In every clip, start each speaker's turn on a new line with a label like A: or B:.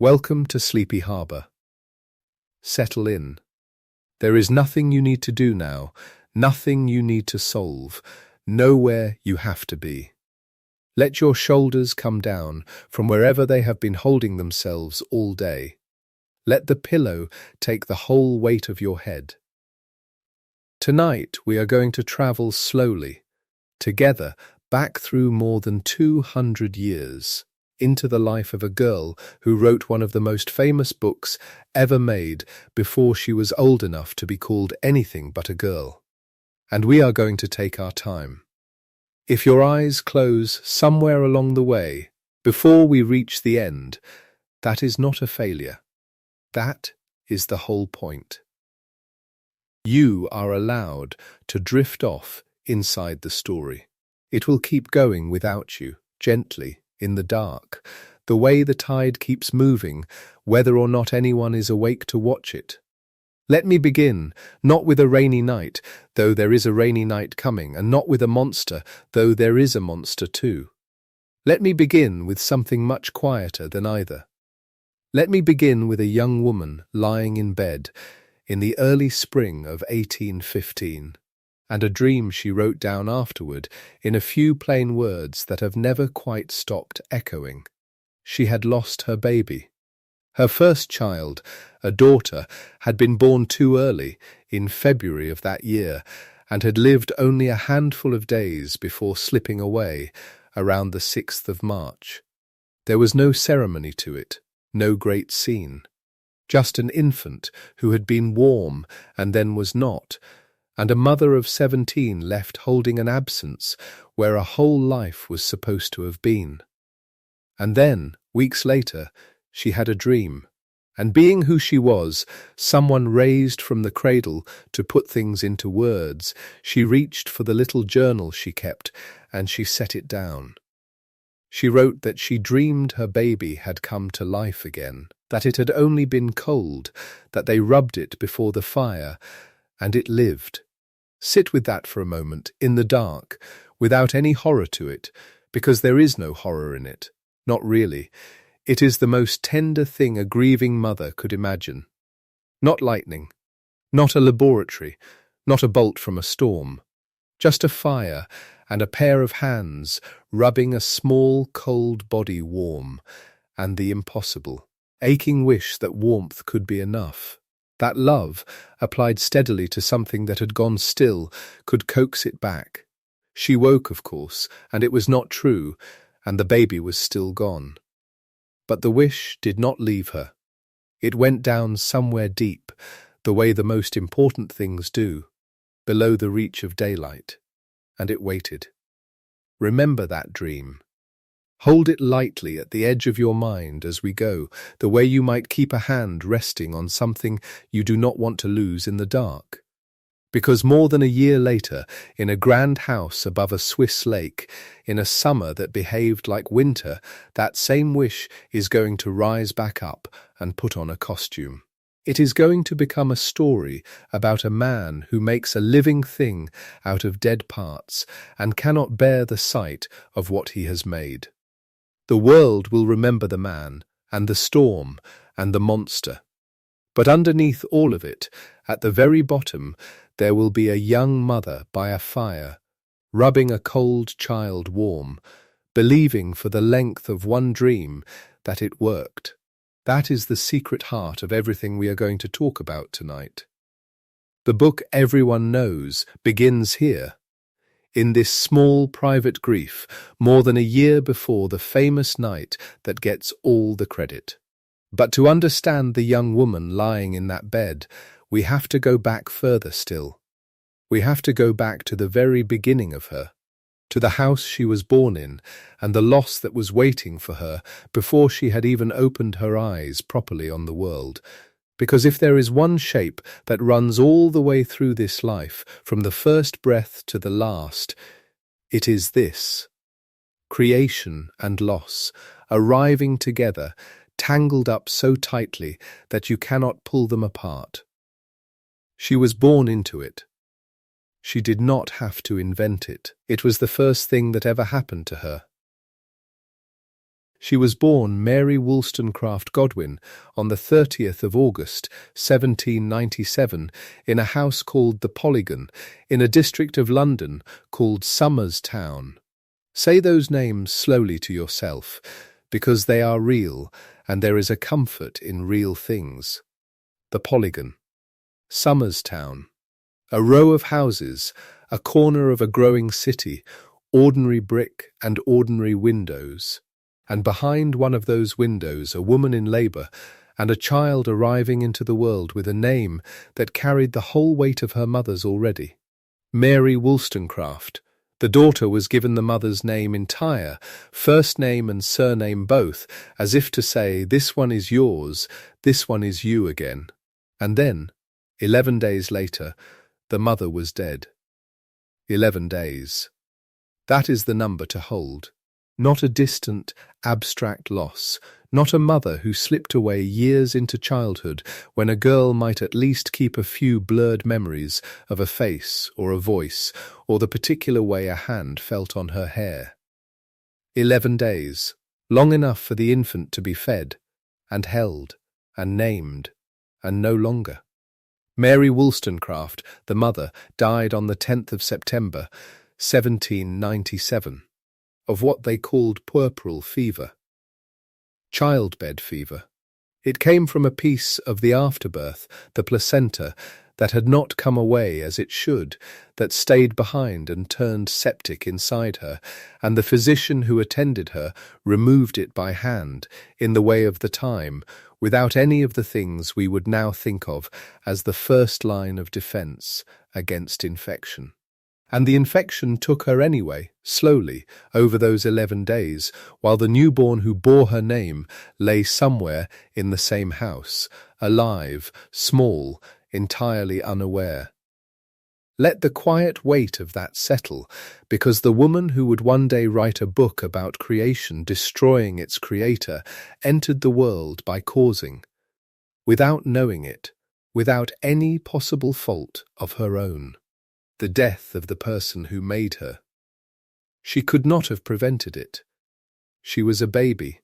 A: Welcome to Sleepy Harbour. Settle in. There is nothing you need to do now, nothing you need to solve, nowhere you have to be. Let your shoulders come down from wherever they have been holding themselves all day. Let the pillow take the whole weight of your head. Tonight we are going to travel slowly, together, back through more than 200 years, into the life of a girl who wrote one of the most famous books ever made before she was old enough to be called anything but a girl. And we are going to take our time. If your eyes close somewhere along the way, before we reach the end, that is not a failure. That is the whole point. You are allowed to drift off inside the story. It will keep going without you, gently, in the dark, the way the tide keeps moving, whether or not anyone is awake to watch it. Let me begin, not with a rainy night, though there is a rainy night coming, and not with a monster, though there is a monster too. Let me begin with something much quieter than either. Let me begin with a young woman lying in bed in the early spring of 1815, and a dream she wrote down afterward in a few plain words that have never quite stopped echoing. She had lost her baby. Her first child, a daughter, had been born too early, in February of that year, and had lived only a handful of days before slipping away, around the 6th of March. There was no ceremony to it, no great scene. Just an infant who had been warm and then was not, and a mother of 17 left holding an absence where a whole life was supposed to have been. And then, weeks later, she had a dream, and being who she was, someone raised from the cradle to put things into words, she reached for the little journal she kept, and she set it down. She wrote that she dreamed her baby had come to life again, that it had only been cold, that they rubbed it before the fire, and it lived. Sit with that for a moment, in the dark, without any horror to it, because there is no horror in it. Not really. It is the most tender thing a grieving mother could imagine. Not lightning, not a laboratory, not a bolt from a storm. Just a fire and a pair of hands rubbing a small, cold body warm, and the impossible, aching wish that warmth could be enough. That love, applied steadily to something that had gone still, could coax it back. She woke, of course, and it was not true, and the baby was still gone. But the wish did not leave her. It went down somewhere deep, the way the most important things do, below the reach of daylight, and it waited. Remember that dream. Hold it lightly at the edge of your mind as we go, the way you might keep a hand resting on something you do not want to lose in the dark. Because more than a year later, in a grand house above a Swiss lake, in a summer that behaved like winter, that same wish is going to rise back up and put on a costume. It is going to become a story about a man who makes a living thing out of dead parts and cannot bear the sight of what he has made. The world will remember the man, and the storm, and the monster. But underneath all of it, at the very bottom, there will be a young mother by a fire, rubbing a cold child warm, believing for the length of one dream that it worked. That is the secret heart of everything we are going to talk about tonight. The book everyone knows begins here, in this small private grief, more than a year before the famous night that gets all the credit. But to understand the young woman lying in that bed, we have to go back further still. We have to go back to the very beginning of her, to the house she was born in, and the loss that was waiting for her before she had even opened her eyes properly on the world. Because if there is one shape that runs all the way through this life, from the first breath to the last, it is this: creation and loss, arriving together, tangled up so tightly that you cannot pull them apart. She was born into it. She did not have to invent it. It was the first thing that ever happened to her. She was born Mary Wollstonecraft Godwin on the 30th of August, 1797, in a house called the Polygon, in a district of London called Somers Town. Say those names slowly to yourself, because they are real, and there is a comfort in real things. The Polygon. Somers Town. A row of houses, a corner of a growing city, ordinary brick and ordinary windows. And behind one of those windows a woman in labour and a child arriving into the world with a name that carried the whole weight of her mother's already. Mary Wollstonecraft. The daughter was given the mother's name entire, first name and surname both, as if to say, this one is yours, this one is you again. And then, 11 days later, the mother was dead. 11 days. That is the number to hold. Not a distant, abstract loss, not a mother who slipped away years into childhood when a girl might at least keep a few blurred memories of a face or a voice or the particular way a hand felt on her hair. 11 days, long enough for the infant to be fed and held and named, and no longer. Mary Wollstonecraft, the mother, died on the 10th of September, 1797. Of what they called puerperal fever. Childbed fever. It came from a piece of the afterbirth, the placenta, that had not come away as it should, that stayed behind and turned septic inside her, and the physician who attended her removed it by hand, in the way of the time, without any of the things we would now think of as the first line of defence against infection. And the infection took her anyway, slowly, over those 11 days, while the newborn who bore her name lay somewhere in the same house, alive, small, entirely unaware. Let the quiet weight of that settle, because the woman who would one day write a book about creation destroying its creator entered the world by causing, without knowing it, without any possible fault of her own, the death of the person who made her. She could not have prevented it. She was a baby.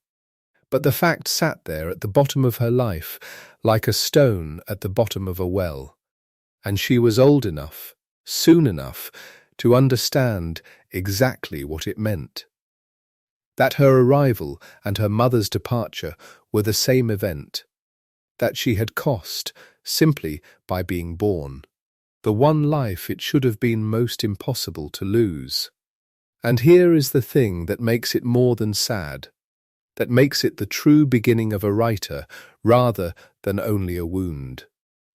A: But the fact sat there at the bottom of her life, like a stone at the bottom of a well. And she was old enough, soon enough, to understand exactly what it meant. That her arrival and her mother's departure were the same event. That she had cost, simply by being born, the one life it should have been most impossible to lose. And here is the thing that makes it more than sad, that makes it the true beginning of a writer rather than only a wound.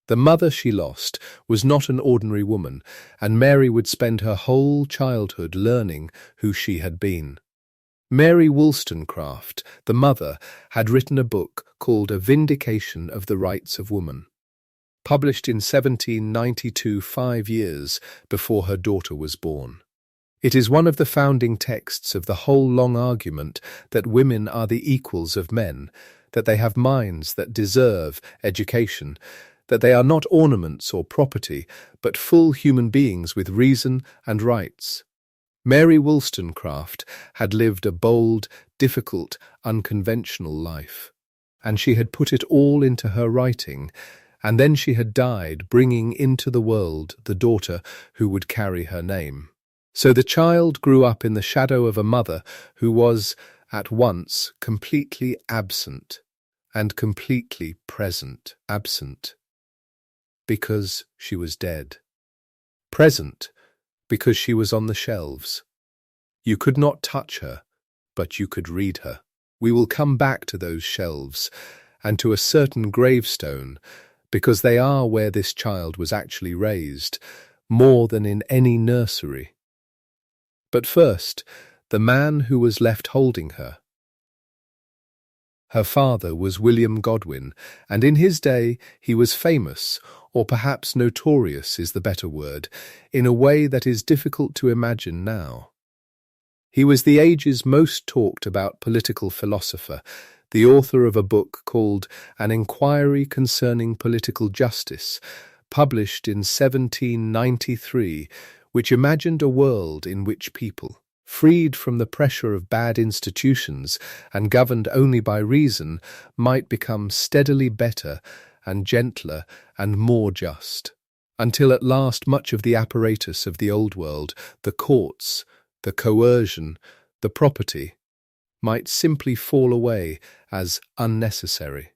A: The mother she lost was not an ordinary woman, and Mary would spend her whole childhood learning who she had been. Mary Wollstonecraft, the mother, had written a book called A Vindication of the Rights of Woman, published in 1792, 5 years before her daughter was born. It is one of the founding texts of the whole long argument that women are the equals of men, that they have minds that deserve education, that they are not ornaments or property, but full human beings with reason and rights. Mary Wollstonecraft had lived a bold, difficult, unconventional life, and she had put it all into her writing, and then she had died bringing into the world the daughter who would carry her name. So the child grew up in the shadow of a mother who was, at once, completely absent and completely present. Absent because she was dead. Present because she was on the shelves. You could not touch her, but you could read her. We will come back to those shelves and to a certain gravestone, because they are where this child was actually raised, more than in any nursery. But first, the man who was left holding her. Her father was William Godwin, and in his day he was famous, or perhaps notorious is the better word, in a way that is difficult to imagine now. He was the age's most talked about political philosopher, the author of a book called An Inquiry Concerning Political Justice, published in 1793, which imagined a world in which people, freed from the pressure of bad institutions and governed only by reason, might become steadily better and gentler and more just, until at last much of the apparatus of the old world, the courts, the coercion, the property, might simply fall away as unnecessary.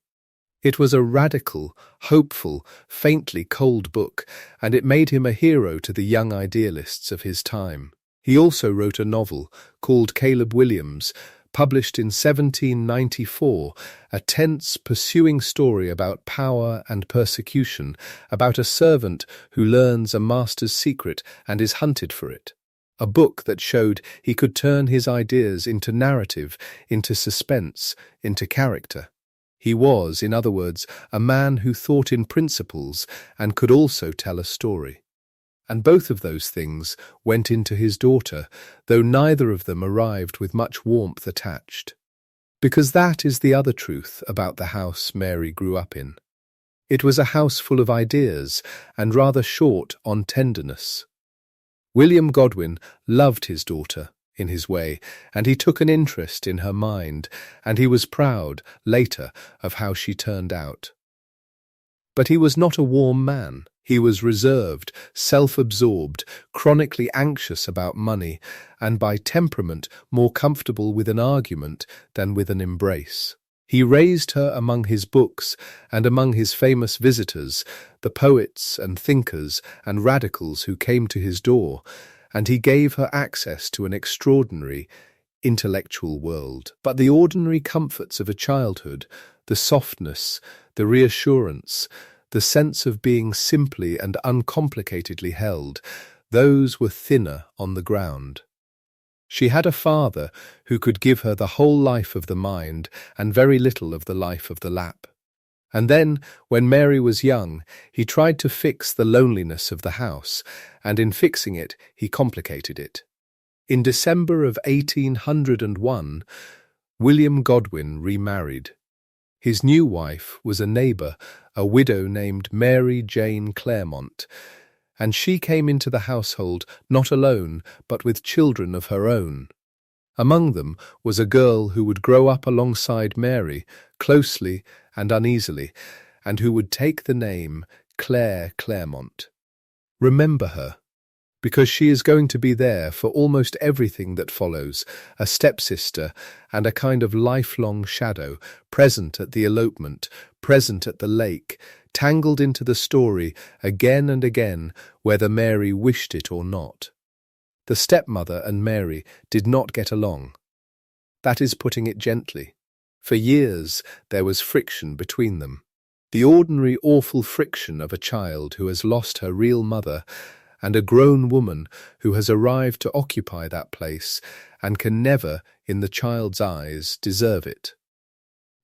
A: It was a radical, hopeful, faintly cold book, and it made him a hero to the young idealists of his time. He also wrote a novel called Caleb Williams, published in 1794, a tense, pursuing story about power and persecution, about a servant who learns a master's secret and is hunted for it. A book that showed he could turn his ideas into narrative, into suspense, into character. He was, in other words, a man who thought in principles and could also tell a story. And both of those things went into his daughter, though neither of them arrived with much warmth attached. Because that is the other truth about the house Mary grew up in. It was a house full of ideas and rather short on tenderness. William Godwin loved his daughter, in his way, and he took an interest in her mind, and he was proud, later, of how she turned out. But he was not a warm man. He was reserved, self-absorbed, chronically anxious about money, and by temperament more comfortable with an argument than with an embrace. He raised her among his books and among his famous visitors, the poets and thinkers and radicals who came to his door, and he gave her access to an extraordinary, intellectual world. But the ordinary comforts of a childhood, the softness, the reassurance, the sense of being simply and uncomplicatedly held, those were thinner on the ground. She had a father who could give her the whole life of the mind and very little of the life of the lap. And then, when Mary was young, he tried to fix the loneliness of the house, and in fixing it, he complicated it. In December of 1801, William Godwin remarried. His new wife was a neighbour, a widow named Mary Jane Claremont, and she came into the household not alone, but with children of her own. Among them was a girl who would grow up alongside Mary, closely and uneasily, and who would take the name Claire Claremont. Remember her, because she is going to be there for almost everything that follows, a stepsister and a kind of lifelong shadow, present at the elopement, present at the lake, tangled into the story again and again, whether Mary wished it or not. The stepmother and Mary did not get along. That is putting it gently. For years there was friction between them. The ordinary awful friction of a child who has lost her real mother and a grown woman who has arrived to occupy that place and can never, in the child's eyes, deserve it.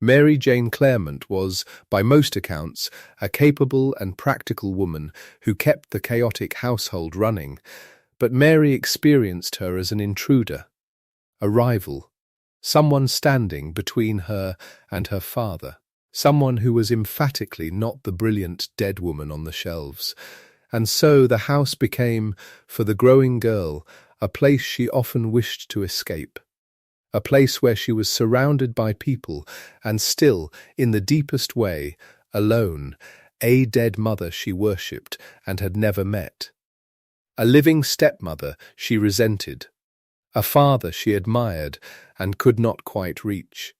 A: Mary Jane Claremont was, by most accounts, a capable and practical woman who kept the chaotic household running, but Mary experienced her as an intruder, a rival, someone standing between her and her father, someone who was emphatically not the brilliant dead woman on the shelves. And so the house became, for the growing girl, a place she often wished to escape, a place where she was surrounded by people and still, in the deepest way, alone, a dead mother she worshipped and had never met, a living stepmother she resented, a father she admired and could not quite reach,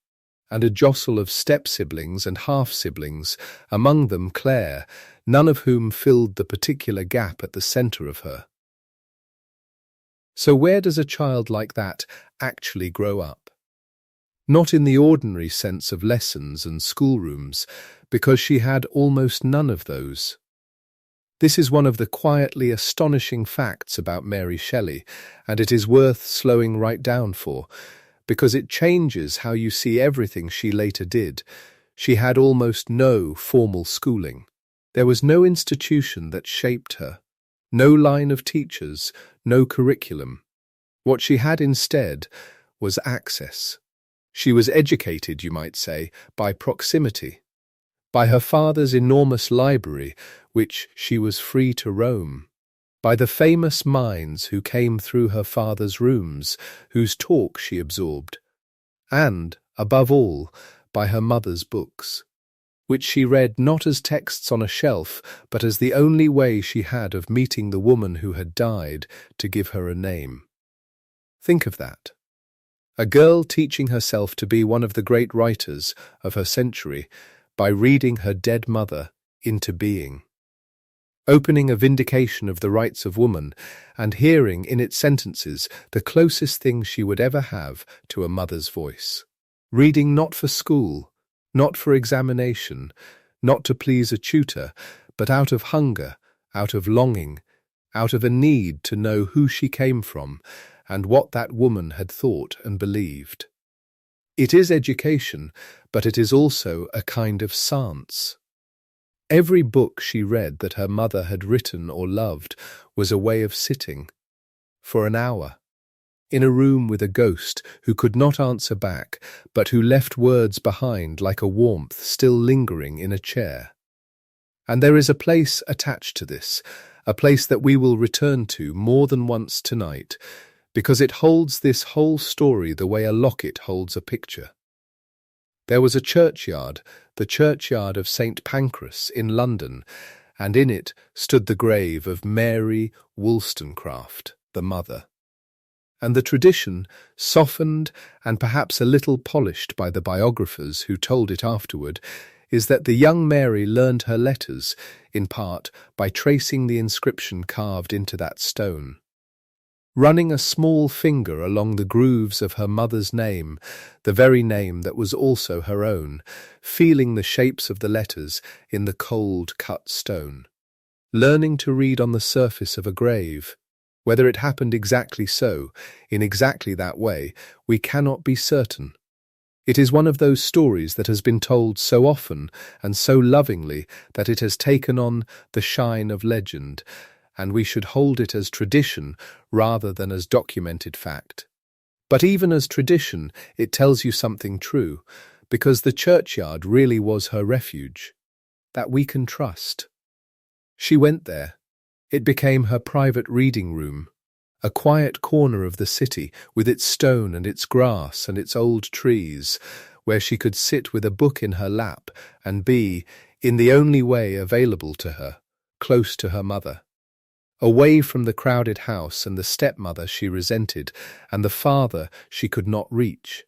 A: and a jostle of step-siblings and half-siblings, among them Claire, none of whom filled the particular gap at the centre of her. So where does a child like that actually grow up? Not in the ordinary sense of lessons and schoolrooms, because she had almost none of those. This is one of the quietly astonishing facts about Mary Shelley, and it is worth slowing right down for, because it changes how you see everything she later did. She had almost no formal schooling. There was no institution that shaped her, no line of teachers, no curriculum. What she had instead was access. She was educated, you might say, by proximity, by her father's enormous library, which she was free to roam, by the famous minds who came through her father's rooms, whose talk she absorbed, and, above all, by her mother's books, which she read not as texts on a shelf, but as the only way she had of meeting the woman who had died to give her a name. Think of that. A girl teaching herself to be one of the great writers of her century by reading her dead mother into being, opening A Vindication of the Rights of Woman and hearing in its sentences the closest thing she would ever have to a mother's voice. Reading not for school, not for examination, not to please a tutor, but out of hunger, out of longing, out of a need to know who she came from and what that woman had thought and believed. It is education, but it is also a kind of science. Every book she read that her mother had written or loved was a way of sitting, for an hour, in a room with a ghost who could not answer back, but who left words behind like a warmth still lingering in a chair. And there is a place attached to this, a place that we will return to more than once tonight, because it holds this whole story the way a locket holds a picture. There was a churchyard, the churchyard of St. Pancras in London, and in it stood the grave of Mary Wollstonecraft, the mother. And the tradition, softened and perhaps a little polished by the biographers who told it afterward, is that the young Mary learned her letters, in part, by tracing the inscription carved into that stone. Running a small finger along the grooves of her mother's name, the very name that was also her own, feeling the shapes of the letters in the cold cut stone. Learning to read on the surface of a grave. Whether it happened exactly so, in exactly that way, we cannot be certain. It is one of those stories that has been told so often and so lovingly that it has taken on the shine of legend, and we should hold it as tradition rather than as documented fact. But even as tradition, it tells you something true, because the churchyard really was her refuge, that we can trust. She went there. It became her private reading room, a quiet corner of the city with its stone and its grass and its old trees, where she could sit with a book in her lap and be, in the only way available to her, close to her mother. Away from the crowded house and the stepmother she resented and the father she could not reach.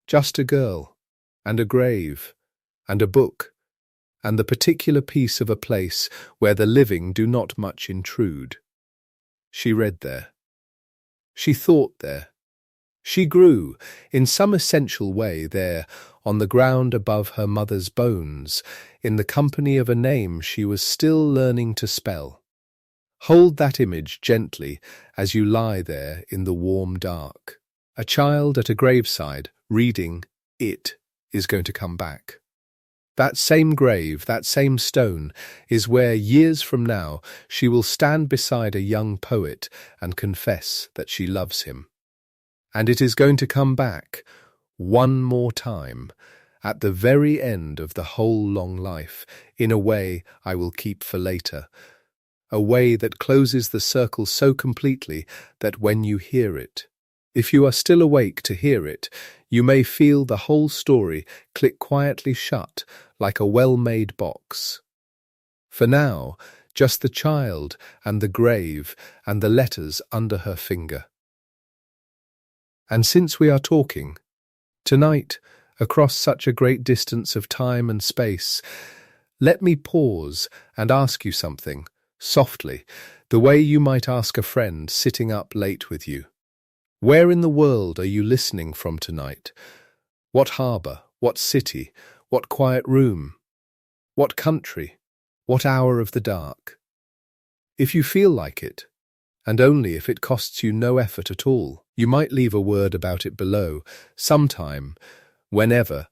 A: Just a girl, and a grave, and a book, and the particular piece of a place where the living do not much intrude. She read there. She thought there. She grew, in some essential way, there, on the ground above her mother's bones, in the company of a name she was still learning to spell. Hold that image gently as you lie there in the warm dark. A child at a graveside, reading, "It is going to come back." That same grave, that same stone, is where, years from now, she will stand beside a young poet and confess that she loves him. And it is going to come back, one more time, at the very end of the whole long life, in a way I will keep for later, a way that closes the circle so completely that when you hear it, if you are still awake to hear it, you may feel the whole story click quietly shut like a well-made box. For now, just the child and the grave and the letters under her finger. And since we are talking, tonight, across such a great distance of time and space, let me pause and ask you something, softly, the way you might ask a friend sitting up late with you. Where in the world are you listening from tonight? What harbour? What city? What quiet room? What country? What hour of the dark? If you feel like it, and only if it costs you no effort at all, you might leave a word about it below. Sometime, whenever,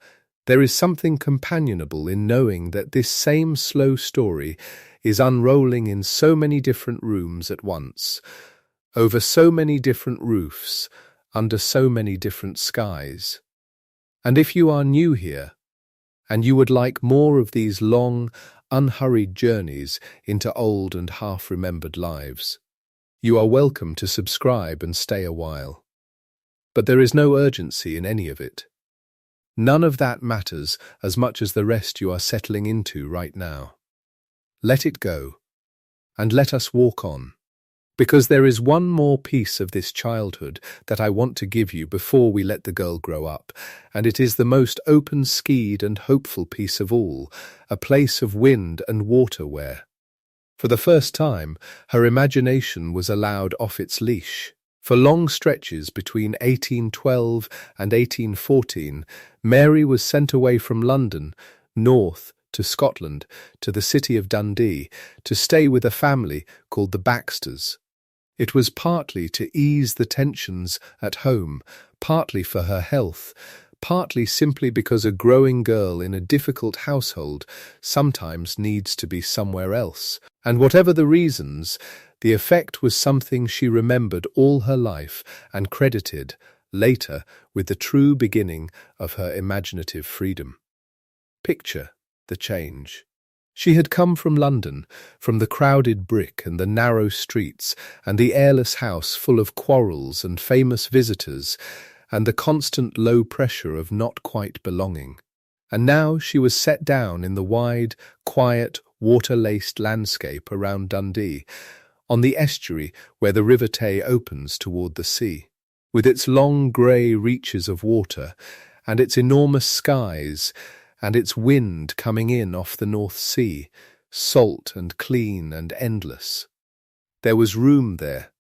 A: there is something companionable in knowing that this same slow story is unrolling in so many different rooms at once, over so many different roofs, under so many different skies. And if you are new here, and you would like more of these long, unhurried journeys into old and half-remembered lives, You are welcome to subscribe and stay a while. But there is no urgency in any of it. None of that matters as much as the rest you are settling into right now. Let it go, and let us walk on. Because there is one more piece of this childhood that I want to give you before we let the girl grow up, and it is the most open-skied and hopeful piece of all, a place of wind and water where, for the first time, her imagination was allowed off its leash. For long stretches between 1812 and 1814, Mary was sent away from London, north to Scotland, to the city of Dundee, to stay with a family called the Baxters. It was partly to ease the tensions at home, partly for her health, partly simply because a growing girl in a difficult household sometimes needs to be somewhere else. And whatever the reasons, the effect was something she remembered all her life and credited, later, with the true beginning of her imaginative freedom. Picture the change. She had come from London, from the crowded brick and the narrow streets and the airless house full of quarrels and famous visitors and the constant low pressure of not quite belonging. And now she was set down in the wide, quiet, water-laced landscape around Dundee, on the estuary where the River Tay opens toward the sea, with its long grey reaches of water, and its enormous skies, and its wind coming in off the North Sea, salt and clean and endless. There was room there,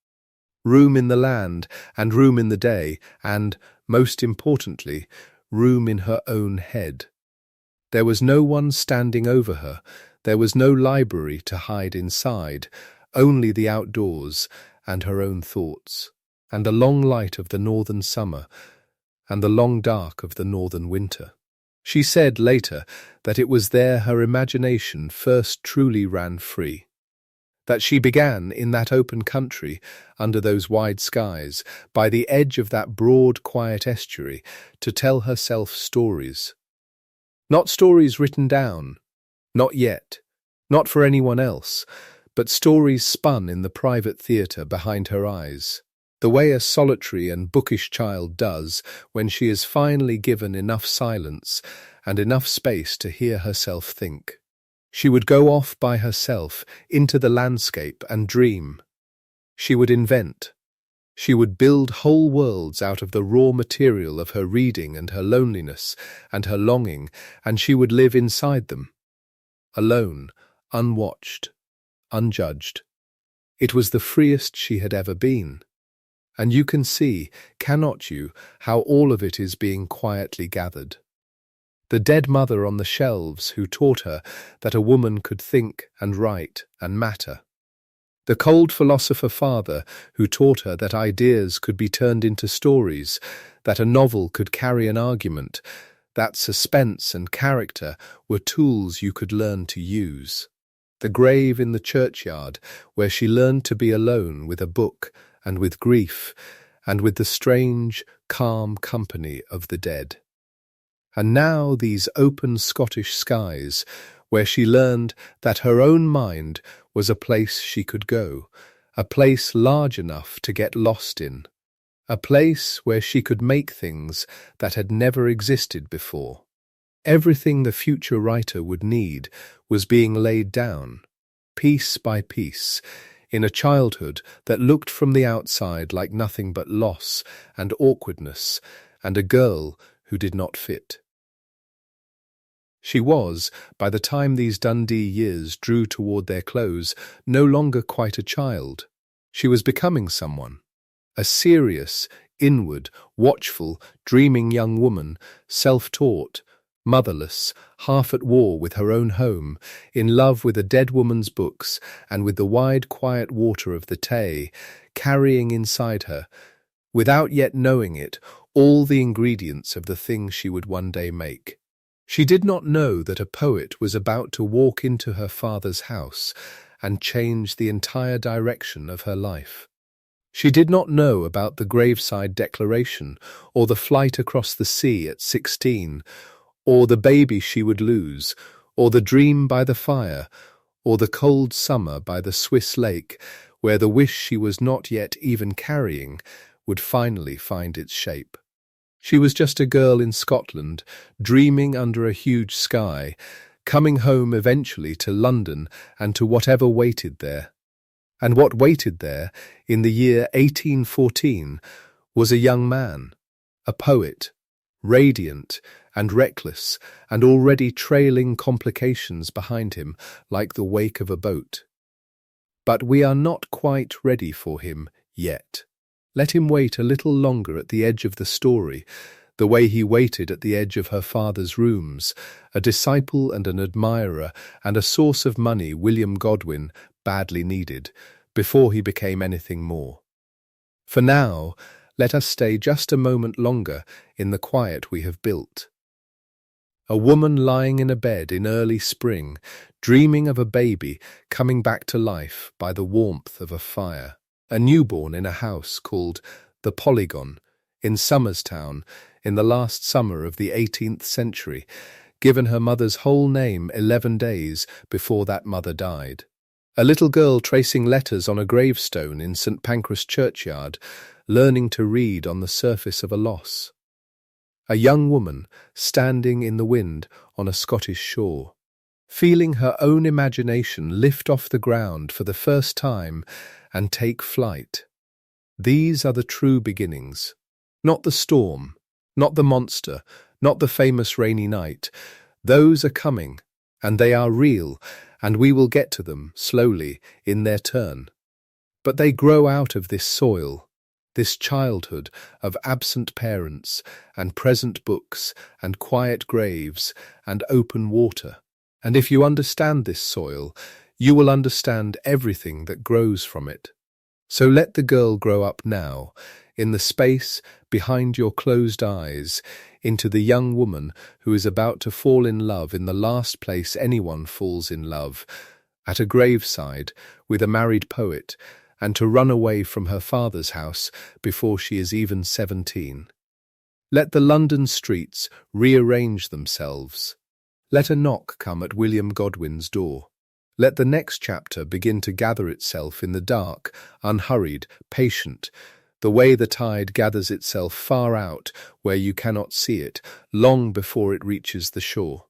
A: room in the land, and room in the day, and, most importantly, room in her own head. There was no one standing over her, there was no library to hide inside, only the outdoors and her own thoughts, and the long light of the northern summer, and the long dark of the northern winter. She said later that it was there her imagination first truly ran free, that she began in that open country, under those wide skies, by the edge of that broad, quiet estuary, to tell herself stories. Not stories written down, not yet, not for anyone else, but stories spun in the private theatre behind her eyes, the way a solitary and bookish child does when she is finally given enough silence and enough space to hear herself think. She would go off by herself into the landscape and dream. She would invent. She would build whole worlds out of the raw material of her reading and her loneliness and her longing, and she would live inside them, alone, unwatched, unjudged. It was the freest she had ever been. And you can see, cannot you, how all of it is being quietly gathered. The dead mother on the shelves who taught her that a woman could think and write and matter. The cold philosopher father who taught her that ideas could be turned into stories, that a novel could carry an argument, that suspense and character were tools you could learn to use. The grave in the churchyard where she learned to be alone with a book and with grief and with the strange, calm company of the dead. And now these open Scottish skies where she learned that her own mind was a place she could go, a place large enough to get lost in, a place where she could make things that had never existed before. Everything the future writer would need was being laid down, piece by piece, in a childhood that looked from the outside like nothing but loss and awkwardness and a girl who did not fit. She was, by the time these Dundee years drew toward their close, no longer quite a child. She was becoming someone, a serious, inward, watchful, dreaming young woman, self-taught, motherless, half at war with her own home, in love with a dead woman's books and with the wide quiet water of the Tay, carrying inside her, without yet knowing it, all the ingredients of the thing she would one day make. She did not know that a poet was about to walk into her father's house and change the entire direction of her life. She did not know about the graveside declaration, or the flight across the sea at 16, or the baby she would lose, or the dream by the fire, or the cold summer by the Swiss lake, where the wish she was not yet even carrying would finally find its shape. She was just a girl in Scotland, dreaming under a huge sky, coming home eventually to London and to whatever waited there. And what waited there, in the year 1814, was a young man, a poet, radiant and reckless, and already trailing complications behind him like the wake of a boat. But we are not quite ready for him yet. Let him wait a little longer at the edge of the story, the way he waited at the edge of her father's rooms, a disciple and an admirer and a source of money William Godwin badly needed, before he became anything more. For now, let us stay just a moment longer in the quiet we have built. A woman lying in a bed in early spring, dreaming of a baby coming back to life by the warmth of a fire. A newborn in a house called the Polygon in Somerstown in the last summer of the 18th century, given her mother's whole name 11 days before that mother died. A little girl tracing letters on a gravestone in St. Pancras churchyard, learning to read on the surface of a loss. A young woman standing in the wind on a Scottish shore, feeling her own imagination lift off the ground for the first time and take flight. These are the true beginnings. Not the storm, not the monster, not the famous rainy night. Those are coming, and they are real, and we will get to them, slowly, in their turn. But they grow out of this soil, this childhood of absent parents, and present books, and quiet graves, and open water. And if you understand this soil, you will understand everything that grows from it. So let the girl grow up now, in the space behind your closed eyes, into the young woman who is about to fall in love in the last place anyone falls in love, at a graveside with a married poet, and to run away from her father's house before she is even 17. Let the London streets rearrange themselves. Let a knock come at William Godwin's door. Let the next chapter begin to gather itself in the dark, unhurried, patient, the way the tide gathers itself far out where you cannot see it, long before it reaches the shore.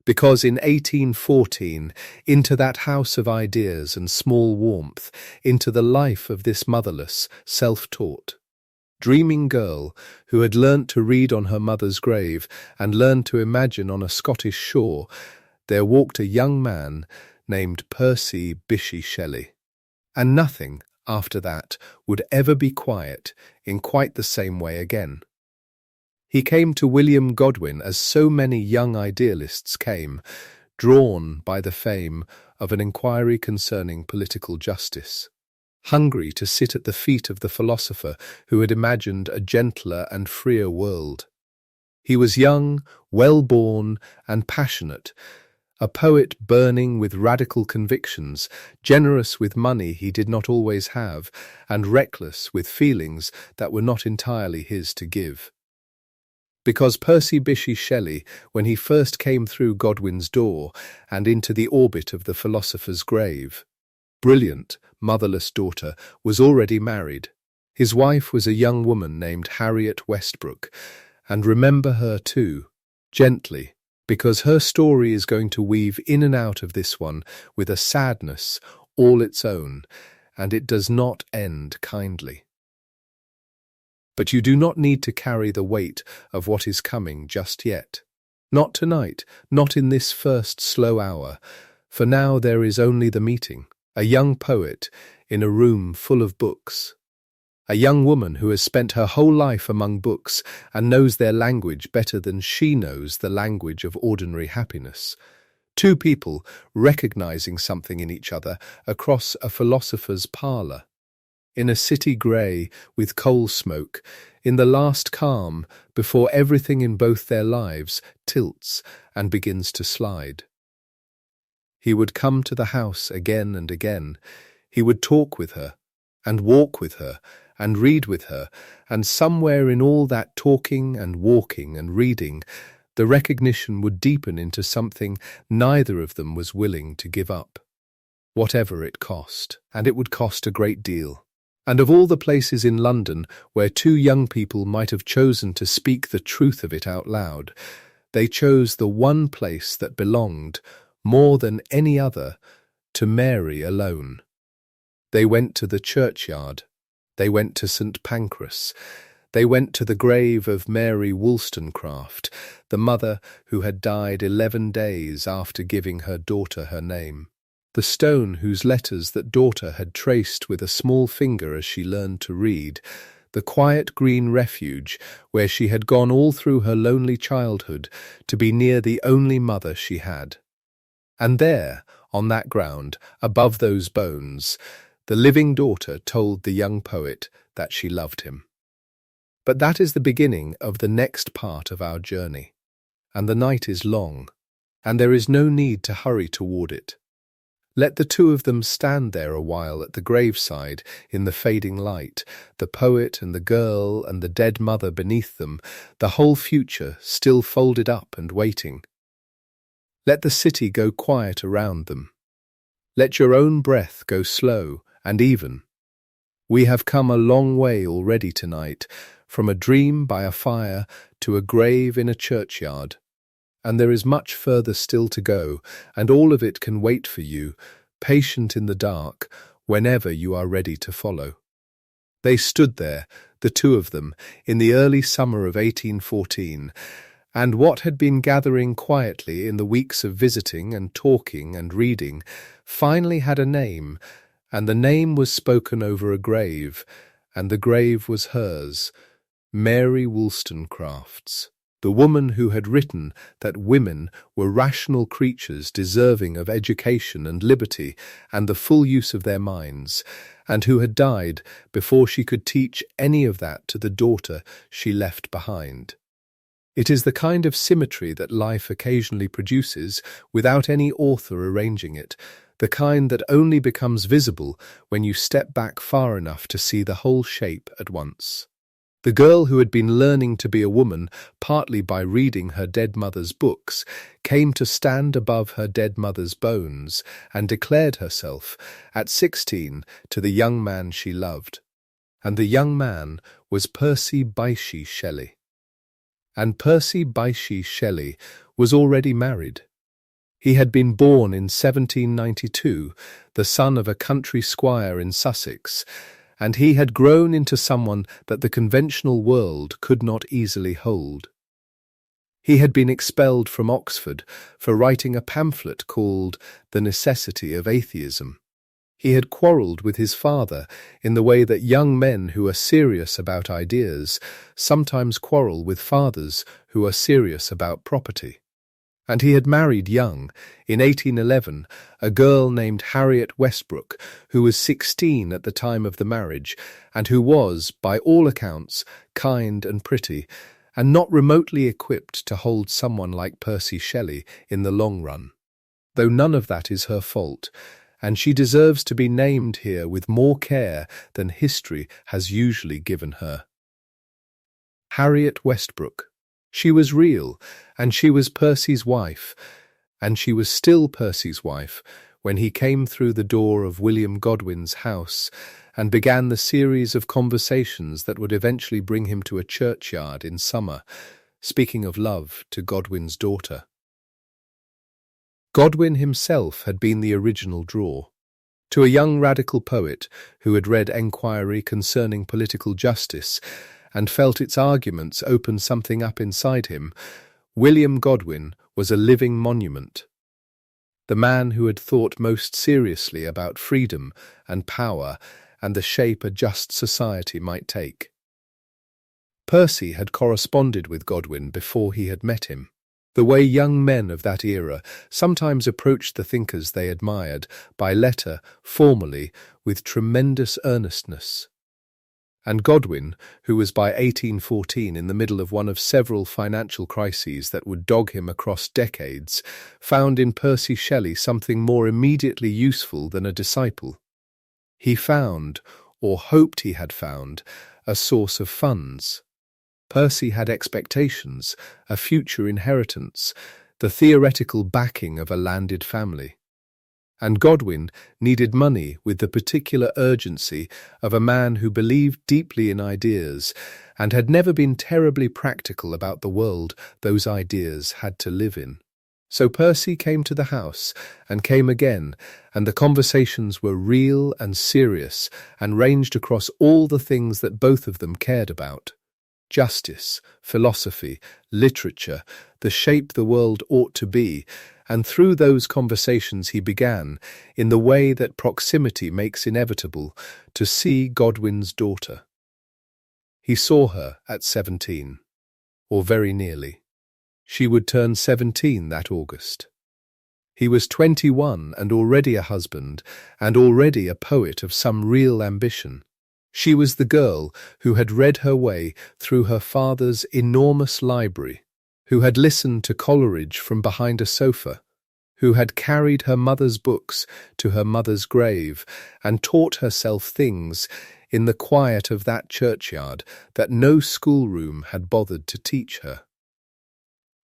A: Because in 1814, into that house of ideas and small warmth, into the life of this motherless, self-taught, dreaming girl who had learnt to read on her mother's grave and learned to imagine on a Scottish shore, there walked a young man named Percy Bysshe Shelley. And nothing, after that, would ever be quiet in quite the same way again. He came to William Godwin as so many young idealists came, drawn by the fame of an inquiry concerning political justice, hungry to sit at the feet of the philosopher who had imagined a gentler and freer world. He was young, well-born, and passionate, a poet burning with radical convictions, generous with money he did not always have, and reckless with feelings that were not entirely his to give. Because Percy Bysshe Shelley, when he first came through Godwin's door and into the orbit of the philosopher's grave, brilliant, motherless daughter, was already married. His wife was a young woman named Harriet Westbrook, and remember her too, gently, because her story is going to weave in and out of this one with a sadness all its own, and it does not end kindly. But you do not need to carry the weight of what is coming just yet. Not tonight, not in this first slow hour, for now there is only the meeting, a young poet in a room full of books. A young woman who has spent her whole life among books and knows their language better than she knows the language of ordinary happiness. Two people recognizing something in each other across a philosopher's parlour. In a city grey with coal smoke, in the last calm before everything in both their lives tilts and begins to slide. He would come to the house again and again. He would talk with her, and walk with her, and read with her, and somewhere in all that talking and walking and reading, the recognition would deepen into something neither of them was willing to give up. whatever it cost, and it would cost a great deal. And of all the places in London where two young people might have chosen to speak the truth of it out loud, they chose the one place that belonged, more than any other, to Mary alone. They went to the churchyard. They went to St. Pancras. They went to the grave of Mary Wollstonecraft, the mother who had died 11 days after giving her daughter her name. The stone whose letters that daughter had traced with a small finger as she learned to read, the quiet green refuge where she had gone all through her lonely childhood to be near the only mother she had. And there, on that ground, above those bones, the living daughter told the young poet that she loved him. But that is the beginning of the next part of our journey, and the night is long, and there is no need to hurry toward it. Let the two of them stand there a while at the graveside in the fading light, the poet and the girl and the dead mother beneath them, the whole future still folded up and waiting. Let the city go quiet around them. Let your own breath go slow and even. We have come a long way already tonight, from a dream by a fire to a grave in a churchyard. And there is much further still to go, and all of it can wait for you, patient in the dark, whenever you are ready to follow. They stood there, the two of them, in the early summer of 1814, and what had been gathering quietly in the weeks of visiting and talking and reading finally had a name, and the name was spoken over a grave, and the grave was hers, Mary Wollstonecraft's. The woman who had written that women were rational creatures deserving of education and liberty and the full use of their minds, and who had died before she could teach any of that to the daughter she left behind. It is the kind of symmetry that life occasionally produces without any author arranging it, the kind that only becomes visible when you step back far enough to see the whole shape at once. The girl who had been learning to be a woman, partly by reading her dead mother's books, came to stand above her dead mother's bones and declared herself, at 16, to the young man she loved. And the young man was Percy Bysshe Shelley. And Percy Bysshe Shelley was already married. He had been born in 1792, the son of a country squire in Sussex, and he had grown into someone that the conventional world could not easily hold. He had been expelled from Oxford for writing a pamphlet called The Necessity of Atheism. He had quarrelled with his father in the way that young men who are serious about ideas sometimes quarrel with fathers who are serious about property. And he had married young, in 1811, a girl named Harriet Westbrook, who was 16 at the time of the marriage, and who was, by all accounts, kind and pretty, and not remotely equipped to hold someone like Percy Shelley in the long run. Though none of that is her fault, and she deserves to be named here with more care than history has usually given her. Harriet Westbrook. She was real, and she was Percy's wife, and she was still Percy's wife when he came through the door of William Godwin's house and began the series of conversations that would eventually bring him to a churchyard in summer, speaking of love to Godwin's daughter. Godwin himself had been the original draw. To a young radical poet who had read Enquiry Concerning Political Justice and felt its arguments open something up inside him, William Godwin was a living monument. The man who had thought most seriously about freedom and power and the shape a just society might take. Percy had corresponded with Godwin before he had met him. The way young men of that era sometimes approached the thinkers they admired, by letter, formally, with tremendous earnestness. And Godwin, who was by 1814 in the middle of one of several financial crises that would dog him across decades, found in Percy Shelley something more immediately useful than a disciple. He found, or hoped he had found, a source of funds. Percy had expectations, a future inheritance, the theoretical backing of a landed family. And Godwin needed money with the particular urgency of a man who believed deeply in ideas and had never been terribly practical about the world those ideas had to live in. So Percy came to the house, and came again, and the conversations were real and serious, and ranged across all the things that both of them cared about. Justice, philosophy, literature, the shape the world ought to be, and through those conversations he began, in the way that proximity makes inevitable, to see Godwin's daughter. He saw her at 17, or very nearly. She would turn 17 that August. He was 21 and already a husband, and already a poet of some real ambition. She was the girl who had read her way through her father's enormous library, who had listened to Coleridge from behind a sofa, who had carried her mother's books to her mother's grave, and taught herself things in the quiet of that churchyard that no schoolroom had bothered to teach her.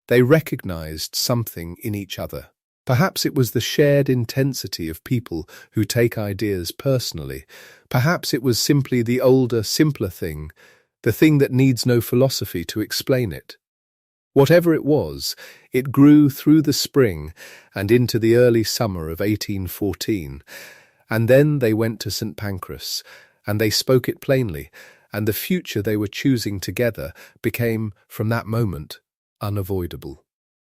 A: They recognized something in each other. Perhaps it was the shared intensity of people who take ideas personally. Perhaps it was simply the older, simpler thing, the thing that needs no philosophy to explain it. Whatever it was, it grew through the spring and into the early summer of 1814, and then they went to St. Pancras, and they spoke it plainly, and the future they were choosing together became, from that moment, unavoidable.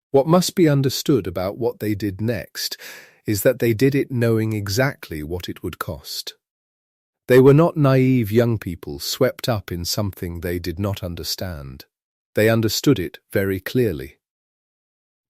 A: What must be understood about what they did next is that they did it knowing exactly what it would cost. They were not naive young people swept up in something they did not understand. They understood it very clearly.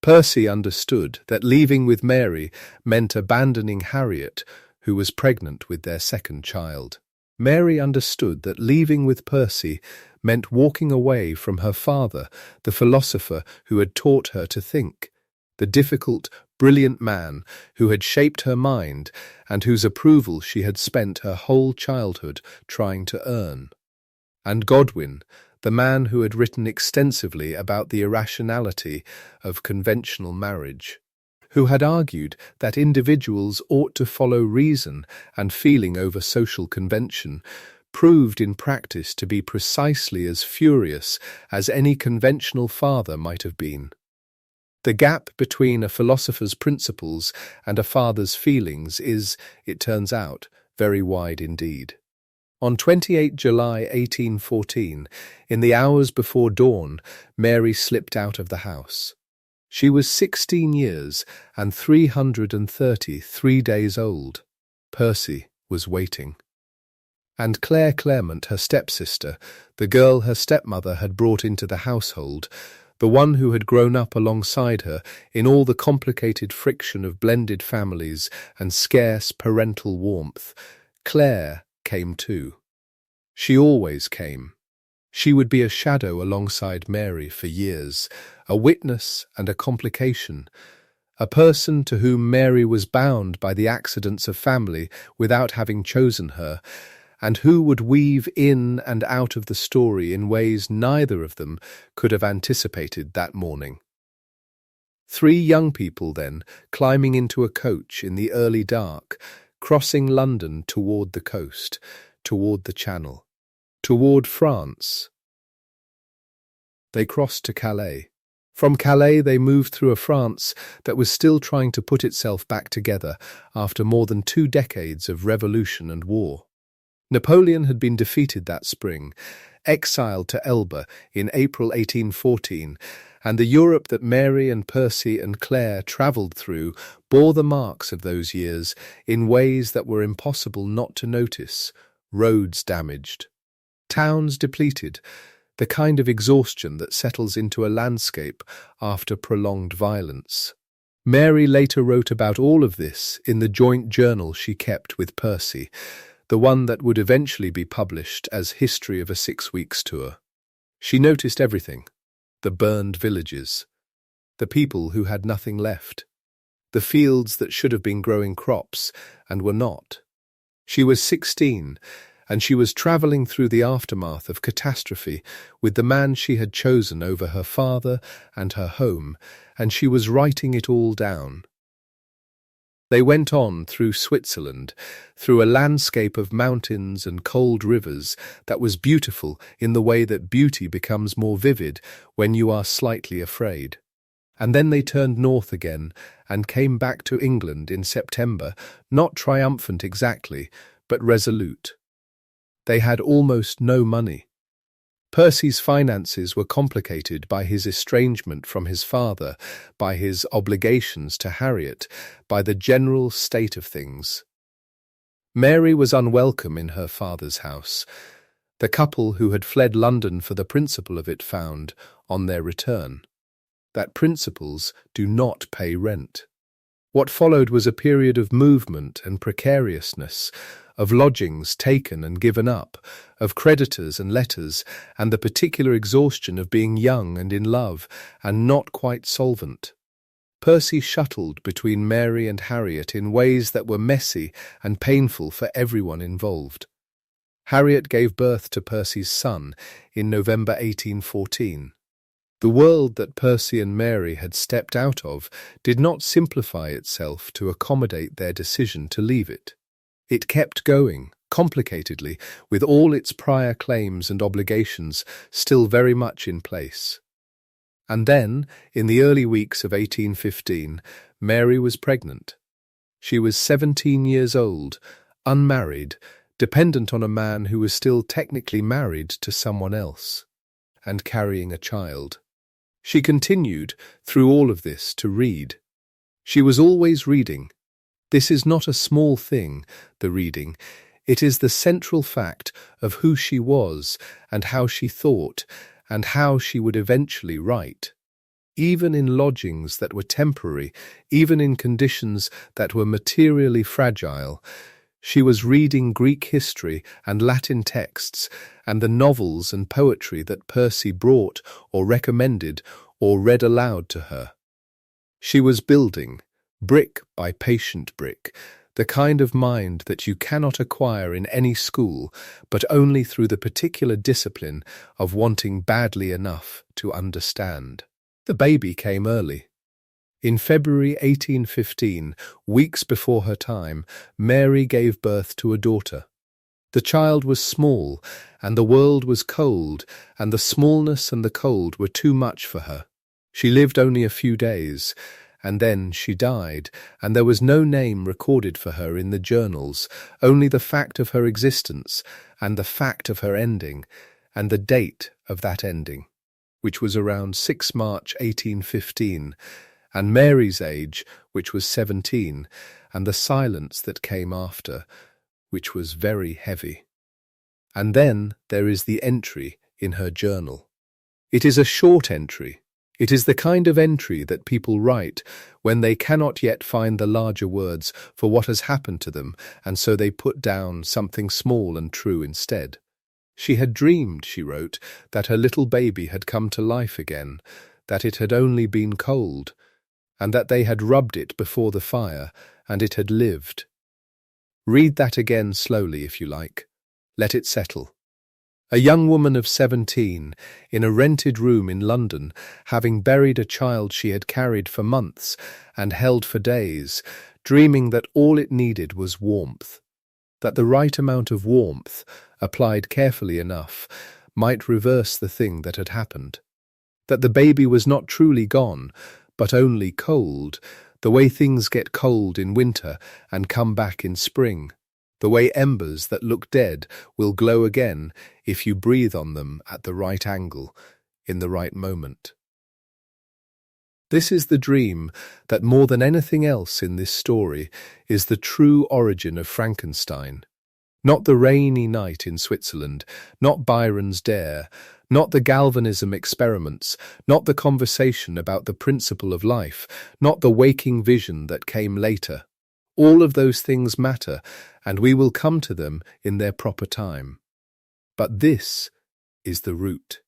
A: Percy understood that leaving with Mary meant abandoning Harriet, who was pregnant with their second child. Mary understood that leaving with Percy meant walking away from her father, the philosopher who had taught her to think, the difficult, brilliant man who had shaped her mind and whose approval she had spent her whole childhood trying to earn. And Godwin, the man who had written extensively about the irrationality of conventional marriage, who had argued that individuals ought to follow reason and feeling over social convention, proved in practice to be precisely as furious as any conventional father might have been. The gap between a philosopher's principles and a father's feelings is, it turns out, very wide indeed. On 28 July 1814, in the hours before dawn, Mary slipped out of the house. She was 16 years and 333 days old. Percy was waiting. And Claire Claremont, her stepsister, the girl her stepmother had brought into the household, the one who had grown up alongside her in all the complicated friction of blended families and scarce parental warmth, Claire came too. She always came. She would be a shadow alongside Mary for years, a witness and a complication, a person to whom Mary was bound by the accidents of family without having chosen her, and who would weave in and out of the story in ways neither of them could have anticipated that morning. 3 young people then, climbing into a coach in the early dark, crossing London toward the coast, toward the Channel, toward France. They crossed to Calais. From Calais they moved through a France that was still trying to put itself back together after more than 2 decades of revolution and war. Napoleon had been defeated that spring, exiled to Elba in April 1814, and the Europe that Mary and Percy and Claire travelled through bore the marks of those years in ways that were impossible not to notice. Roads damaged, towns depleted, the kind of exhaustion that settles into a landscape after prolonged violence. Mary later wrote about all of this in the joint journal she kept with Percy, the one that would eventually be published as History of a 6 Weeks Tour. She noticed everything: the burned villages, the people who had nothing left, the fields that should have been growing crops and were not. She was 16, and she was travelling through the aftermath of catastrophe with the man she had chosen over her father and her home, and she was writing it all down. They went on through Switzerland, through a landscape of mountains and cold rivers that was beautiful in the way that beauty becomes more vivid when you are slightly afraid. And then they turned north again and came back to England in September, not triumphant exactly, but resolute. They had almost no money. Percy's finances were complicated by his estrangement from his father, by his obligations to Harriet, by the general state of things. Mary was unwelcome in her father's house. The couple who had fled London for the principle of it found, on their return, that principals do not pay rent. What followed was a period of movement and precariousness, of lodgings taken and given up, of creditors and letters, and the particular exhaustion of being young and in love, and not quite solvent. Percy shuttled between Mary and Harriet in ways that were messy and painful for everyone involved. Harriet gave birth to Percy's son in November 1814. The world that Percy and Mary had stepped out of did not simplify itself to accommodate their decision to leave it. It kept going, complicatedly, with all its prior claims and obligations still very much in place. And then, in the early weeks of 1815, Mary was pregnant. She was 17 years old, unmarried, dependent on a man who was still technically married to someone else, and carrying a child. She continued, through all of this, to read. She was always reading. This is not a small thing, the reading. It is the central fact of who she was and how she thought and how she would eventually write. Even in lodgings that were temporary, even in conditions that were materially fragile, she was reading Greek history and Latin texts and the novels and poetry that Percy brought or recommended or read aloud to her. She was building, brick by patient brick, the kind of mind that you cannot acquire in any school, but only through the particular discipline of wanting badly enough to understand. The baby came early. In February 1815, weeks before her time, Mary gave birth to a daughter. The child was small, and the world was cold, and the smallness and the cold were too much for her. She lived only a few days, and then she died, and there was no name recorded for her in the journals, only the fact of her existence, and the fact of her ending, and the date of that ending, which was around 6 March 1815, and Mary's age, which was 17, and the silence that came after, which was very heavy. And then there is the entry in her journal. It is a short entry. It is the kind of entry that people write when they cannot yet find the larger words for what has happened to them, and so they put down something small and true instead. She had dreamed, she wrote, that her little baby had come to life again, that it had only been cold, and that they had rubbed it before the fire, and it had lived. Read that again slowly, if you like. Let it settle. A young woman of 17, in a rented room in London, having buried a child she had carried for months and held for days, dreaming that all it needed was warmth, that the right amount of warmth, applied carefully enough, might reverse the thing that had happened, that the baby was not truly gone, but only cold, the way things get cold in winter and come back in spring, the way embers that look dead will glow again if you breathe on them at the right angle, in the right moment. This is the dream that, more than anything else in this story, is the true origin of Frankenstein. Not the rainy night in Switzerland, not Byron's dare, not the galvanism experiments, not the conversation about the principle of life, not the waking vision that came later. All of those things matter, and we will come to them in their proper time. But this is the root.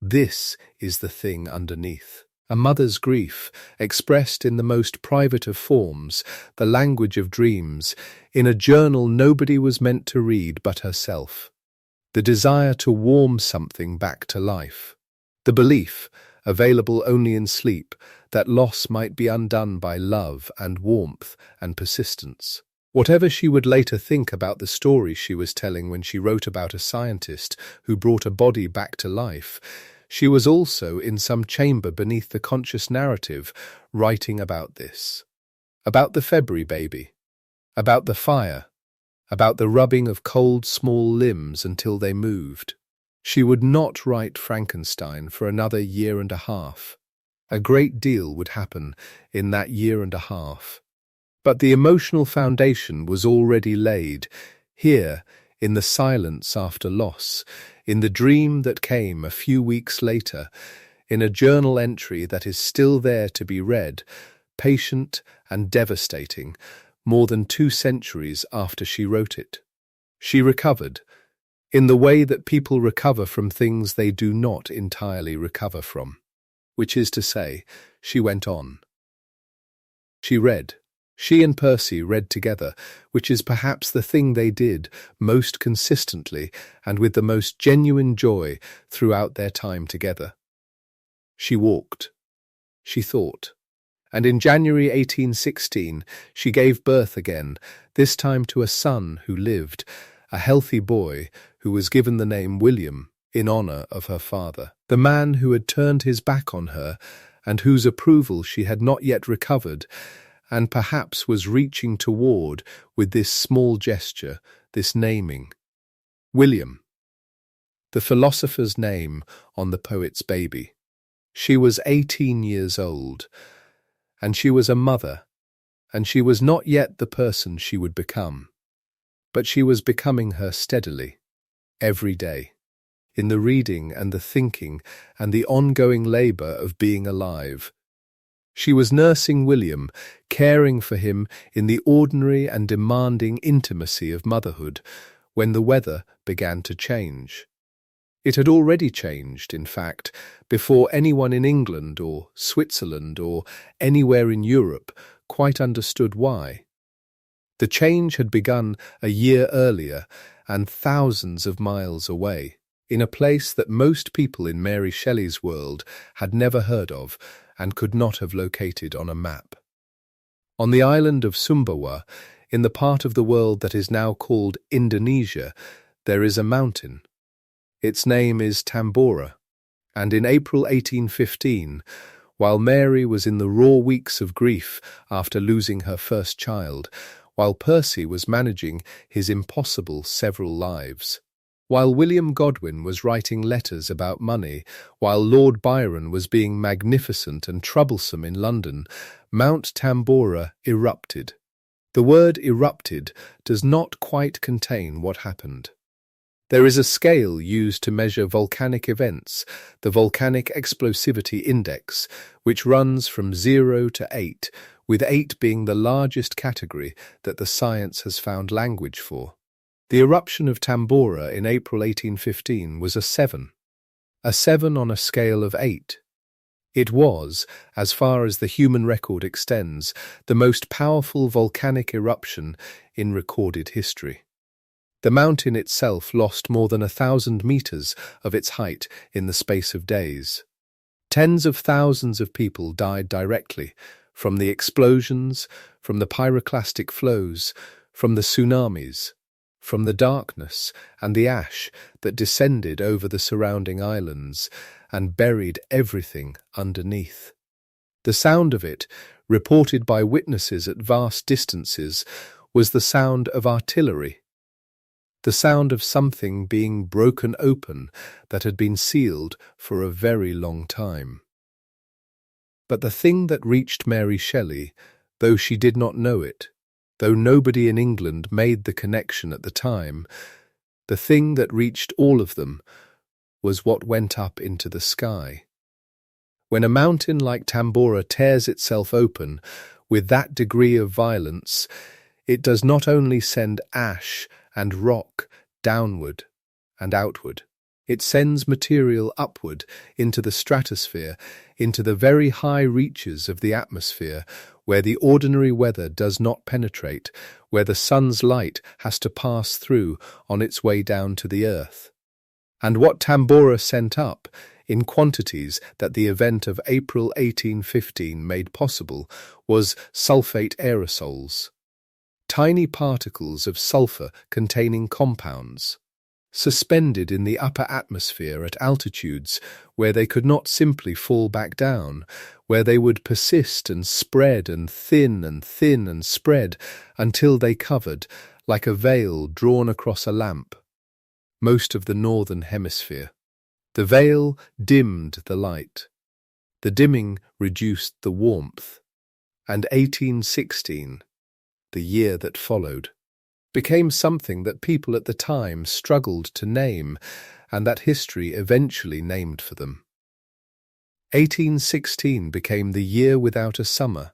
A: This is the thing underneath. A mother's grief, expressed in the most private of forms, the language of dreams, in a journal nobody was meant to read but herself. The desire to warm something back to life. The belief, available only in sleep, that loss might be undone by love and warmth and persistence. Whatever she would later think about the story she was telling when she wrote about a scientist who brought a body back to life, she was also in some chamber beneath the conscious narrative writing about this. About the February baby, about the fire, about the rubbing of cold small limbs until they moved. She would not write Frankenstein for another year and a half. A great deal would happen in that year and a half. But the emotional foundation was already laid, here, in the silence after loss, in the dream that came a few weeks later, in a journal entry that is still there to be read, patient and devastating, more than 2 centuries after she wrote it. She recovered, in the way that people recover from things they do not entirely recover from. Which is to say, she went on. She read. She and Percy read together, which is perhaps the thing they did most consistently and with the most genuine joy throughout their time together. She walked. She thought. And in January 1816 she gave birth again, this time to a son who lived, a healthy boy who was given the name William in honour of her father, the man who had turned his back on her and whose approval she had not yet recovered, and perhaps was reaching toward with this small gesture, this naming. William, the philosopher's name on the poet's baby. She was 18 years old, and she was a mother, and she was not yet the person she would become. But she was becoming her steadily, every day, in the reading and the thinking and the ongoing labour of being alive. She was nursing William, caring for him in the ordinary and demanding intimacy of motherhood, when the weather began to change. It had already changed, in fact, before anyone in England or Switzerland or anywhere in Europe quite understood why. The change had begun a year earlier and thousands of miles away, in a place that most people in Mary Shelley's world had never heard of and could not have located on a map. On the island of Sumbawa, in the part of the world that is now called Indonesia, there is a mountain. Its name is Tambora, and in April 1815, while Mary was in the raw weeks of grief after losing her first child, while Percy was managing his impossible several lives, while William Godwin was writing letters about money, while Lord Byron was being magnificent and troublesome in London, Mount Tambora erupted. The word erupted does not quite contain what happened. There is a scale used to measure volcanic events, the Volcanic Explosivity Index, which runs from 0 to 8, with 8 being the largest category that the science has found language for. The eruption of Tambora in April 1815 was a 7 on a scale of 8. It was, as far as the human record extends, the most powerful volcanic eruption in recorded history. The mountain itself lost more than 1,000 meters of its height in the space of days. Tens of thousands of people died directly from the explosions, from the pyroclastic flows, from the tsunamis, from the darkness and the ash that descended over the surrounding islands and buried everything underneath. The sound of it, reported by witnesses at vast distances, was the sound of artillery, the sound of something being broken open that had been sealed for a very long time. But the thing that reached Mary Shelley, though she did not know it, though nobody in England made the connection at the time, the thing that reached all of them was what went up into the sky. When a mountain like Tambora tears itself open with that degree of violence, it does not only send ash and rock downward and outward. It sends material upward into the stratosphere, into the very high reaches of the atmosphere, where the ordinary weather does not penetrate, where the sun's light has to pass through on its way down to the earth. And what Tambora sent up, in quantities that the event of April 1815 made possible, was sulfate aerosols, tiny particles of sulfur containing compounds, suspended in the upper atmosphere at altitudes where they could not simply fall back down, where they would persist and spread and thin and thin and spread until they covered, like a veil drawn across a lamp, most of the northern hemisphere. The veil dimmed the light. The dimming reduced the warmth. And 1816, the year that followed, became something that people at the time struggled to name and that history eventually named for them. 1816 became the year without a summer.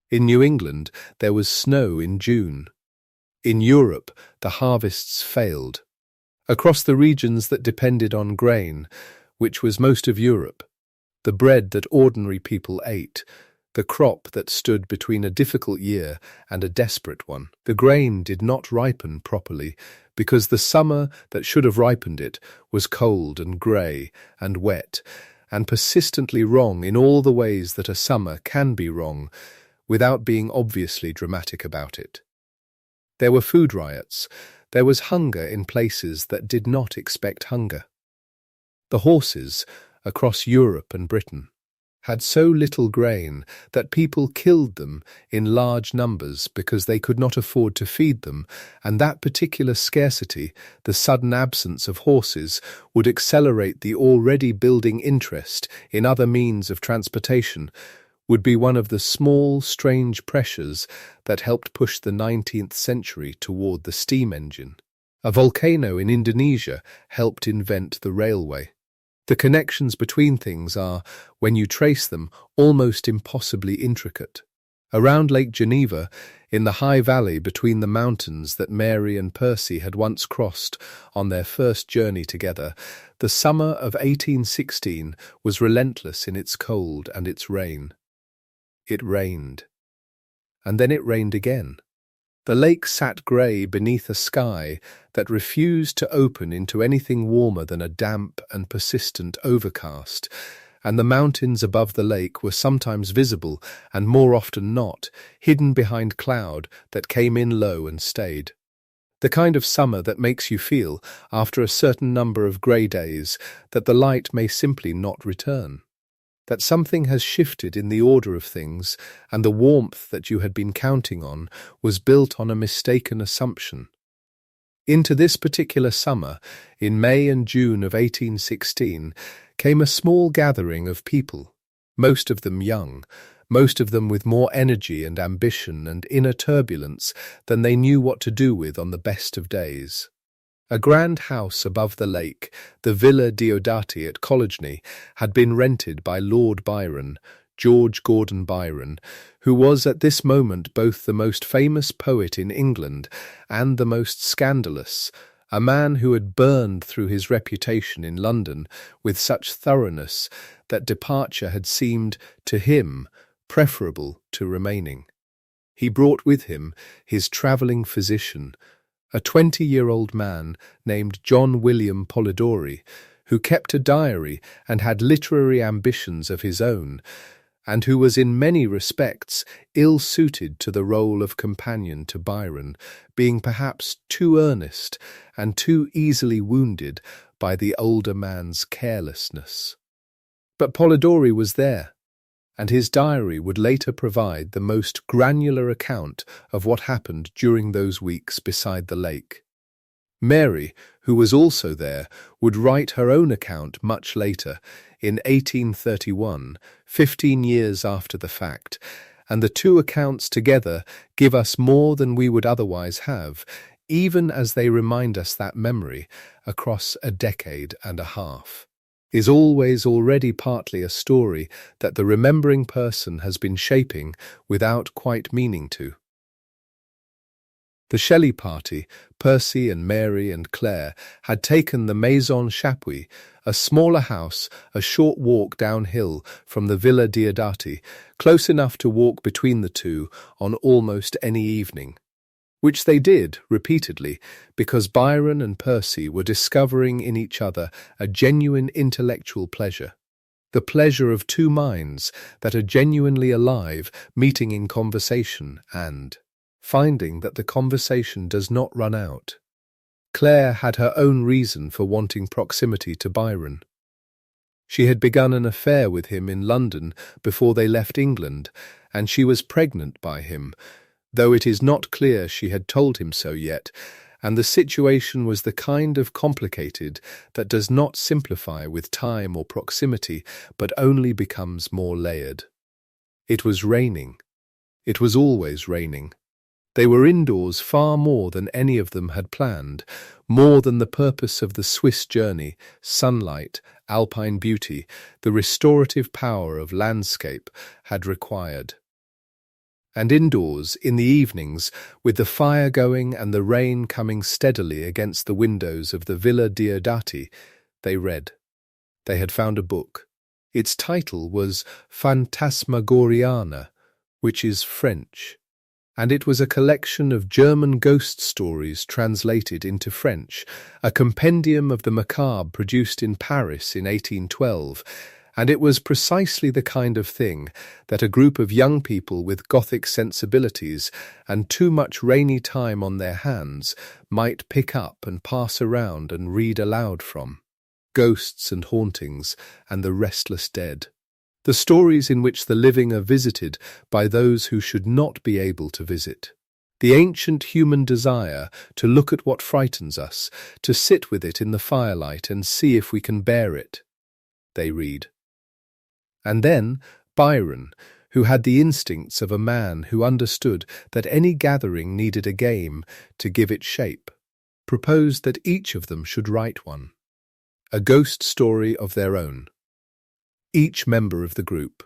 A: In New England, there was snow in June. In Europe, the harvests failed. Across the regions that depended on grain, which was most of Europe, the bread that ordinary people ate, the crop that stood between a difficult year and a desperate one, the grain did not ripen properly because the summer that should have ripened it was cold and grey and wet and persistently wrong in all the ways that a summer can be wrong without being obviously dramatic about it. There were food riots. There was hunger in places that did not expect hunger. The horses, across Europe and Britain, had so little grain that people killed them in large numbers because they could not afford to feed them, and that particular scarcity, the sudden absence of horses, would accelerate the already building interest in other means of transportation, would be one of the small, strange pressures that helped push the 19th century toward the steam engine. A volcano in Indonesia helped invent the railway. The connections between things are, when you trace them, almost impossibly intricate. Around Lake Geneva, in the high valley between the mountains that Mary and Percy had once crossed on their first journey together, the summer of 1816 was relentless in its cold and its rain. It rained. And then it rained again. The lake sat grey beneath a sky that refused to open into anything warmer than a damp and persistent overcast, and the mountains above the lake were sometimes visible, and more often not, hidden behind cloud that came in low and stayed. The kind of summer that makes you feel, after a certain number of grey days, that the light may simply not return, that something has shifted in the order of things, and the warmth that you had been counting on was built on a mistaken assumption. Into this particular summer, in May and June of 1816, came a small gathering of people, most of them young, most of them with more energy and ambition and inner turbulence than they knew what to do with on the best of days. A grand house above the lake, the Villa Diodati at Coligny, had been rented by Lord Byron, George Gordon Byron, who was at this moment both the most famous poet in England and the most scandalous, a man who had burned through his reputation in London with such thoroughness that departure had seemed, to him, preferable to remaining. He brought with him his travelling physician, a 20-year-old man named John William Polidori, who kept a diary and had literary ambitions of his own, and who was in many respects ill-suited to the role of companion to Byron, being perhaps too earnest and too easily wounded by the older man's carelessness. But Polidori was there, and his diary would later provide the most granular account of what happened during those weeks beside the lake. Mary, who was also there, would write her own account much later, in 1831, 15 years after the fact, and the two accounts together give us more than we would otherwise have, even as they remind us that memory, across a decade and a half, is always already partly a story that the remembering person has been shaping without quite meaning to. The Shelley party, Percy and Mary and Claire, had taken the Maison Chapuis, a smaller house, a short walk downhill from the Villa Diodati, close enough to walk between the two on almost any evening. which they did repeatedly because Byron and Percy were discovering in each other a genuine intellectual pleasure. The pleasure of two minds that are genuinely alive, meeting in conversation and finding that the conversation does not run out. Claire had her own reason for wanting proximity to Byron. She had begun an affair with him in London before they left England, and she was pregnant by him, though it is not clear she had told him so yet, and the situation was the kind of complicated that does not simplify with time or proximity, but only becomes more layered. It was raining. It was always raining. They were indoors far more than any of them had planned, more than the purpose of the Swiss journey, sunlight, alpine beauty, the restorative power of landscape had required. And indoors, in the evenings, with the fire going and the rain coming steadily against the windows of the Villa Diodati, they read. They had found a book. Its title was Phantasmagoriana, which is French, and it was a collection of German ghost stories translated into French, a compendium of the macabre produced in Paris in 1812, and it was precisely the kind of thing that a group of young people with Gothic sensibilities and too much rainy time on their hands might pick up and pass around and read aloud from. Ghosts and hauntings and the restless dead. The stories in which the living are visited by those who should not be able to visit. The ancient human desire to look at what frightens us, to sit with it in the firelight and see if we can bear it. They read. And then Byron, who had the instincts of a man who understood that any gathering needed a game to give it shape, proposed that each of them should write one. A ghost story of their own. Each member of the group.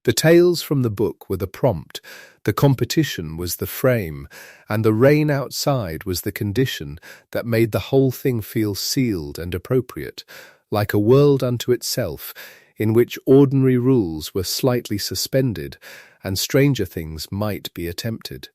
A: The tales from the book were the prompt, the competition was the frame, and the rain outside was the condition that made the whole thing feel sealed and appropriate, like a world unto itself, in which ordinary rules were slightly suspended and stranger things might be attempted.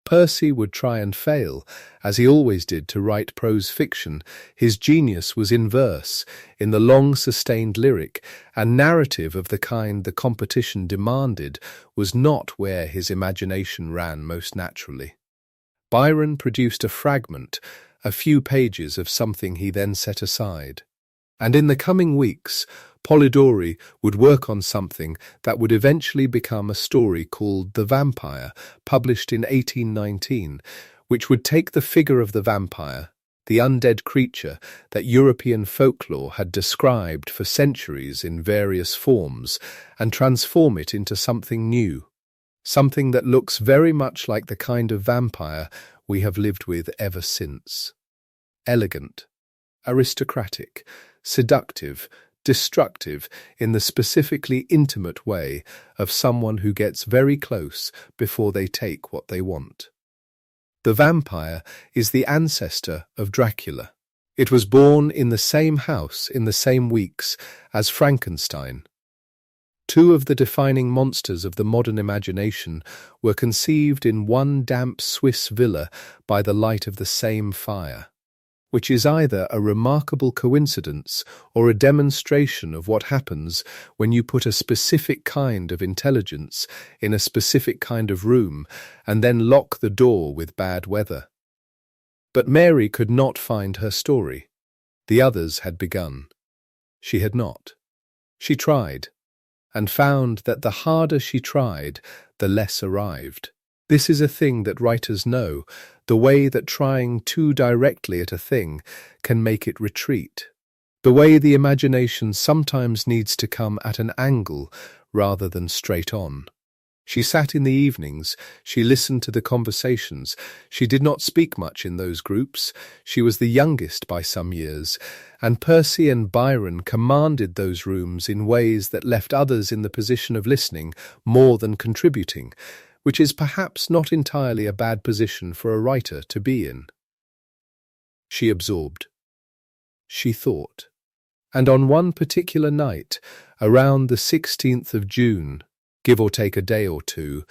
A: Percy would try and fail, as he always did to write prose fiction. His genius was in verse, in the long-sustained lyric, and narrative of the kind the competition demanded was not where his imagination ran most naturally. Byron produced a fragment, a few pages of something he then set aside. And in the coming weeks, Polidori would work on something that would eventually become a story called The Vampire, published in 1819, which would take the figure of the vampire, the undead creature that European folklore had described for centuries in various forms, and transform it into something new, something that looks very much like the kind of vampire we have lived with ever since. Elegant, aristocratic, seductive, destructive in the specifically intimate way of someone who gets very close before they take what they want. The vampire is the ancestor of Dracula. It was born in the same house in the same weeks as Frankenstein. Two of the defining monsters of the modern imagination were conceived in one damp Swiss villa by the light of the same fire, which is either a remarkable coincidence or a demonstration of what happens when you put a specific kind of intelligence in a specific kind of room and then lock the door with bad weather. But Mary could not find her story. The others had begun. She had not. She tried, and found that the harder she tried, the less arrived. This is a thing that writers know, the way that trying too directly at a thing can make it retreat. The way the imagination sometimes needs to come at an angle rather than straight on. She sat in the evenings, she listened to the conversations. She did not speak much in those groups. She was the youngest by some years, and Percy and Byron commanded those rooms in ways that left others in the position of listening more than contributing, which is perhaps not entirely a bad position for a writer to be in. She absorbed. She thought. And on one particular night, around the 16th of June, give or take a day or two,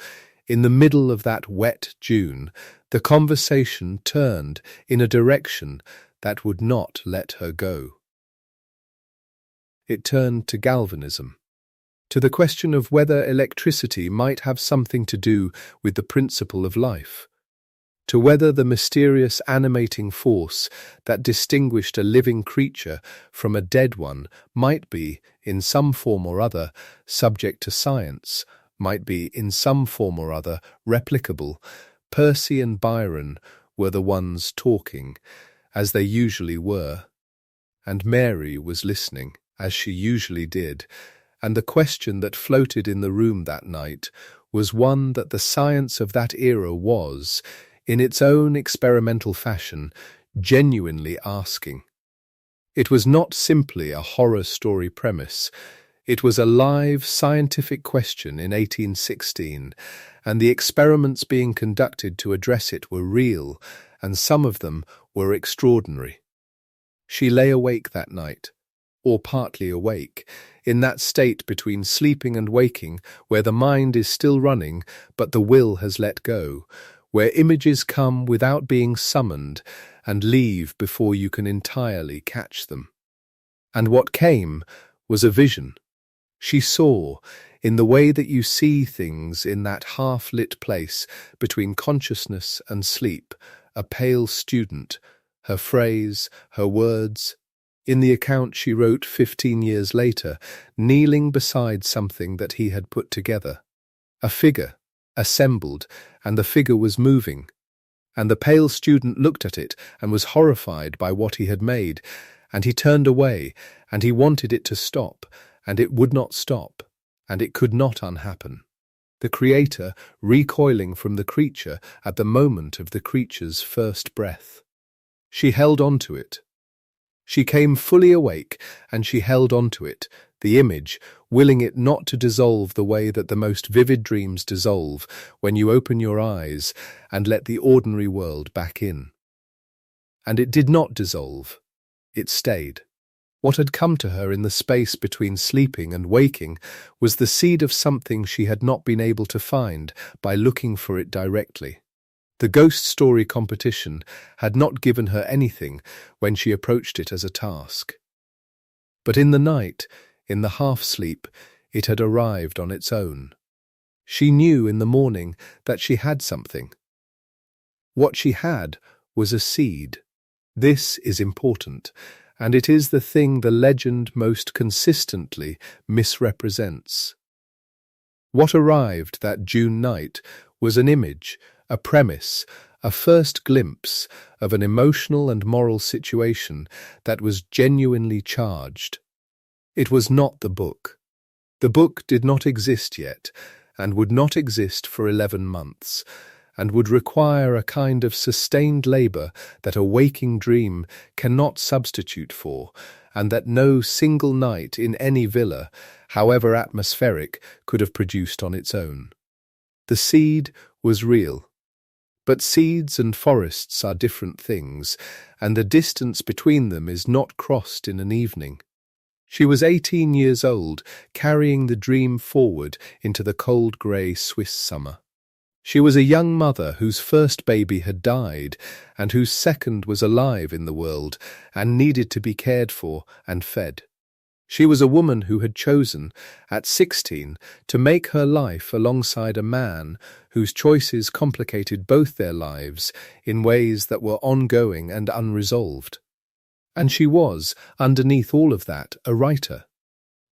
A: in the middle of that wet June, The conversation turned in a direction that would not let her go. It turned to galvanism, to the question of whether electricity might have something to do with the principle of life, to whether the mysterious animating force that distinguished a living creature from a dead one might be, in some form or other, subject to science, might be, in some form or other, replicable. Percy and Byron were the ones talking, as they usually were, and Mary was listening, as she usually did, and the question that floated in the room that night was one that the science of that era was, in its own experimental fashion, genuinely asking. It was not simply a horror story premise. It was a live scientific question in 1816, and the experiments being conducted to address it were real, and some of them were extraordinary. She lay awake that night, or partly awake, in that state between sleeping and waking, where the mind is still running, but the will has let go, where images come without being summoned and leave before you can entirely catch them. And what came was a vision. She saw, in the way that you see things in that half-lit place between consciousness and sleep, a pale student, her phrase, her words, in the account she wrote 15 years later, kneeling beside something that he had put together. A figure, assembled, and the figure was moving. And the pale student looked at it and was horrified by what he had made, and he turned away, and he wanted it to stop, and it would not stop, and it could not unhappen. The Creator recoiling from the creature at the moment of the creature's first breath. She held on to it. She came fully awake, and she held on to it, the image, willing it not to dissolve the way that the most vivid dreams dissolve when you open your eyes and let the ordinary world back in. And it did not dissolve. It stayed. What had come to her in the space between sleeping and waking was the seed of something she had not been able to find by looking for it directly. The ghost story competition had not given her anything when she approached it as a task. But in the night, in the half-sleep, it had arrived on its own. She knew in the morning that she had something. What she had was a seed. This is important, and it is the thing the legend most consistently misrepresents. What arrived that June night was an image, a premise, a first glimpse of an emotional and moral situation that was genuinely charged. It was not the book. The book did not exist yet, and would not exist for 11 months, and would require a kind of sustained labour that a waking dream cannot substitute for, and that no single night in any villa, however atmospheric, could have produced on its own. The seed was real. But seeds and forests are different things, and the distance between them is not crossed in an evening. She was 18 years old, carrying the dream forward into the cold grey Swiss summer. She was a young mother whose first baby had died, and whose second was alive in the world, and needed to be cared for and fed. She was a woman who had chosen, at 16, to make her life alongside a man whose choices complicated both their lives in ways that were ongoing and unresolved. And she was, underneath all of that, a writer.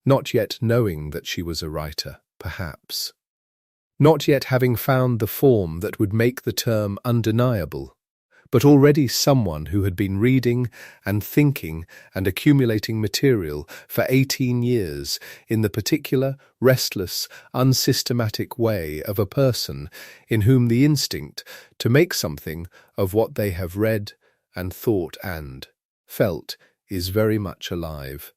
A: Not yet knowing that she was a writer, perhaps. Not yet having found the form that would make the term undeniable, but already someone who had been reading and thinking and accumulating material for 18 years in the particular, restless, unsystematic way of a person in whom the instinct to make something of what they have read and thought and felt is very much alive.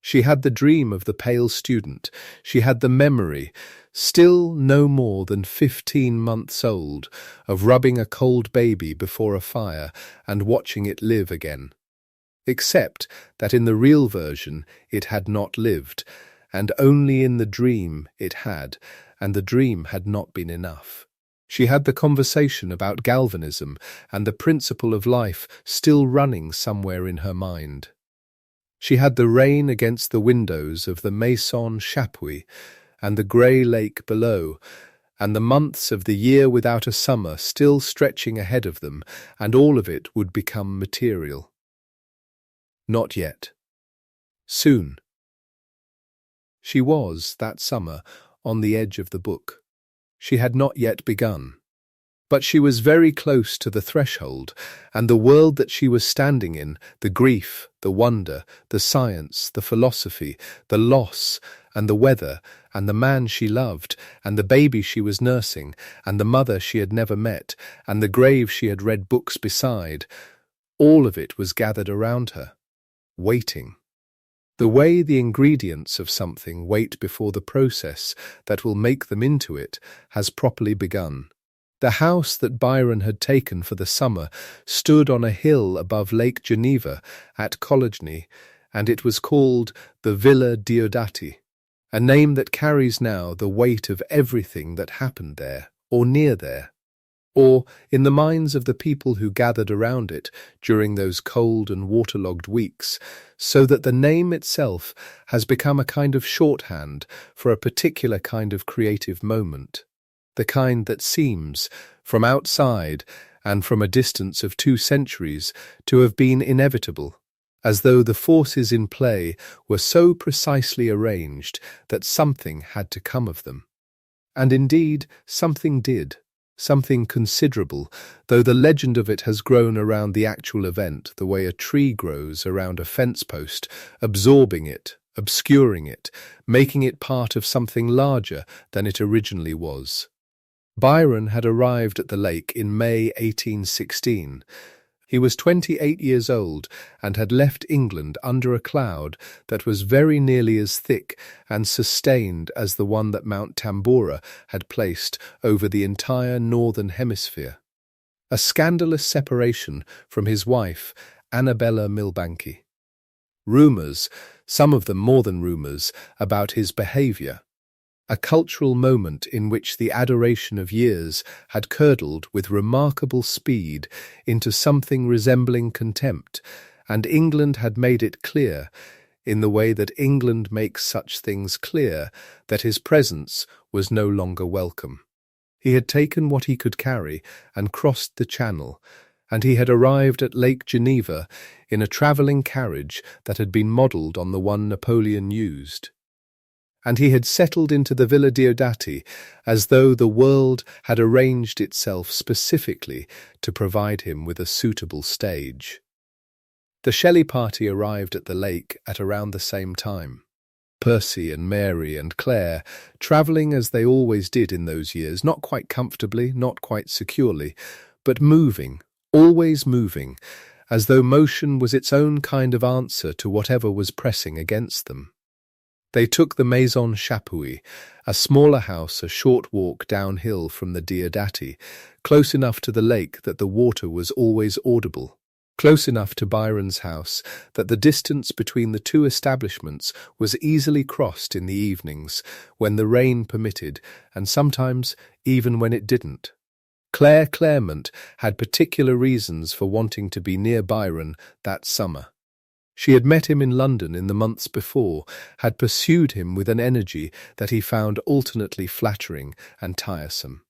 A: She had the dream of the pale student. She had the memory, still no more than 15 months old, of rubbing a cold baby before a fire and watching it live again. Except that in the real version it had not lived, and only in the dream it had, and the dream had not been enough. She had the conversation about galvanism and the principle of life still running somewhere in her mind. She had the rain against the windows of the Maison Chapuis and the grey lake below, and the months of the year without a summer still stretching ahead of them, and all of it would become material. Not yet. Soon. She was, that summer, on the edge of the book. She had not yet begun. But she was very close to the threshold, and the world that she was standing in, the grief, the wonder, the science, the philosophy, the loss, and the weather, and the man she loved, and the baby she was nursing, and the mother she had never met, and the grave she had read books beside, all of it was gathered around her, waiting. The way the ingredients of something wait before the process that will make them into it has properly begun. The house that Byron had taken for the summer stood on a hill above Lake Geneva at Coligny, and it was called the Villa Diodati, a name that carries now the weight of everything that happened there, or near there, or in the minds of the people who gathered around it during those cold and waterlogged weeks, so that the name itself has become a kind of shorthand for a particular kind of creative moment. The kind that seems, from outside and from a distance of 2 centuries, to have been inevitable, as though the forces in play were so precisely arranged that something had to come of them. And indeed, something did, something considerable, though the legend of it has grown around the actual event the way a tree grows around a fence post, absorbing it, obscuring it, making it part of something larger than it originally was. Byron had arrived at the lake in May 1816. He was 28 years old and had left England under a cloud that was very nearly as thick and sustained as the one that Mount Tambora had placed over the entire northern hemisphere. A scandalous separation from his wife, Annabella Milbanke. Rumours, some of them more than rumours, about his behaviour. A cultural moment in which the adoration of years had curdled with remarkable speed into something resembling contempt, and England had made it clear, in the way that England makes such things clear, that his presence was no longer welcome. He had taken what he could carry and crossed the Channel, and he had arrived at Lake Geneva in a travelling carriage that had been modelled on the one Napoleon used. And he had settled into the Villa Diodati as though the world had arranged itself specifically to provide him with a suitable stage. The Shelley party arrived at the lake at around the same time. Percy and Mary and Claire, travelling as they always did in those years, not quite comfortably, not quite securely, but moving, always moving, as though motion was its own kind of answer to whatever was pressing against them. They took the Maison Chapuis, a smaller house a short walk downhill from the Diodati, close enough to the lake that the water was always audible, close enough to Byron's house that the distance between the 2 establishments was easily crossed in the evenings, when the rain permitted, and sometimes even when it didn't. Claire Claremont had particular reasons for wanting to be near Byron that summer. She had met him in London in the months before, had pursued him with an energy that he found alternately flattering and tiresome,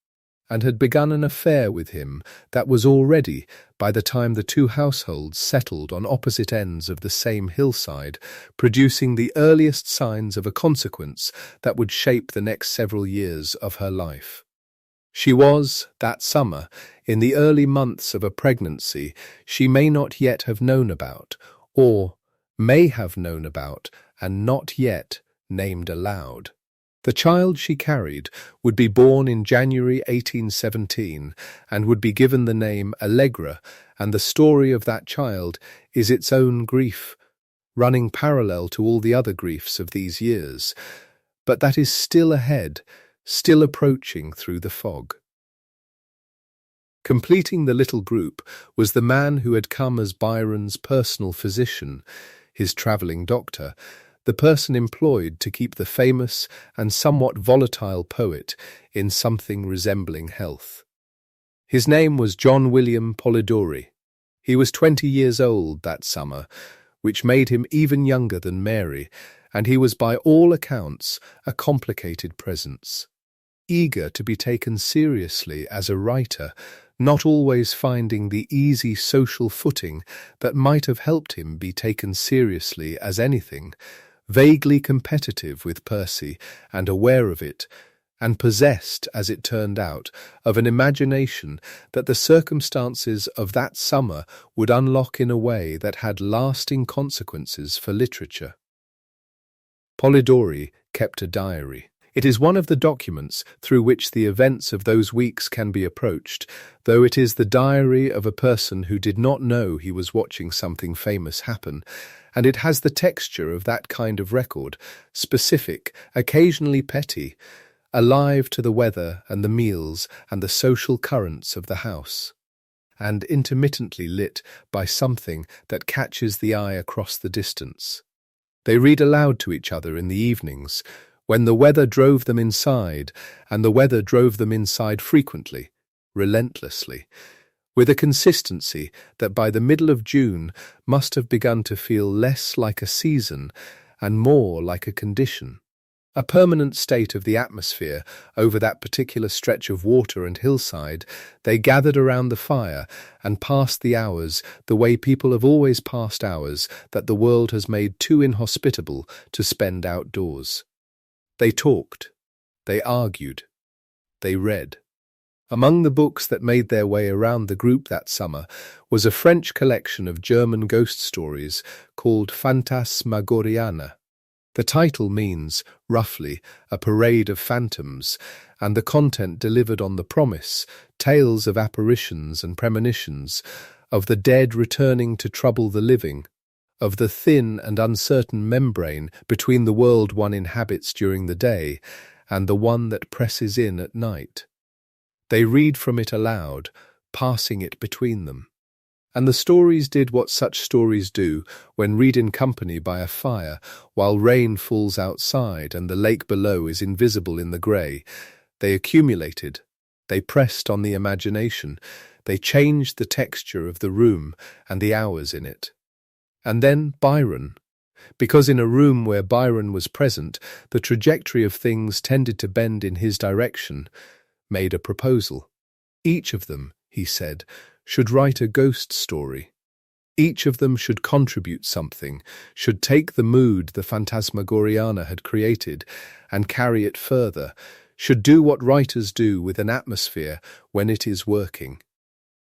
A: and had begun an affair with him that was already, by the time the 2 households settled on opposite ends of the same hillside, producing the earliest signs of a consequence that would shape the next several years of her life. She was, that summer, in the early months of a pregnancy she may not yet have known about, or may have known about and not yet named aloud. The child she carried would be born in January 1817 and would be given the name Allegra, and the story of that child is its own grief, running parallel to all the other griefs of these years, but that is still ahead, still approaching through the fog. Completing the little group was the man who had come as Byron's personal physician, his travelling doctor, the person employed to keep the famous and somewhat volatile poet in something resembling health. His name was John William Polidori. He was 20 years old that summer, which made him even younger than Mary, and he was by all accounts a complicated presence. Eager to be taken seriously as a writer, not always finding the easy social footing that might have helped him be taken seriously as anything, vaguely competitive with Percy and aware of it, and possessed, as it turned out, of an imagination that the circumstances of that summer would unlock in a way that had lasting consequences for literature. Polidori kept a diary. It is one of the documents through which the events of those weeks can be approached, though it is the diary of a person who did not know he was watching something famous happen, and it has the texture of that kind of record, specific, occasionally petty, alive to the weather and the meals and the social currents of the house, and intermittently lit by something that catches the eye across the distance. They read aloud to each other in the evenings, when the weather drove them inside, and the weather drove them inside frequently, relentlessly, with a consistency that by the middle of June must have begun to feel less like a season and more like a condition, a permanent state of the atmosphere over that particular stretch of water and hillside. They gathered around the fire and passed the hours the way people have always passed hours that the world has made too inhospitable to spend outdoors. They talked, they argued, they read. Among the books that made their way around the group that summer was a French collection of German ghost stories called Phantasmagoriana. The title means, roughly, a parade of phantoms, and the content delivered on the promise, tales of apparitions and premonitions, of the dead returning to trouble the living, of the thin and uncertain membrane between the world one inhabits during the day and the one that presses in at night. They read from it aloud, passing it between them. And the stories did what such stories do when read in company by a fire, while rain falls outside and the lake below is invisible in the grey. They accumulated, they pressed on the imagination, they changed the texture of the room and the hours in it. And then Byron, because in a room where Byron was present, the trajectory of things tended to bend in his direction, made a proposal. Each of them, he said, should write a ghost story. Each of them should contribute something, should take the mood the Phantasmagoriana had created and carry it further, should do what writers do with an atmosphere when it is working.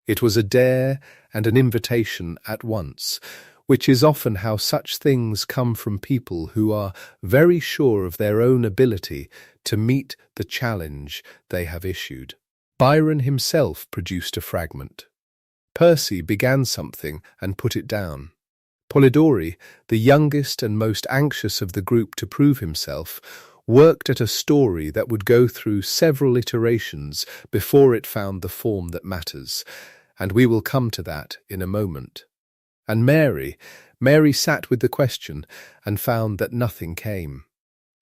A: It was a dare and an invitation at once, which is often how such things come from people who are very sure of their own ability to meet the challenge they have issued. Byron himself produced a fragment. Percy began something and put it down. Polidori, the youngest and most anxious of the group to prove himself, worked at a story that would go through several iterations before it found the form that matters, and we will come to that in a moment. And Mary sat with the question and found that nothing came.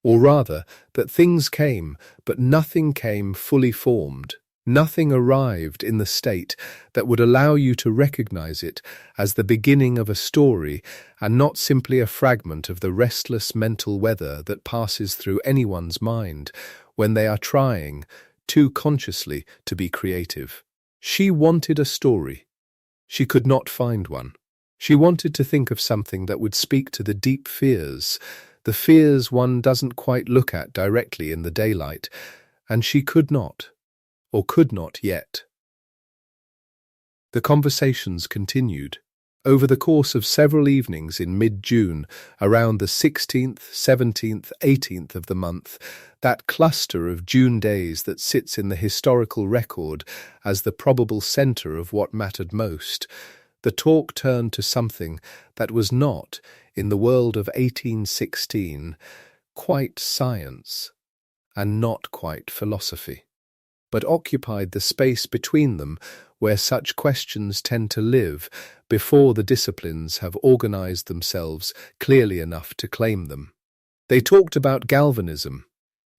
A: Or rather, that things came, but nothing came fully formed. Nothing arrived in the state that would allow you to recognize it as the beginning of a story and not simply a fragment of the restless mental weather that passes through anyone's mind when they are trying, too consciously, to be creative. She wanted a story. She could not find one. She wanted to think of something that would speak to the deep fears, the fears one doesn't quite look at directly in the daylight, and she could not, or could not yet. The conversations continued. Over the course of several evenings in mid-June, around the 16th, 17th, 18th of the month, that cluster of June days that sits in the historical record as the probable centre of what mattered most, the talk turned to something that was not, in the world of 1816, quite science, and not quite philosophy, but occupied the space between them where such questions tend to live before the disciplines have organized themselves clearly enough to claim them. They talked about galvanism.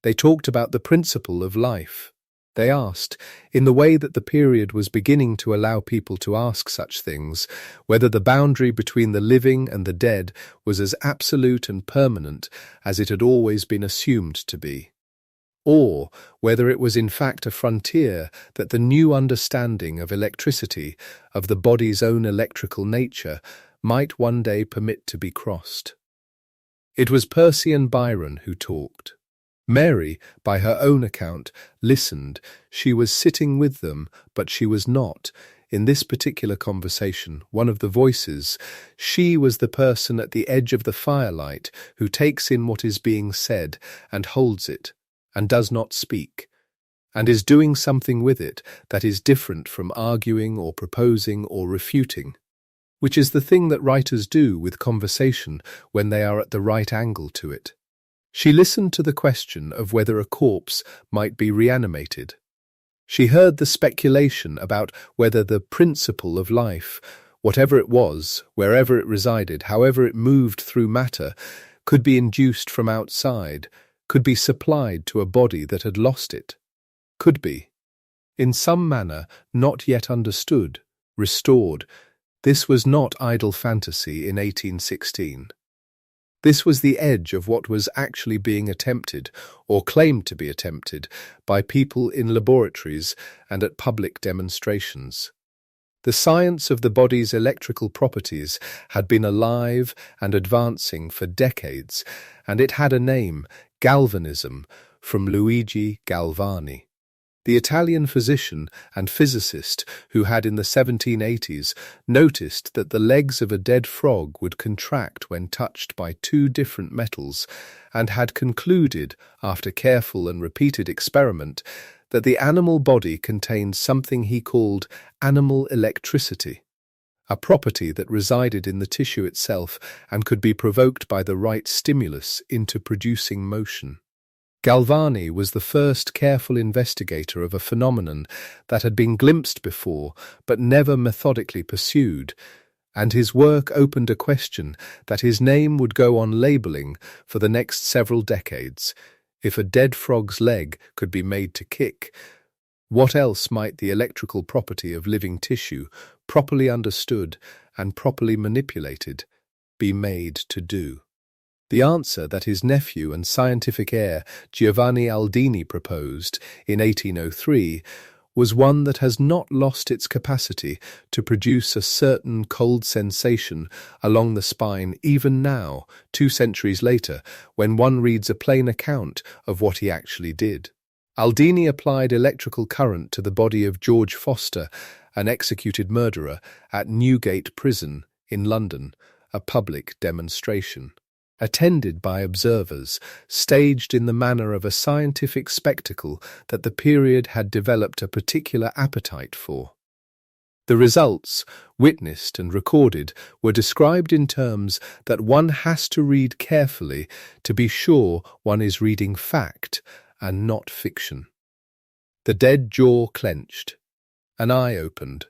A: They talked about the principle of life. They asked, in the way that the period was beginning to allow people to ask such things, whether the boundary between the living and the dead was as absolute and permanent as it had always been assumed to be, or whether it was in fact a frontier that the new understanding of electricity, of the body's own electrical nature, might one day permit to be crossed. It was Percy and Byron who talked. Mary, by her own account, listened. She was sitting with them, but she was not, in this particular conversation, one of the voices. She was the person at the edge of the firelight who takes in what is being said and holds it, and does not speak, and is doing something with it that is different from arguing or proposing or refuting, which is the thing that writers do with conversation when they are at the right angle to it. She listened to the question of whether a corpse might be reanimated. She heard the speculation about whether the principle of life, whatever it was, wherever it resided, however it moved through matter, could be induced from outside, could be supplied to a body that had lost it, could be, in some manner not yet understood, restored. This was not idle fantasy in 1816. This was the edge of what was actually being attempted, or claimed to be attempted, by people in laboratories and at public demonstrations. The science of the body's electrical properties had been alive and advancing for decades, and it had a name, galvanism, from Luigi Galvani, the Italian physician and physicist who had in the 1780s noticed that the legs of a dead frog would contract when touched by two different metals, and had concluded, after careful and repeated experiment, that the animal body contained something he called animal electricity, a property that resided in the tissue itself and could be provoked by the right stimulus into producing motion. Galvani was the first careful investigator of a phenomenon that had been glimpsed before but never methodically pursued, and his work opened a question that his name would go on labelling for the next several decades. If a dead frog's leg could be made to kick, what else might the electrical property of living tissue, properly understood and properly manipulated, be made to do? The answer that his nephew and scientific heir Giovanni Aldini proposed in 1803 was one that has not lost its capacity to produce a certain cold sensation along the spine even now, 2 centuries later, when one reads a plain account of what he actually did. Aldini applied electrical current to the body of George Foster, an executed murderer, at Newgate Prison in London, a public demonstration, attended by observers, staged in the manner of a scientific spectacle that the period had developed a particular appetite for. The results, witnessed and recorded, were described in terms that one has to read carefully to be sure one is reading fact and not fiction. The dead jaw clenched, an eye opened,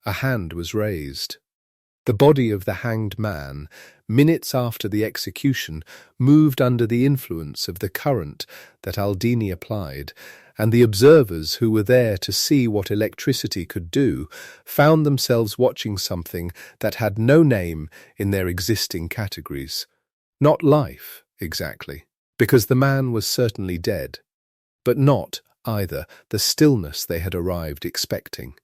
A: a hand was raised. The body of the hanged man, minutes after the execution, moved under the influence of the current that Aldini applied, and the observers who were there to see what electricity could do found themselves watching something that had no name in their existing categories. Not life, exactly, because the man was certainly dead, but not, either, the stillness they had arrived expecting.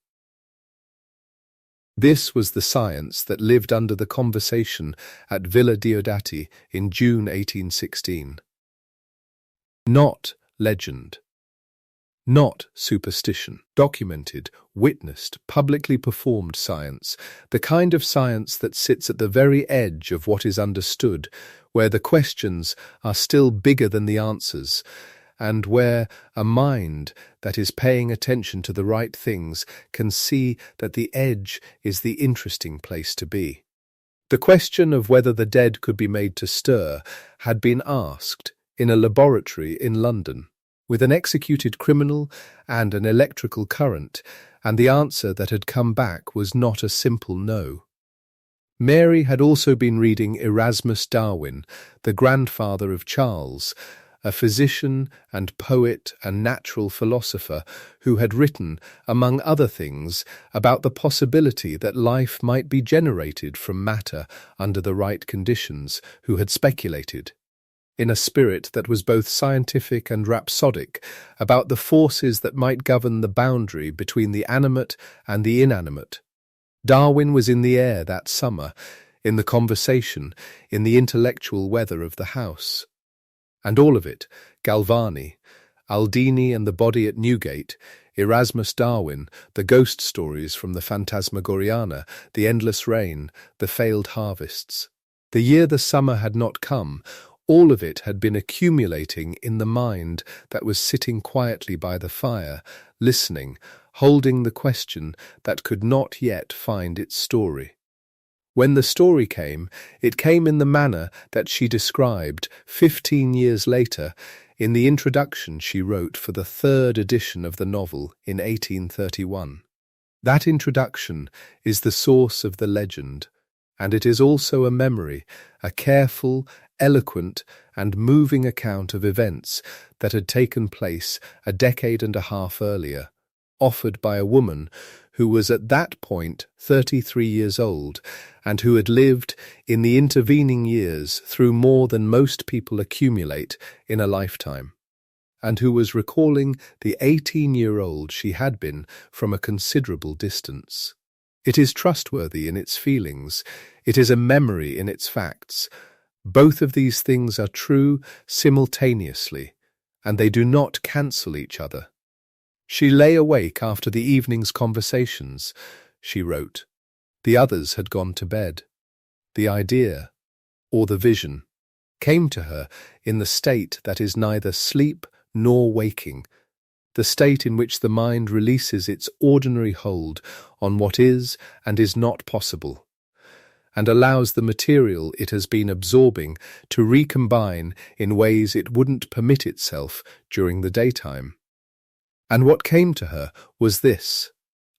A: This was the science that lived under the conversation at Villa Diodati in June 1816. Not legend. Not superstition. Documented, witnessed, publicly performed science, the kind of science that sits at the very edge of what is understood, where the questions are still bigger than the answers, and where a mind that is paying attention to the right things can see that the edge is the interesting place to be. The question of whether the dead could be made to stir had been asked in a laboratory in London, with an executed criminal and an electrical current, and the answer that had come back was not a simple no. Mary had also been reading Erasmus Darwin, the grandfather of Charles, a physician and poet and natural philosopher who had written, among other things, about the possibility that life might be generated from matter under the right conditions, who had speculated, in a spirit that was both scientific and rhapsodic, about the forces that might govern the boundary between the animate and the inanimate. Darwin was in the air that summer, in the conversation, in the intellectual weather of the house. And all of it, Galvani, Aldini and the body at Newgate, Erasmus Darwin, the ghost stories from the Phantasmagoriana, the endless rain, the failed harvests. The year the summer had not come, all of it had been accumulating in the mind that was sitting quietly by the fire, listening, holding the question that could not yet find its story. When the story came, it came in the manner that she described 15 years later in the introduction she wrote for the third edition of the novel in 1831. That introduction is the source of the legend, and it is also a memory, a careful, eloquent, and moving account of events that had taken place a decade and a half earlier, offered by a woman who was at that point 33 years old and who had lived in the intervening years through more than most people accumulate in a lifetime, and who was recalling the 18-year-old she had been from a considerable distance. It is trustworthy in its feelings, it is a memory in its facts. Both of these things are true simultaneously, and they do not cancel each other. She lay awake after the evening's conversations, she wrote. The others had gone to bed. The idea, or the vision, came to her in the state that is neither sleep nor waking, the state in which the mind releases its ordinary hold on what is and is not possible, and allows the material it has been absorbing to recombine in ways it wouldn't permit itself during the daytime. And what came to her was this: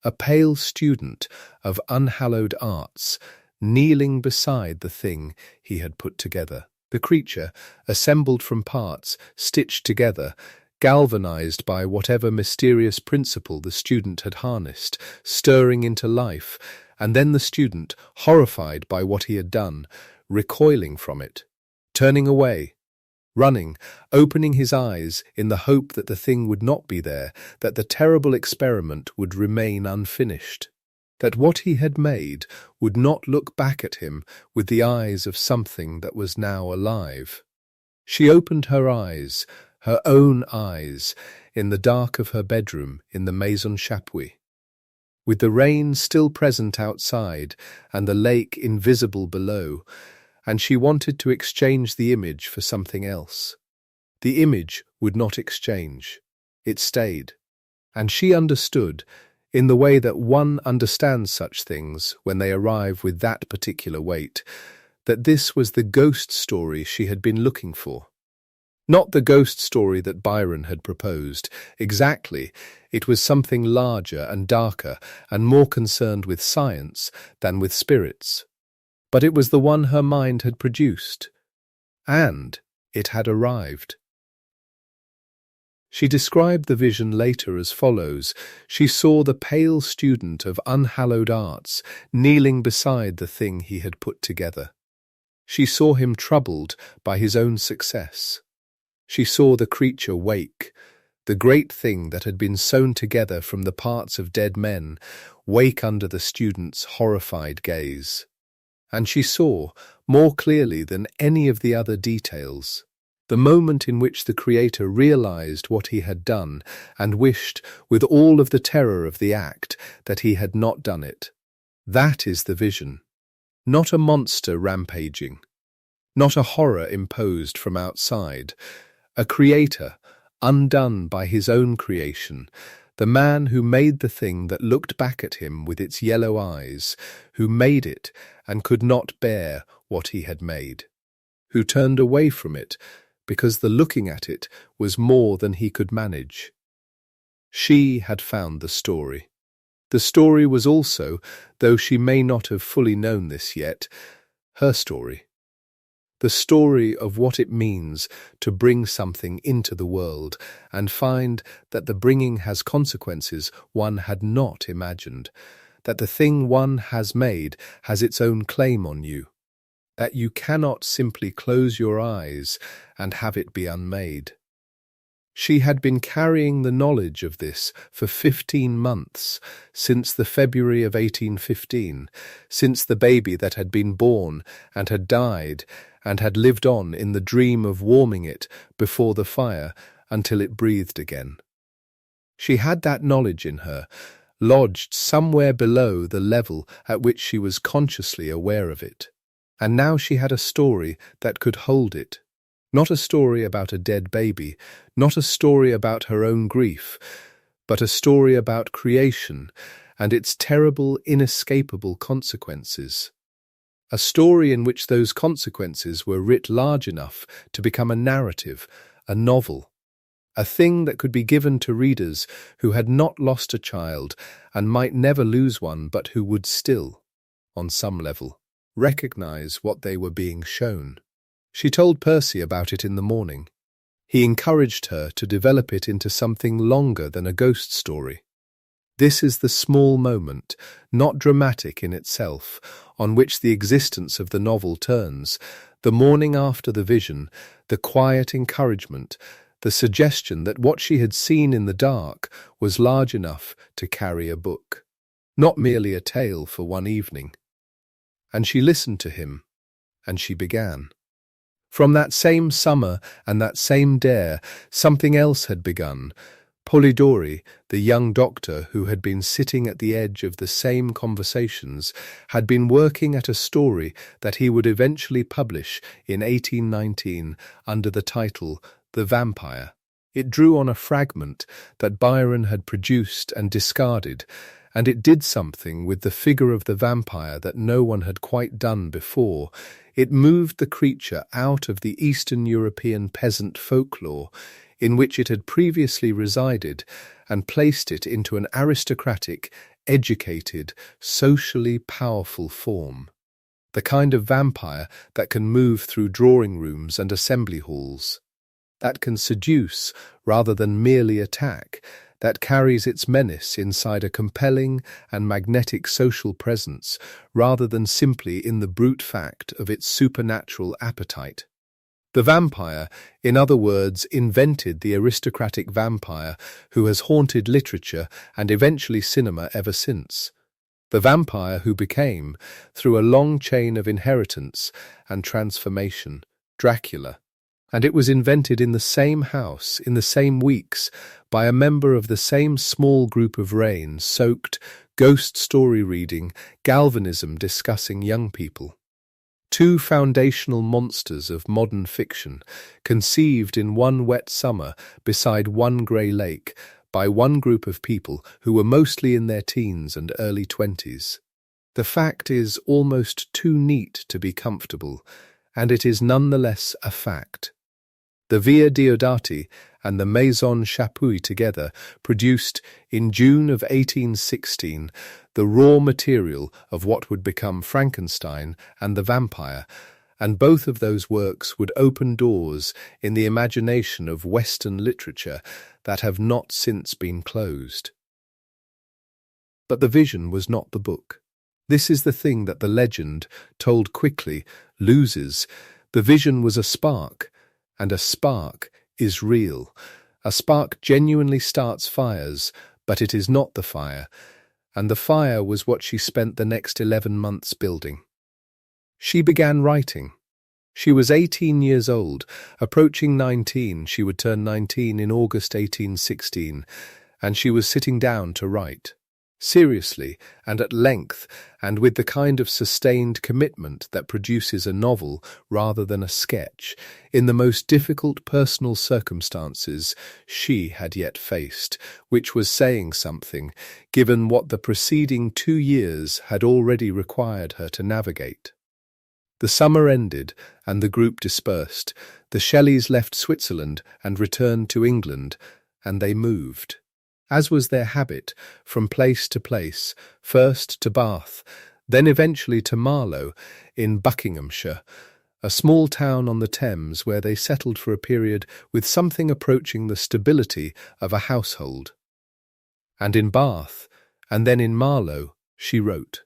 A: a pale student of unhallowed arts, kneeling beside the thing he had put together. The creature, assembled from parts, stitched together, galvanized by whatever mysterious principle the student had harnessed, stirring into life, and then the student, horrified by what he had done, recoiling from it, turning away, running, opening his eyes in the hope that the thing would not be there, that the terrible experiment would remain unfinished, that what he had made would not look back at him with the eyes of something that was now alive. She opened her eyes, her own eyes, in the dark of her bedroom in the Maison Chapuis. With the rain still present outside and the lake invisible below, and she wanted to exchange the image for something else. The image would not exchange. It stayed. And she understood, in the way that one understands such things when they arrive with that particular weight, that this was the ghost story she had been looking for. Not the ghost story that Byron had proposed. Exactly, it was something larger and darker and more concerned with science than with spirits. But it was the one her mind had produced, and it had arrived. She described the vision later as follows. She saw the pale student of unhallowed arts kneeling beside the thing he had put together. She saw him troubled by his own success. She saw the creature wake, the great thing that had been sewn together from the parts of dead men, wake under the student's horrified gaze. And she saw, more clearly than any of the other details, the moment in which the Creator realized what he had done and wished, with all of the terror of the act, that he had not done it. That is the vision. Not a monster rampaging. Not a horror imposed from outside. A Creator, undone by his own creation, the man who made the thing that looked back at him with its yellow eyes, who made it and could not bear what he had made, who turned away from it because the looking at it was more than he could manage. She had found the story. The story was also, though she may not have fully known this yet, her story. the story of what it means to bring something into the world and find that the bringing has consequences one had not imagined, that the thing one has made has its own claim on you, that you cannot simply close your eyes and have it be unmade. She had been carrying the knowledge of this for 15 months, since the February of 1815, since the baby that had been born and had died and had lived on in the dream of warming it before the fire until it breathed again. She had that knowledge in her, lodged somewhere below the level at which she was consciously aware of it. And now she had a story that could hold it. Not a story about a dead baby, not a story about her own grief, but a story about creation and its terrible, inescapable consequences. A story in which those consequences were writ large enough to become a narrative, a novel, a thing that could be given to readers who had not lost a child and might never lose one, but who would still, on some level, recognize what they were being shown. She told Percy about it in the morning. He encouraged her to develop it into something longer than a ghost story. This is the small moment, not dramatic in itself, on which the existence of the novel turns, the morning after the vision, the quiet encouragement, the suggestion that what she had seen in the dark was large enough to carry a book, not merely a tale for one evening. And she listened to him, and she began. From that same summer and that same dare, something else had begun. Polidori, the young doctor who had been sitting at the edge of the same conversations, had been working at a story that he would eventually publish in 1819 under the title The Vampire. It drew on a fragment that Byron had produced and discarded, and it did something with the figure of the vampire that no one had quite done before. It moved the creature out of the Eastern European peasant folklore in which it had previously resided and placed it into an aristocratic, educated, socially powerful form. The kind of vampire that can move through drawing rooms and assembly halls, that can seduce rather than merely attack, that carries its menace inside a compelling and magnetic social presence rather than simply in the brute fact of its supernatural appetite. The vampire, in other words, invented the aristocratic vampire who has haunted literature and eventually cinema ever since. The vampire who became, through a long chain of inheritance and transformation, Dracula. And it was invented in the same house, in the same weeks, by a member of the same small group of rain-soaked, ghost story reading, galvanism discussing young people. Two foundational monsters of modern fiction, conceived in one wet summer beside one grey lake by one group of people who were mostly in their teens and early 20s. The fact is almost too neat to be comfortable, and it is nonetheless a fact. The Villa Diodati and the Maison Chapuis together produced, in June of 1816, the raw material of what would become Frankenstein and the Vampire, and both of those works would open doors in the imagination of Western literature that have not since been closed. But the vision was not the book. This is the thing that the legend, told quickly, loses. The vision was a spark, and a spark is real. A spark genuinely starts fires, but it is not the fire, and the fire was what she spent the next 11 months building. She began writing. She was 18 years old, approaching 19. She would turn 19 in August 1816, and she was sitting down to write. Seriously and at length, and with the kind of sustained commitment that produces a novel rather than a sketch, in the most difficult personal circumstances she had yet faced, which was saying something, given what the preceding 2 years had already required her to navigate. The summer ended, and the group dispersed. The Shelleys left Switzerland and returned to England, and they moved, as was their habit, from place to place, first to Bath, then eventually to Marlow, in Buckinghamshire, a small town on the Thames where they settled for a period with something approaching the stability of a household. And in Bath, and then in Marlow, she wrote.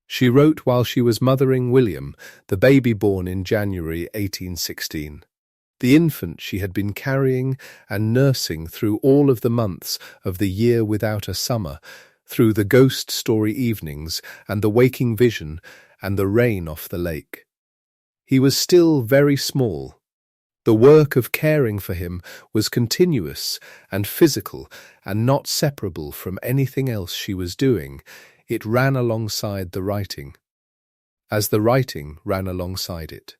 A: She wrote while she was mothering William, the baby born in January 1816. The infant she had been carrying and nursing through all of the months of the year without a summer, through the ghost story evenings and the waking vision and the rain off the lake. He was still very small. The work of caring for him was continuous and physical and not separable from anything else she was doing. It ran alongside the writing, as the writing ran alongside it,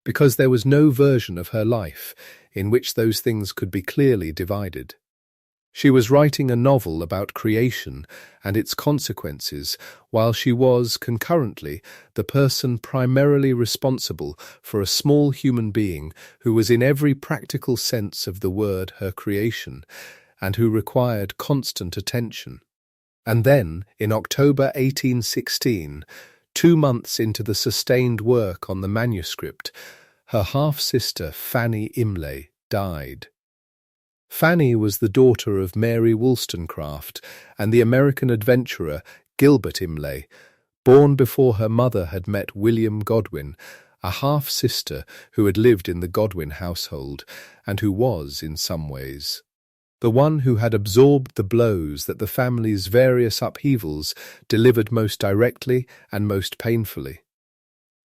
A: because there was no version of her life in which those things could be clearly divided. She was writing a novel about creation and its consequences, while she was, concurrently, the person primarily responsible for a small human being who was in every practical sense of the word her creation, and who required constant attention. And then, in October 1816, 2 months into the sustained work on the manuscript, her half-sister Fanny Imlay died. Fanny was the daughter of Mary Wollstonecraft and the American adventurer Gilbert Imlay, born before her mother had met William Godwin, a half-sister who had lived in the Godwin household and who was, in some ways, the one who had absorbed the blows that the family's various upheavals delivered most directly and most painfully.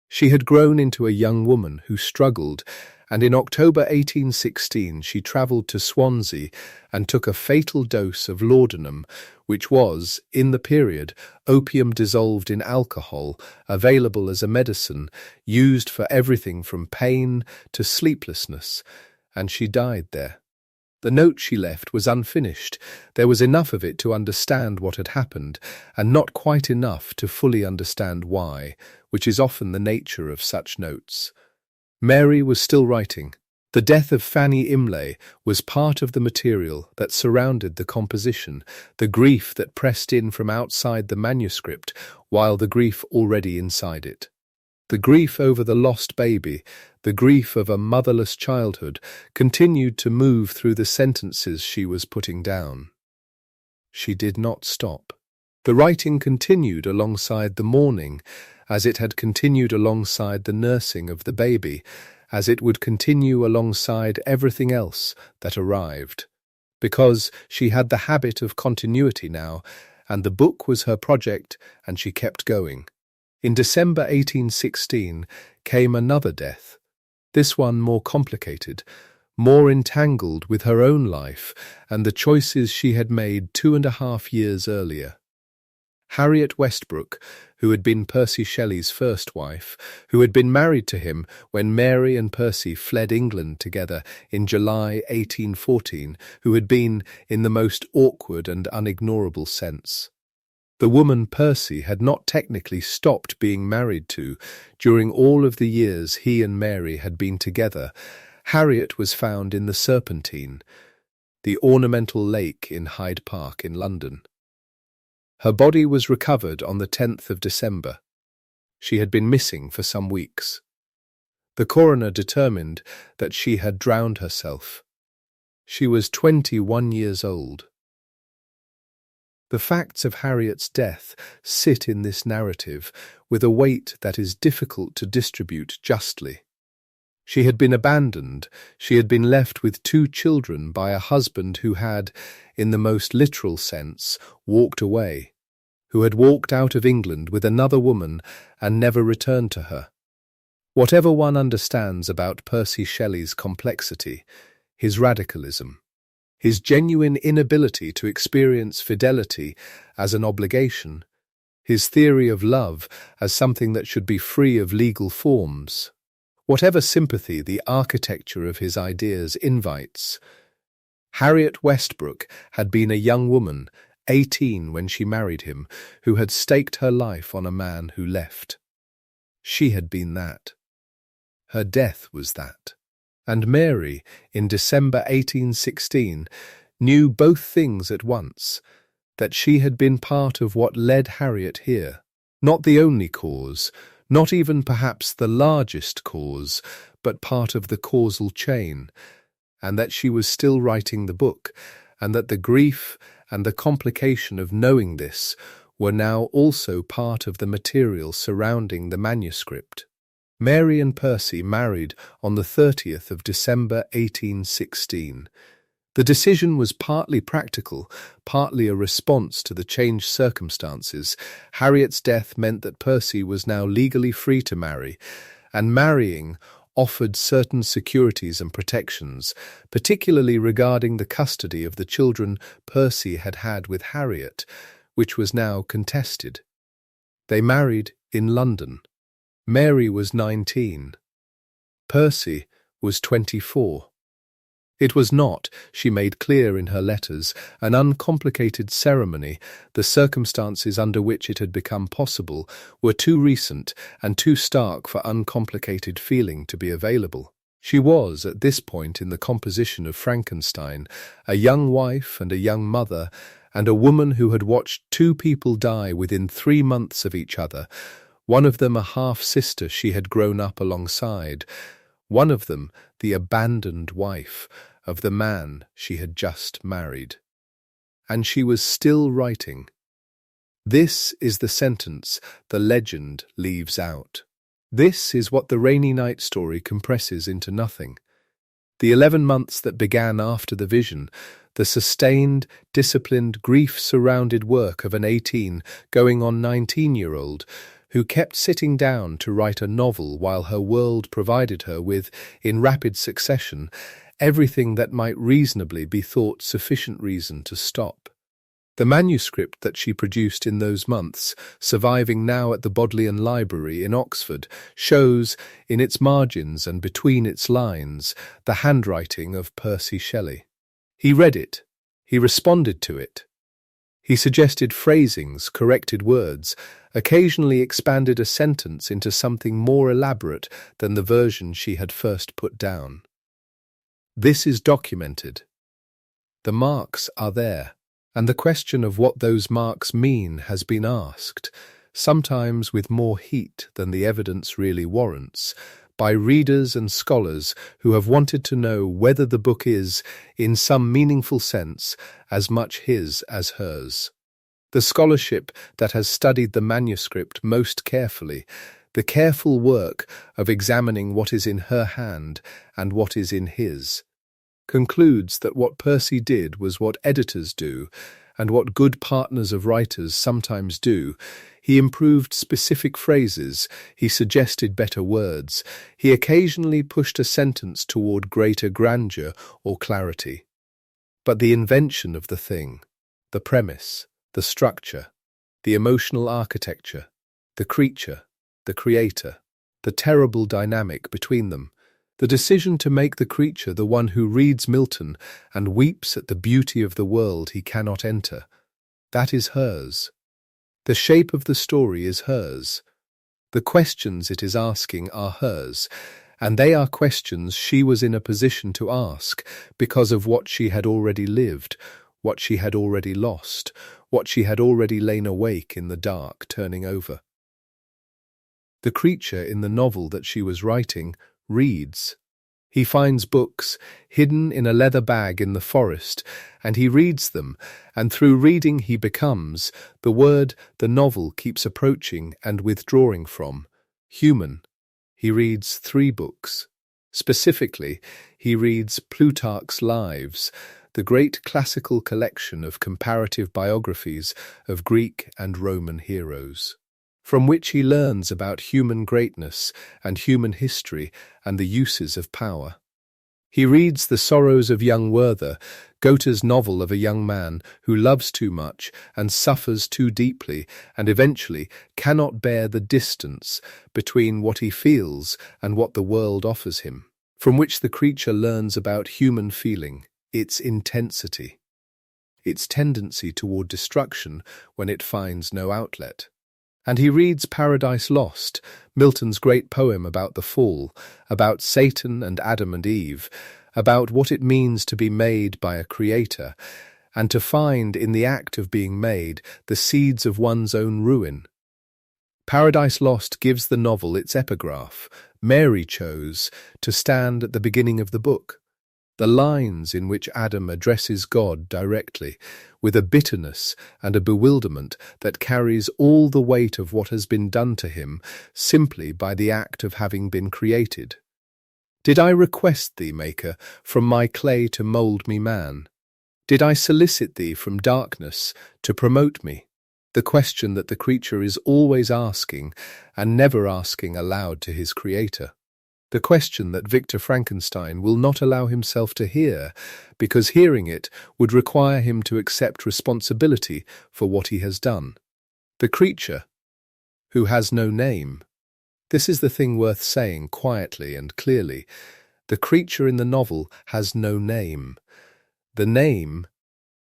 A: She had grown into a young woman who struggled, and in October 1816 she travelled to Swansea and took a fatal dose of laudanum, which was, in the period, opium dissolved in alcohol, available as a medicine, used for everything from pain to sleeplessness, and she died there. The note she left was unfinished. There was enough of it to understand what had happened, and not quite enough to fully understand why, which is often the nature of such notes. Mary was still writing. The death of Fanny Imlay was part of the material that surrounded the composition, the grief that pressed in from outside the manuscript, while the grief already inside it. The grief over the lost baby, the grief of a motherless childhood, continued to move through the sentences she was putting down. She did not stop. The writing continued alongside the mourning, as it had continued alongside the nursing of the baby, as it would continue alongside everything else that arrived, because she had the habit of continuity now, and the book was her project, and she kept going. In December 1816 came another death, this one more complicated, more entangled with her own life and the choices she had made 2.5 years earlier. Harriet Westbrook, who had been Percy Shelley's first wife, who had been married to him when Mary and Percy fled England together in July 1814, who had been, in the most awkward and unignorable sense, the woman Percy had not technically stopped being married to during all of the years he and Mary had been together. Harriet was found in the Serpentine, the ornamental lake in Hyde Park in London. Her body was recovered on the 10th of December. She had been missing for some weeks. The coroner determined that she had drowned herself. She was 21 years old. The facts of Harriet's death sit in this narrative with a weight that is difficult to distribute justly. She had been abandoned. She had been left with 2 children by a husband who had, in the most literal sense, walked away, who had walked out of England with another woman and never returned to her. Whatever one understands about Percy Shelley's complexity, his radicalism, his genuine inability to experience fidelity as an obligation, his theory of love as something that should be free of legal forms, whatever sympathy the architecture of his ideas invites, Harriet Westbrook had been a young woman, 18 when she married him, who had staked her life on a man who left. She had been that. Her death was that. And Mary, in December 1816, knew both things at once, that she had been part of what led Harriet here, not the only cause, Not even perhaps the largest cause, but part of the causal chain, and that she was still writing the book, and that the grief and the complication of knowing this were now also part of the material surrounding the manuscript. Mary and Percy married on the 30th of December 1816. The decision was partly practical, partly a response to the changed circumstances. Harriet's death meant that Percy was now legally free to marry, and marrying offered certain securities and protections, particularly regarding the custody of the children Percy had had with Harriet, which was now contested. They married in London. Mary was 19. Percy was 24. It was not, she made clear in her letters, an uncomplicated ceremony. The circumstances under which it had become possible were too recent and too stark for uncomplicated feeling to be available. She was, at this point in the composition of Frankenstein, a young wife and a young mother, and a woman who had watched two people die within 3 months of each other, one of them a half-sister she had grown up alongside, one of them the abandoned wife of the man she had just married. And she was still writing. This is the sentence the legend leaves out. This is what the rainy night story compresses into nothing. The 11 months that began after the vision, the sustained, disciplined, grief-surrounded work of an 18, going on 19-year-old, who kept sitting down to write a novel while her world provided her with, in rapid succession, everything that might reasonably be thought sufficient reason to stop. The manuscript that she produced in those months, surviving now at the Bodleian Library in Oxford, shows, in its margins and between its lines, the handwriting of Percy Shelley. He read it. He responded to it. He suggested phrasings, corrected words, occasionally expanded a sentence into something more elaborate than the version she had first put down. This is documented. The marks are there, and the question of what those marks mean has been asked, sometimes with more heat than the evidence really warrants, by readers and scholars who have wanted to know whether the book is, in some meaningful sense, as much his as hers. The scholarship that has studied the manuscript most carefully, the careful work of examining what is in her hand and what is in his, concludes that what Percy did was what editors do, and what good partners of writers sometimes do. He improved specific phrases, he suggested better words, he occasionally pushed a sentence toward greater grandeur or clarity. But the invention of the thing, the premise, the structure, the emotional architecture, the creature, the creator, the terrible dynamic between them, the decision to make the creature the one who reads Milton and weeps at the beauty of the world he cannot enter, that is hers. The shape of the story is hers. The questions it is asking are hers, and they are questions she was in a position to ask because of what she had already lived, what she had already lost, what she had already lain awake in the dark turning over. The creature in the novel that she was writing reads. He finds books hidden in a leather bag in the forest, and he reads them, and through reading he becomes the word the novel keeps approaching and withdrawing from, human. He reads 3 books. Specifically, he reads Plutarch's Lives, the great classical collection of comparative biographies of Greek and Roman heroes, from which he learns about human greatness and human history and the uses of power. He reads The Sorrows of Young Werther, Goethe's novel of a young man who loves too much and suffers too deeply and eventually cannot bear the distance between what he feels and what the world offers him, from which the creature learns about human feeling, its intensity, its tendency toward destruction when it finds no outlet. And he reads Paradise Lost, Milton's great poem about the fall, about Satan and Adam and Eve, about what it means to be made by a creator, and to find in the act of being made the seeds of one's own ruin. Paradise Lost gives the novel its epigraph. Mary chose to stand at the beginning of the book. The lines in which Adam addresses God directly, with a bitterness and a bewilderment that carries all the weight of what has been done to him simply by the act of having been created. Did I request thee, Maker, from my clay to mould me man? Did I solicit thee from darkness to promote me? The question that the creature is always asking and never asking aloud to his creator. The question that Victor Frankenstein will not allow himself to hear, because hearing it would require him to accept responsibility for what he has done. The creature, who has no name. This is the thing worth saying quietly and clearly. The creature in the novel has no name. The name,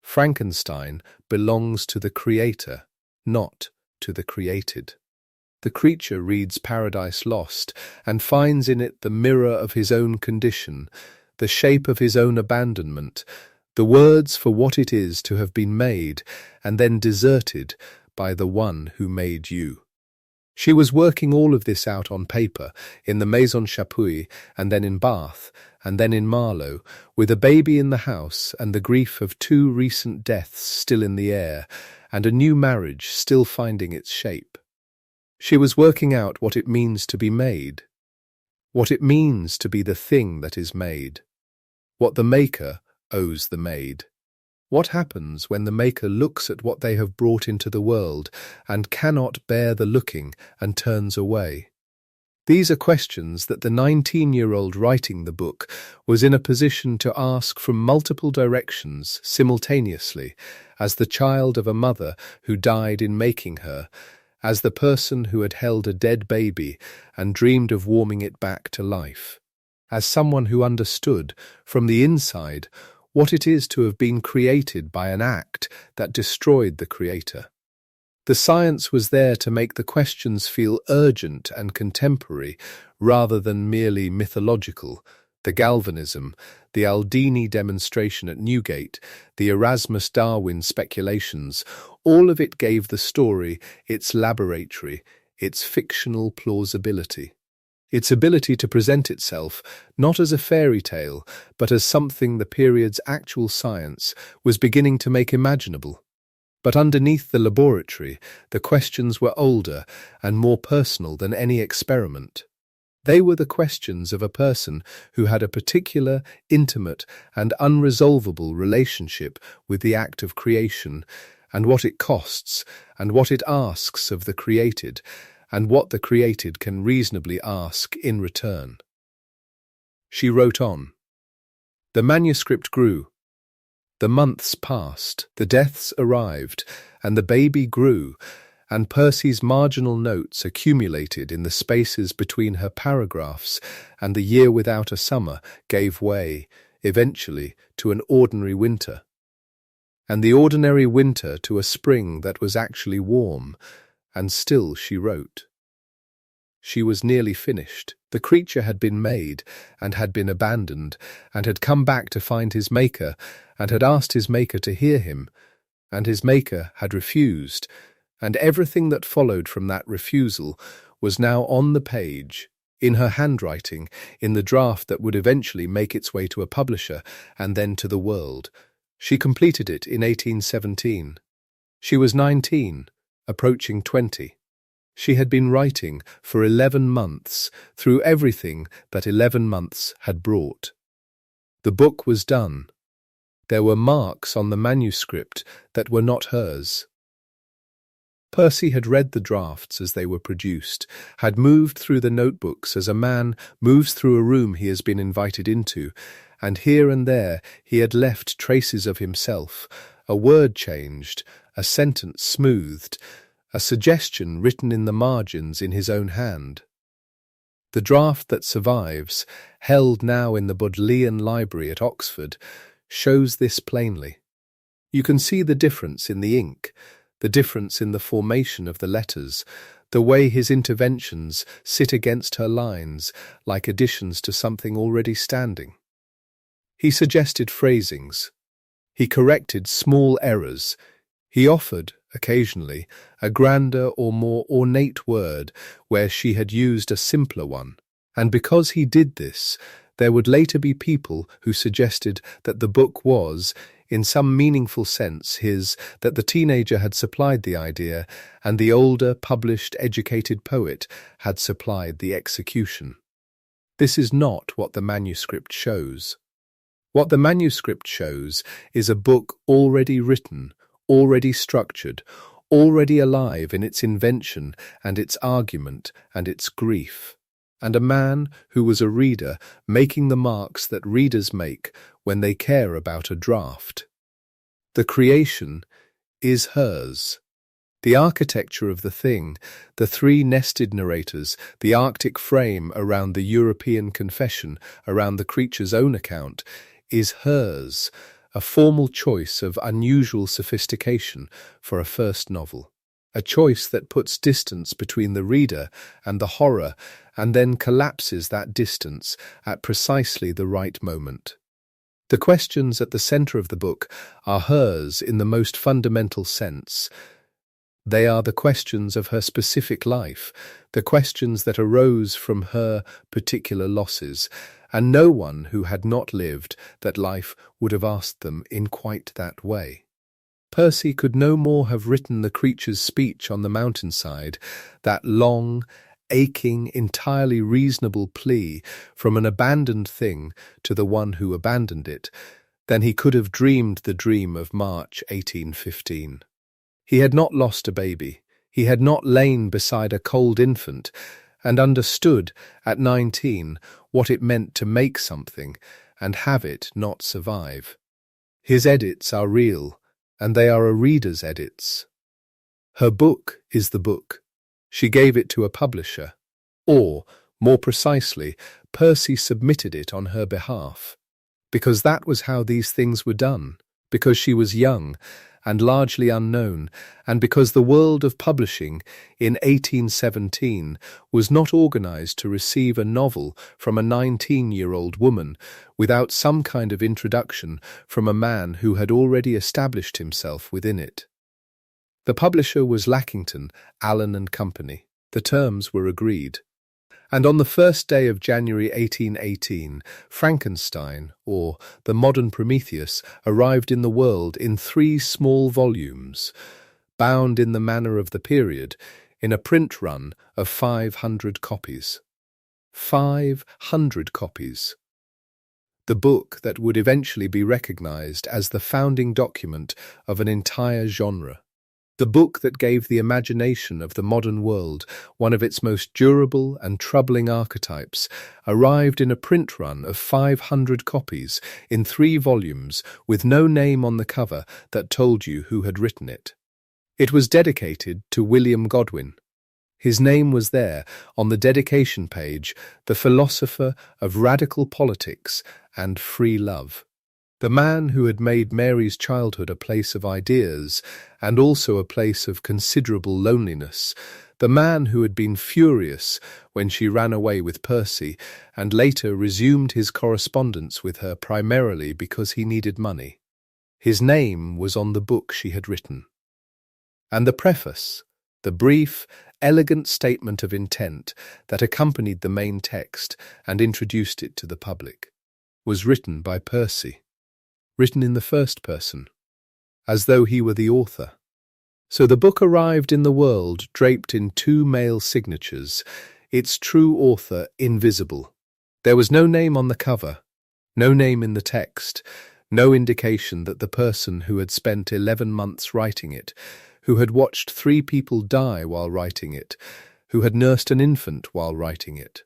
A: Frankenstein, belongs to the creator, not to the created. The creature reads Paradise Lost and finds in it the mirror of his own condition, the shape of his own abandonment, the words for what it is to have been made and then deserted by the one who made you. She was working all of this out on paper, in the Maison Chapuis, and then in Bath, and then in Marlow, with a baby in the house and the grief of 2 recent deaths still in the air, and a new marriage still finding its shape. She was working out what it means to be made, what it means to be the thing that is made, what the maker owes the made. What happens when the maker looks at what they have brought into the world and cannot bear the looking and turns away? These are questions that the 19-year-old writing the book was in a position to ask from multiple directions simultaneously, as the child of a mother who died in making her, as the person who had held a dead baby and dreamed of warming it back to life, as someone who understood, from the inside, what it is to have been created by an act that destroyed the creator. The science was there to make the questions feel urgent and contemporary rather than merely mythological. The galvanism, the Aldini demonstration at Newgate, the Erasmus Darwin speculations, all of it gave the story its laboratory, its fictional plausibility. Its ability to present itself not as a fairy tale, but as something the period's actual science was beginning to make imaginable. But underneath the laboratory, the questions were older and more personal than any experiment. They were the questions of a person who had a particular, intimate, and unresolvable relationship with the act of creation, and what it costs, and what it asks of the created, and what the created can reasonably ask in return. She wrote on. The manuscript grew. The months passed, the deaths arrived, and the baby grew, and Percy's marginal notes accumulated in the spaces between her paragraphs, and the year without a summer gave way, eventually, to an ordinary winter. And the ordinary winter to a spring that was actually warm, and still she wrote. She was nearly finished. The creature had been made, and had been abandoned, and had come back to find his maker, and had asked his maker to hear him, and his maker had refused, and everything that followed from that refusal was now on the page, in her handwriting, in the draft that would eventually make its way to a publisher, and then to the world. She completed it in 1817. She was 19, approaching 20. She had been writing for 11 months, through everything that 11 months had brought. The book was done. There were marks on the manuscript that were not hers. Percy had read the drafts as they were produced, had moved through the notebooks as a man moves through a room he has been invited into, and here and there he had left traces of himself, a word changed, a sentence smoothed, a suggestion written in the margins in his own hand. The draft that survives, held now in the Bodleian Library at Oxford, shows this plainly. You can see the difference in the ink, the difference in the formation of the letters, the way his interventions sit against her lines like additions to something already standing. He suggested phrasings. He corrected small errors. He offered occasionally, a grander or more ornate word where she had used a simpler one. And because he did this, there would later be people who suggested that the book was, in some meaningful sense, his, that the teenager had supplied the idea, and the older, published, educated poet had supplied the execution. This is not what the manuscript shows. What the manuscript shows is a book already written, already structured, already alive in its invention and its argument and its grief, and a man who was a reader making the marks that readers make when they care about a draft. The creation is hers. The architecture of the thing, the three nested narrators, the Arctic frame around the European confession, around the creature's own account, is hers, a formal choice of unusual sophistication for a first novel, a choice that puts distance between the reader and the horror and then collapses that distance at precisely the right moment. The questions at the center of the book are hers in the most fundamental sense. They are the questions of her specific life, the questions that arose from her particular losses, and no one who had not lived that life would have asked them in quite that way. Percy could no more have written the creature's speech on the mountainside, that long, aching, entirely reasonable plea from an abandoned thing to the one who abandoned it, than he could have dreamed the dream of March 1815. He had not lost a baby. He had not lain beside a cold infant, and understood at 19 what it meant to make something and have it not survive. His edits are real, and they are a reader's edits. Her book is the book. She gave it to a publisher, or, more precisely, Percy submitted it on her behalf, because that was how these things were done, because she was young and largely unknown, and because the world of publishing in 1817 was not organized to receive a novel from a 19-year-old woman without some kind of introduction from a man who had already established himself within it. The publisher was Lackington, Allen and Company. The terms were agreed. And on the first day of January 1818, Frankenstein, or the modern Prometheus, arrived in the world in 3 small volumes, bound in the manner of the period, in a print run of 500 copies. 500 copies. The book that would eventually be recognized as the founding document of an entire genre. The book that gave the imagination of the modern world one of its most durable and troubling archetypes arrived in a print run of 500 copies in 3 volumes with no name on the cover that told you who had written it. It was dedicated to William Godwin. His name was there on the dedication page, the philosopher of radical politics and free love. The man who had made Mary's childhood a place of ideas and also a place of considerable loneliness, the man who had been furious when she ran away with Percy and later resumed his correspondence with her primarily because he needed money. His name was on the book she had written. And the preface, the brief, elegant statement of intent that accompanied the main text and introduced it to the public, was written by Percy. Written in the first person, as though he were the author. So the book arrived in the world draped in 2 male signatures, its true author invisible. There was no name on the cover, no name in the text, no indication that the person who had spent 11 months writing it, who had watched 3 people die while writing it, who had nursed an infant while writing it,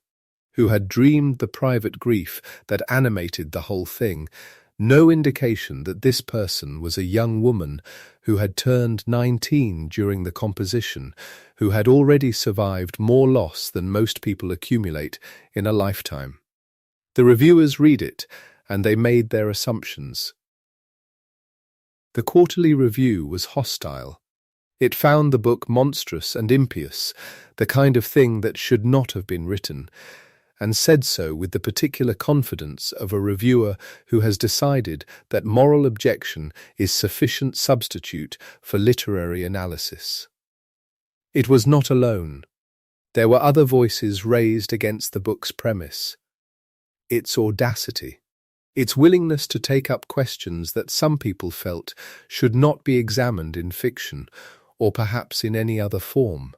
A: who had dreamed the private grief that animated the whole thing, no indication that this person was a young woman who had turned 19 during the composition, who had already survived more loss than most people accumulate in a lifetime. The reviewers read it, and they made their assumptions. The quarterly review was hostile. It found the book monstrous and impious, the kind of thing that should not have been written, and said so with the particular confidence of a reviewer who has decided that moral objection is sufficient substitute for literary analysis. It was not alone. There were other voices raised against the book's premise. Its audacity, its willingness to take up questions that some people felt should not be examined in fiction, or perhaps in any other form.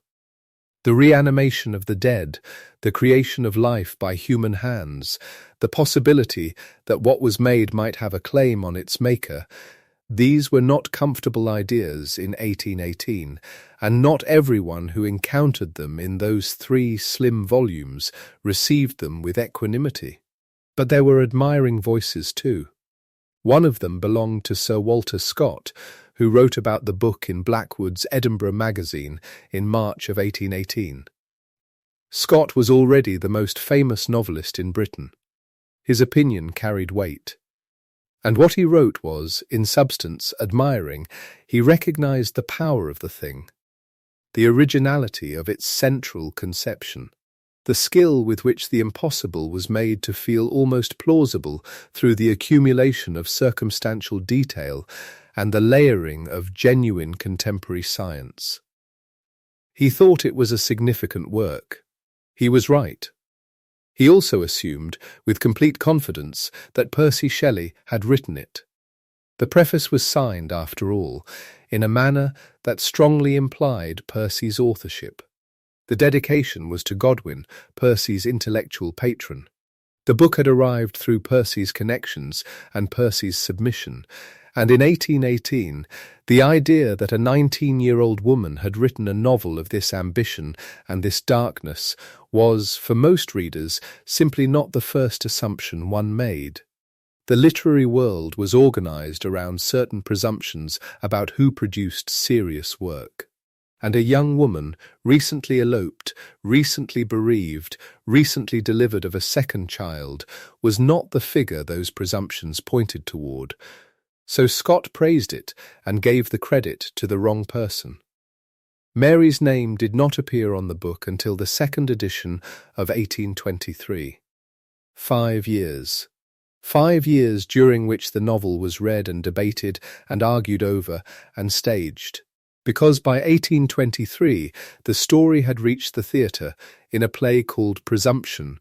A: The reanimation of the dead, the creation of life by human hands, the possibility that what was made might have a claim on its maker, these were not comfortable ideas in 1818, and not everyone who encountered them in those 3 slim volumes received them with equanimity. But there were admiring voices too. One of them belonged to Sir Walter Scott, who wrote about the book in Blackwood's Edinburgh magazine in March of 1818. Scott was already the most famous novelist in Britain. His opinion carried weight. And what he wrote was, in substance, admiring. He recognized the power of the thing, the originality of its central conception, the skill with which the impossible was made to feel almost plausible through the accumulation of circumstantial detail and the layering of genuine contemporary science. He thought it was a significant work. He was right. He also assumed, with complete confidence, that Percy Shelley had written it. The preface was signed, after all, in a manner that strongly implied Percy's authorship. The dedication was to Godwin, Percy's intellectual patron. The book had arrived through Percy's connections and Percy's submission, and in 1818, the idea that a 19-year-old woman had written a novel of this ambition and this darkness was, for most readers, simply not the first assumption one made. The literary world was organized around certain presumptions about who produced serious work. And a young woman, recently eloped, recently bereaved, recently delivered of a second child, was not the figure those presumptions pointed toward. So Scott praised it and gave the credit to the wrong person. Mary's name did not appear on the book until the second edition of 1823. 5 years. 5 years during which the novel was read and debated and argued over and staged. Because by 1823 the story had reached the theatre in a play called Presumption,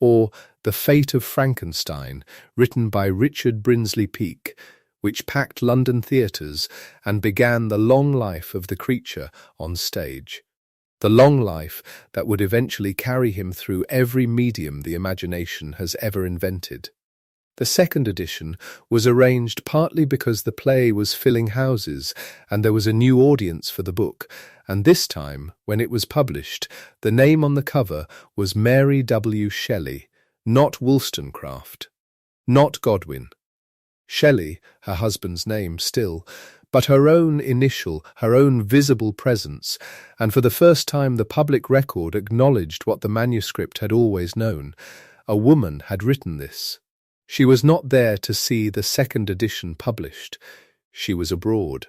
A: or The Fate of Frankenstein, written by Richard Brinsley Peake, which packed London theatres and began the long life of the creature on stage. The long life that would eventually carry him through every medium the imagination has ever invented. The second edition was arranged partly because the play was filling houses and there was a new audience for the book, and this time, when it was published, the name on the cover was Mary W. Shelley, not Wollstonecraft, not Godwin. Shelley, her husband's name still, but her own initial, her own visible presence, and for the first time the public record acknowledged what the manuscript had always known. A woman had written this. She was not there to see the second edition published. She was abroad.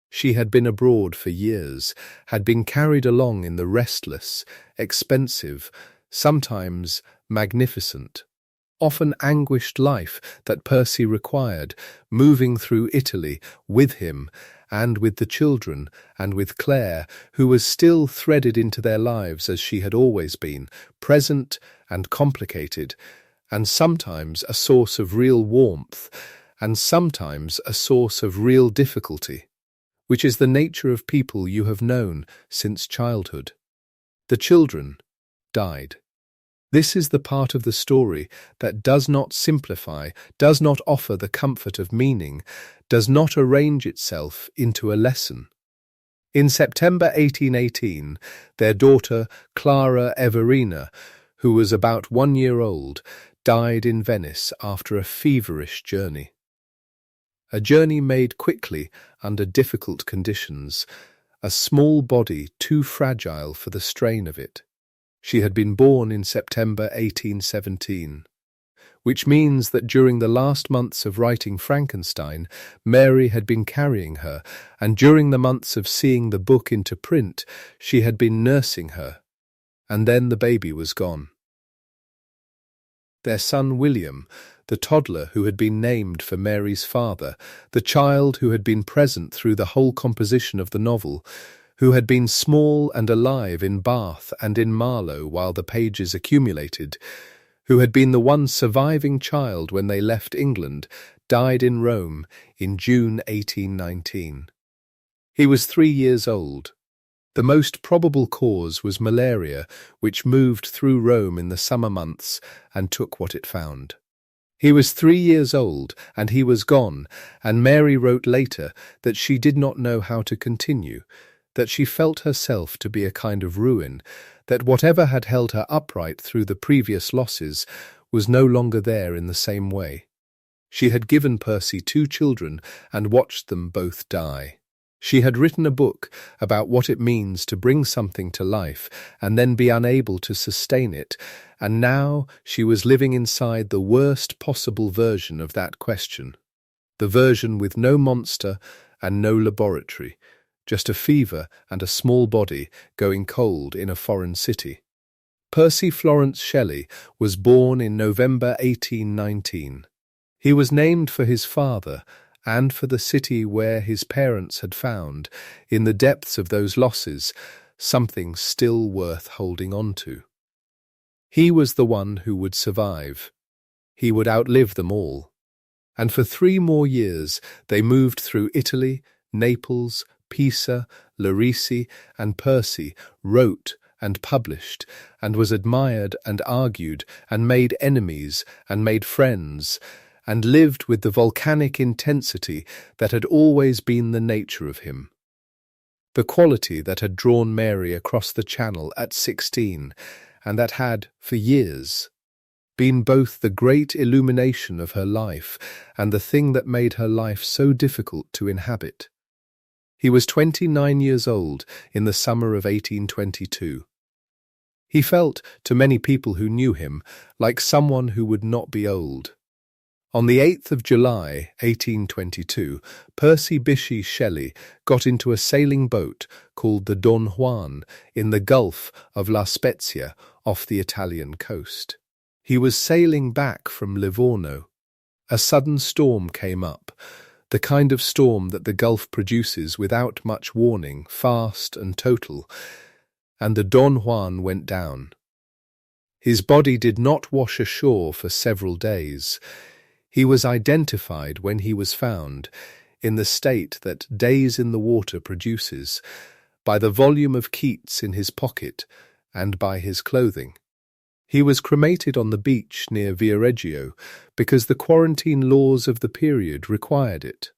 A: She had been abroad for years, had been carried along in the restless, expensive, sometimes magnificent, often anguished life that Percy required, moving through Italy with him and with the children and with Claire, who was still threaded into their lives as she had always been, present and complicated, and sometimes a source of real warmth, and sometimes a source of real difficulty, which is the nature of people you have known since childhood. The children died. This is the part of the story that does not simplify, does not offer the comfort of meaning, does not arrange itself into a lesson. In September 1818, their daughter, Clara Everina, who was about 1 year old, died in Venice after a feverish journey. A journey made quickly under difficult conditions, a small body too fragile for the strain of it. She had been born in September 1817, which means that during the last months of writing Frankenstein, Mary had been carrying her, and during the months of seeing the book into print, she had been nursing her. And then the baby was gone. Their son William, the toddler who had been named for Mary's father, the child who had been present through the whole composition of the novel, who had been small and alive in Bath and in Marlow while the pages accumulated, who had been the one surviving child when they left England, died in Rome in June 1819. He was 3 years old. The most probable cause was malaria, which moved through Rome in the summer months and took what it found. He was 3 years old, and he was gone, and Mary wrote later that she did not know how to continue, that she felt herself to be a kind of ruin, that whatever had held her upright through the previous losses was no longer there in the same way. She had given Percy 2 children and watched them both die. She had written a book about what it means to bring something to life and then be unable to sustain it, and now she was living inside the worst possible version of that question. The version with no monster and no laboratory, just a fever and a small body going cold in a foreign city. Percy Florence Shelley was born in November 1819. He was named for his father and for the city where his parents had found, in the depths of those losses, something still worth holding on to. He was the one who would survive. He would outlive them all. And for 3 more years they moved through Italy, Naples, Pisa, Larisi, and Percy wrote and published, and was admired and argued, and made enemies and made friends, and lived with the volcanic intensity that had always been the nature of him. The quality that had drawn Mary across the Channel at 16, and that had, for years, been both the great illumination of her life and the thing that made her life so difficult to inhabit. He was 29 years old in the summer of 1822. He felt, to many people who knew him, like someone who would not be old. On the 8th of July, 1822, Percy Bysshe Shelley got into a sailing boat called the Don Juan in the Gulf of La Spezia off the Italian coast. He was sailing back from Livorno. A sudden storm came up, the kind of storm that the Gulf produces without much warning, fast and total, and the Don Juan went down. His body did not wash ashore for several days. He was identified when he was found, in the state that days in the water produces, by the volume of Keats in his pocket and by his clothing. He was cremated on the beach near Viareggio because the quarantine laws of the period required it.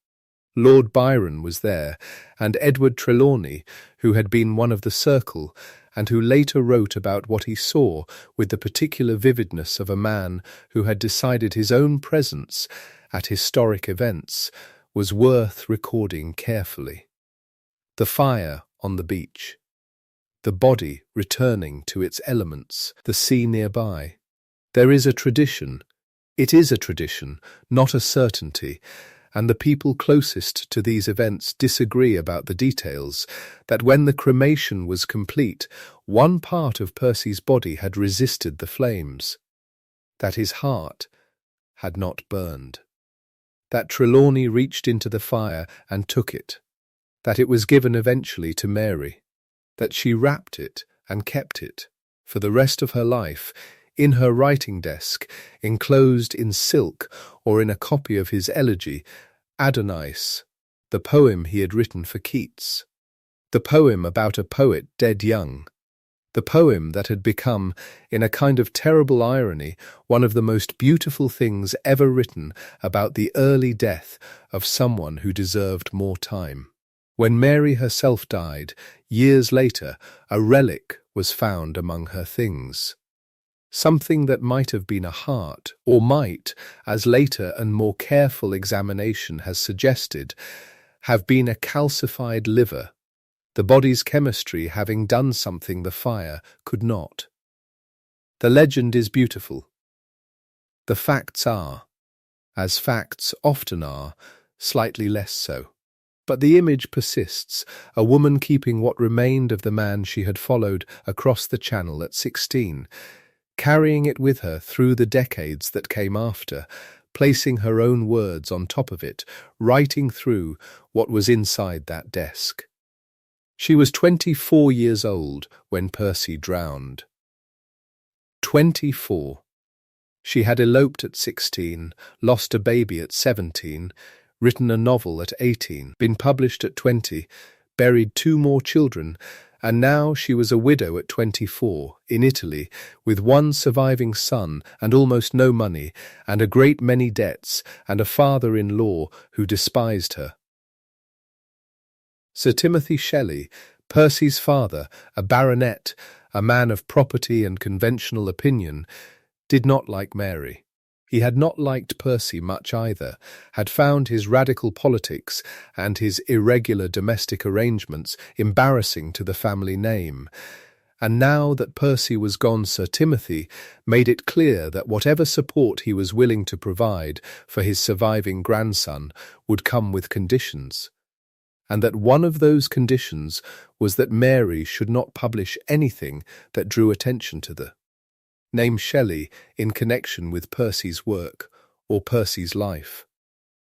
A: Lord Byron was there, and Edward Trelawney, who had been one of the circle, and who later wrote about what he saw with the particular vividness of a man who had decided his own presence at historic events was worth recording carefully. The fire on the beach, the body returning to its elements, the sea nearby. There is a tradition. It is a tradition, not a certainty, and the people closest to these events disagree about the details, that when the cremation was complete, one part of Percy's body had resisted the flames, that his heart had not burned, that Trelawney reached into the fire and took it, that it was given eventually to Mary, that she wrapped it and kept it, for the rest of her life, in her writing desk, enclosed in silk or in a copy of his elegy, Adonais, the poem he had written for Keats, the poem about a poet dead young, the poem that had become, in a kind of terrible irony, one of the most beautiful things ever written about the early death of someone who deserved more time. When Mary herself died, years later, a relic was found among her things. Something that might have been a heart, or might, as later and more careful examination has suggested, have been a calcified liver, the body's chemistry having done something the fire could not. The legend is beautiful. The facts are, as facts often are, slightly less so. But the image persists, a woman keeping what remained of the man she had followed across the Channel at 16, carrying it with her through the decades that came after, placing her own words on top of it, writing through what was inside that desk. She was 24 years old when Percy drowned. 24. She had eloped at 16, lost a baby at 17, written a novel at 18, been published at 20, buried 2 more children, and now she was a widow at 24, in Italy, with 1 surviving son and almost no money, and a great many debts, and a father-in-law who despised her. Sir Timothy Shelley, Percy's father, a baronet, a man of property and conventional opinion, did not like Mary. He had not liked Percy much either, had found his radical politics and his irregular domestic arrangements embarrassing to the family name. And now that Percy was gone, Sir Timothy made it clear that whatever support he was willing to provide for his surviving grandson would come with conditions, and that one of those conditions was that Mary should not publish anything that drew attention to the name Shelley in connection with Percy's work or Percy's life.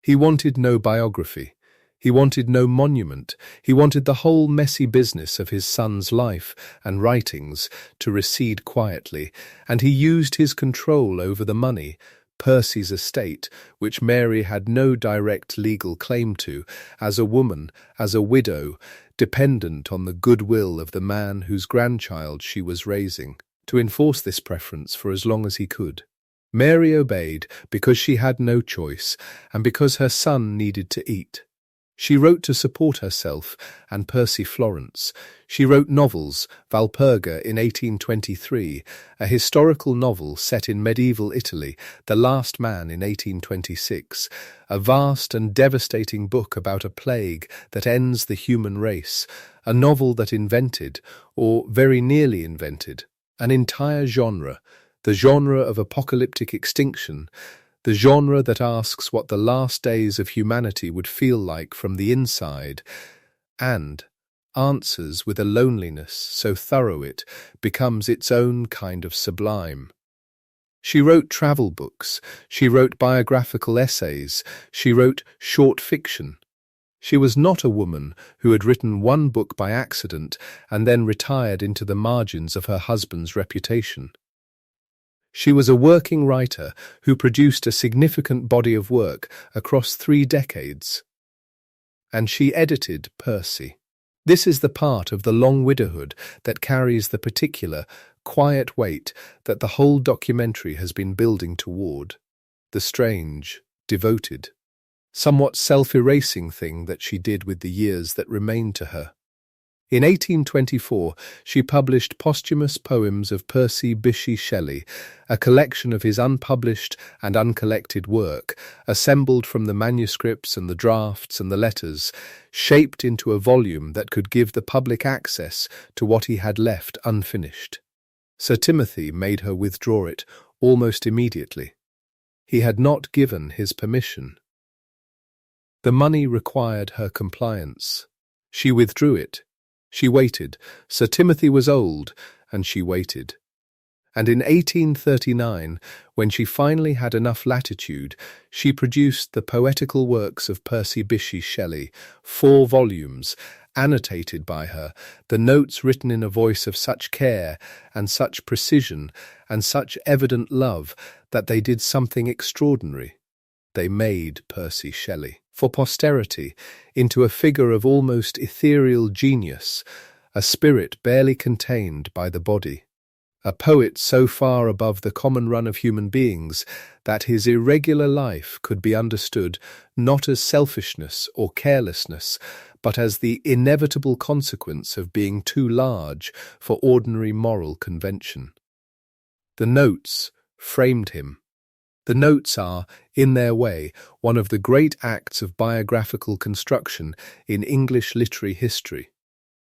A: He wanted no biography. He wanted no monument. He wanted the whole messy business of his son's life and writings to recede quietly, and he used his control over the money, Percy's estate, which Mary had no direct legal claim to, as a woman, as a widow, dependent on the goodwill of the man whose grandchild she was raising, to enforce this preference for as long as he could. Mary obeyed because she had no choice and because her son needed to eat. She wrote to support herself and Percy Florence. She wrote novels, Valperga in 1823, a historical novel set in medieval Italy, The Last Man in 1826, a vast and devastating book about a plague that ends the human race, a novel that invented, or very nearly invented, an entire genre, the genre of apocalyptic extinction, the genre that asks what the last days of humanity would feel like from the inside, and answers with a loneliness so thorough it becomes its own kind of sublime. She wrote travel books, she wrote biographical essays, she wrote short fiction. She was not a woman who had written 1 book by accident and then retired into the margins of her husband's reputation. She was a working writer who produced a significant body of work across 3 decades. And she edited Percy. This is the part of the long widowhood that carries the particular, quiet weight that the whole documentary has been building toward, the strange, devoted, somewhat self-erasing thing that she did with the years that remained to her. In 1824, she published Posthumous Poems of Percy Bysshe Shelley, a collection of his unpublished and uncollected work, assembled from the manuscripts and the drafts and the letters, shaped into a volume that could give the public access to what he had left unfinished. Sir Timothy made her withdraw it almost immediately. He had not given his permission. The money required her compliance. She withdrew it. She waited. Sir Timothy was old, and she waited. And in 1839, when she finally had enough latitude, she produced the poetical works of Percy Bysshe Shelley, 4 volumes, annotated by her, the notes written in a voice of such care and such precision and such evident love that they did something extraordinary. They made Percy Shelley, for posterity, into a figure of almost ethereal genius, a spirit barely contained by the body, a poet so far above the common run of human beings that his irregular life could be understood not as selfishness or carelessness, but as the inevitable consequence of being too large for ordinary moral convention. The notes framed him. The notes are, in their way, one of the great acts of biographical construction in English literary history.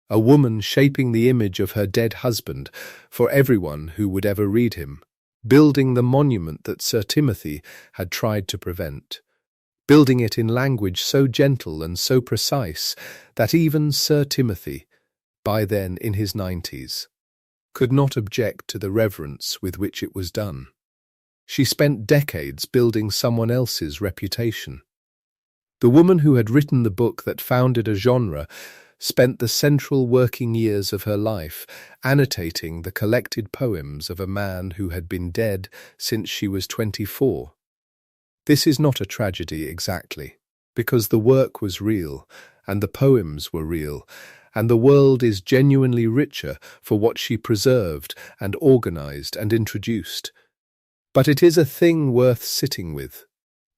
A: A woman shaping the image of her dead husband for everyone who would ever read him, building the monument that Sir Timothy had tried to prevent, building it in language so gentle and so precise that even Sir Timothy, by then in his 90s, could not object to the reverence with which it was done. She spent decades building someone else's reputation. The woman who had written the book that founded a genre spent the central working years of her life annotating the collected poems of a man who had been dead since she was 24. This is not a tragedy exactly, because the work was real, and the poems were real, and the world is genuinely richer for what she preserved and organized and introduced. But it is a thing worth sitting with,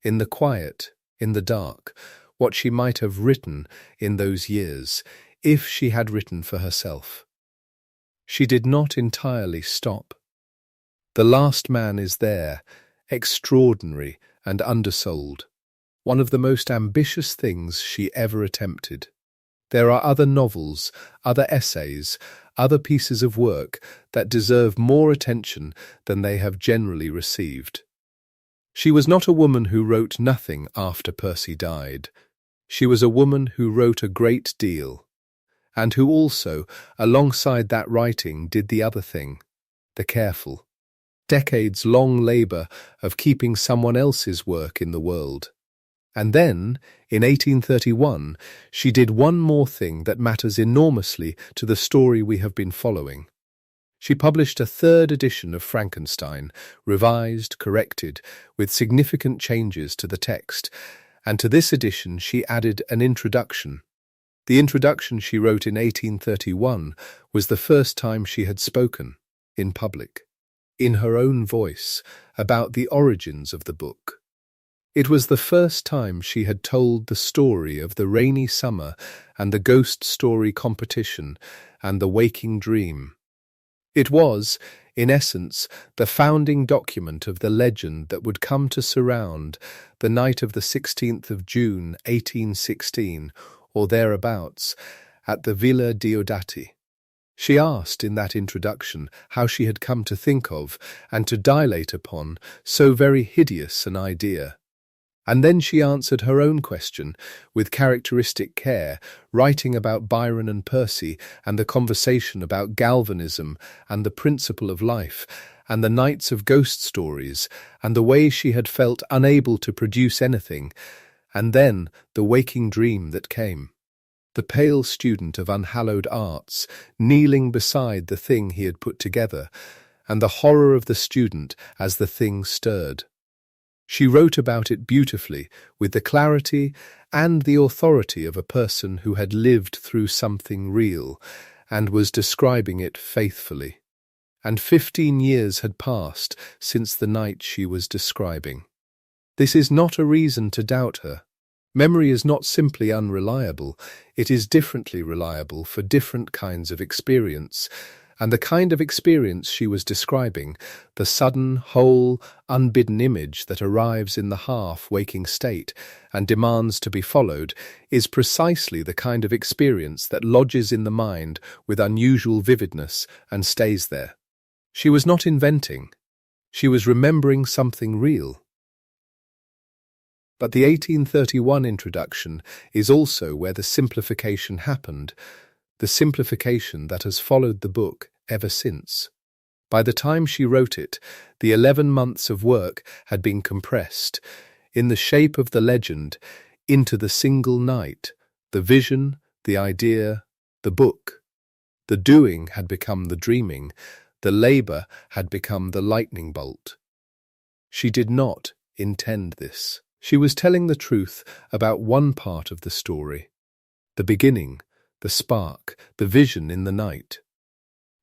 A: in the quiet, in the dark, what she might have written in those years, if she had written for herself. She did not entirely stop. The Last Man is there, extraordinary and undersold, one of the most ambitious things she ever attempted. There are other novels, other essays, other pieces of work that deserve more attention than they have generally received. She was not a woman who wrote nothing after Percy died. She was a woman who wrote a great deal, and who also, alongside that writing, did the other thing, the careful, decades-long labour of keeping someone else's work in the world. And then, in 1831, she did one more thing that matters enormously to the story we have been following. She published a third edition of Frankenstein, revised, corrected, with significant changes to the text, and to this edition she added an introduction. The introduction she wrote in 1831 was the first time she had spoken, in public, in her own voice, about the origins of the book. It was the first time she had told the story of the rainy summer and the ghost story competition and the waking dream. It was, in essence, the founding document of the legend that would come to surround the night of the 16th of June, 1816, or thereabouts, at the Villa Diodati. She asked in that introduction how she had come to think of and to dilate upon so very hideous an idea. And then she answered her own question with characteristic care, writing about Byron and Percy and the conversation about galvanism and the principle of life and the nights of ghost stories and the way she had felt unable to produce anything, and then the waking dream that came. The pale student of unhallowed arts kneeling beside the thing he had put together, and the horror of the student as the thing stirred. She wrote about it beautifully, with the clarity and the authority of a person who had lived through something real and was describing it faithfully. And 15 years had passed since the night she was describing. This is not a reason to doubt her. Memory is not simply unreliable, it is differently reliable for different kinds of experience, and the kind of experience she was describing, the sudden, whole, unbidden image that arrives in the half-waking state and demands to be followed, is precisely the kind of experience that lodges in the mind with unusual vividness and stays there. She was not inventing. She was remembering something real. But the 1831 introduction is also where the simplification happened, the simplification that has followed the book ever since. By the time she wrote it, the 11 months of work had been compressed, in the shape of the legend, into the single night, the vision, the idea, the book. The doing had become the dreaming, the labour had become the lightning bolt. She did not intend this. She was telling the truth about one part of the story, the beginning, the spark, the vision in the night.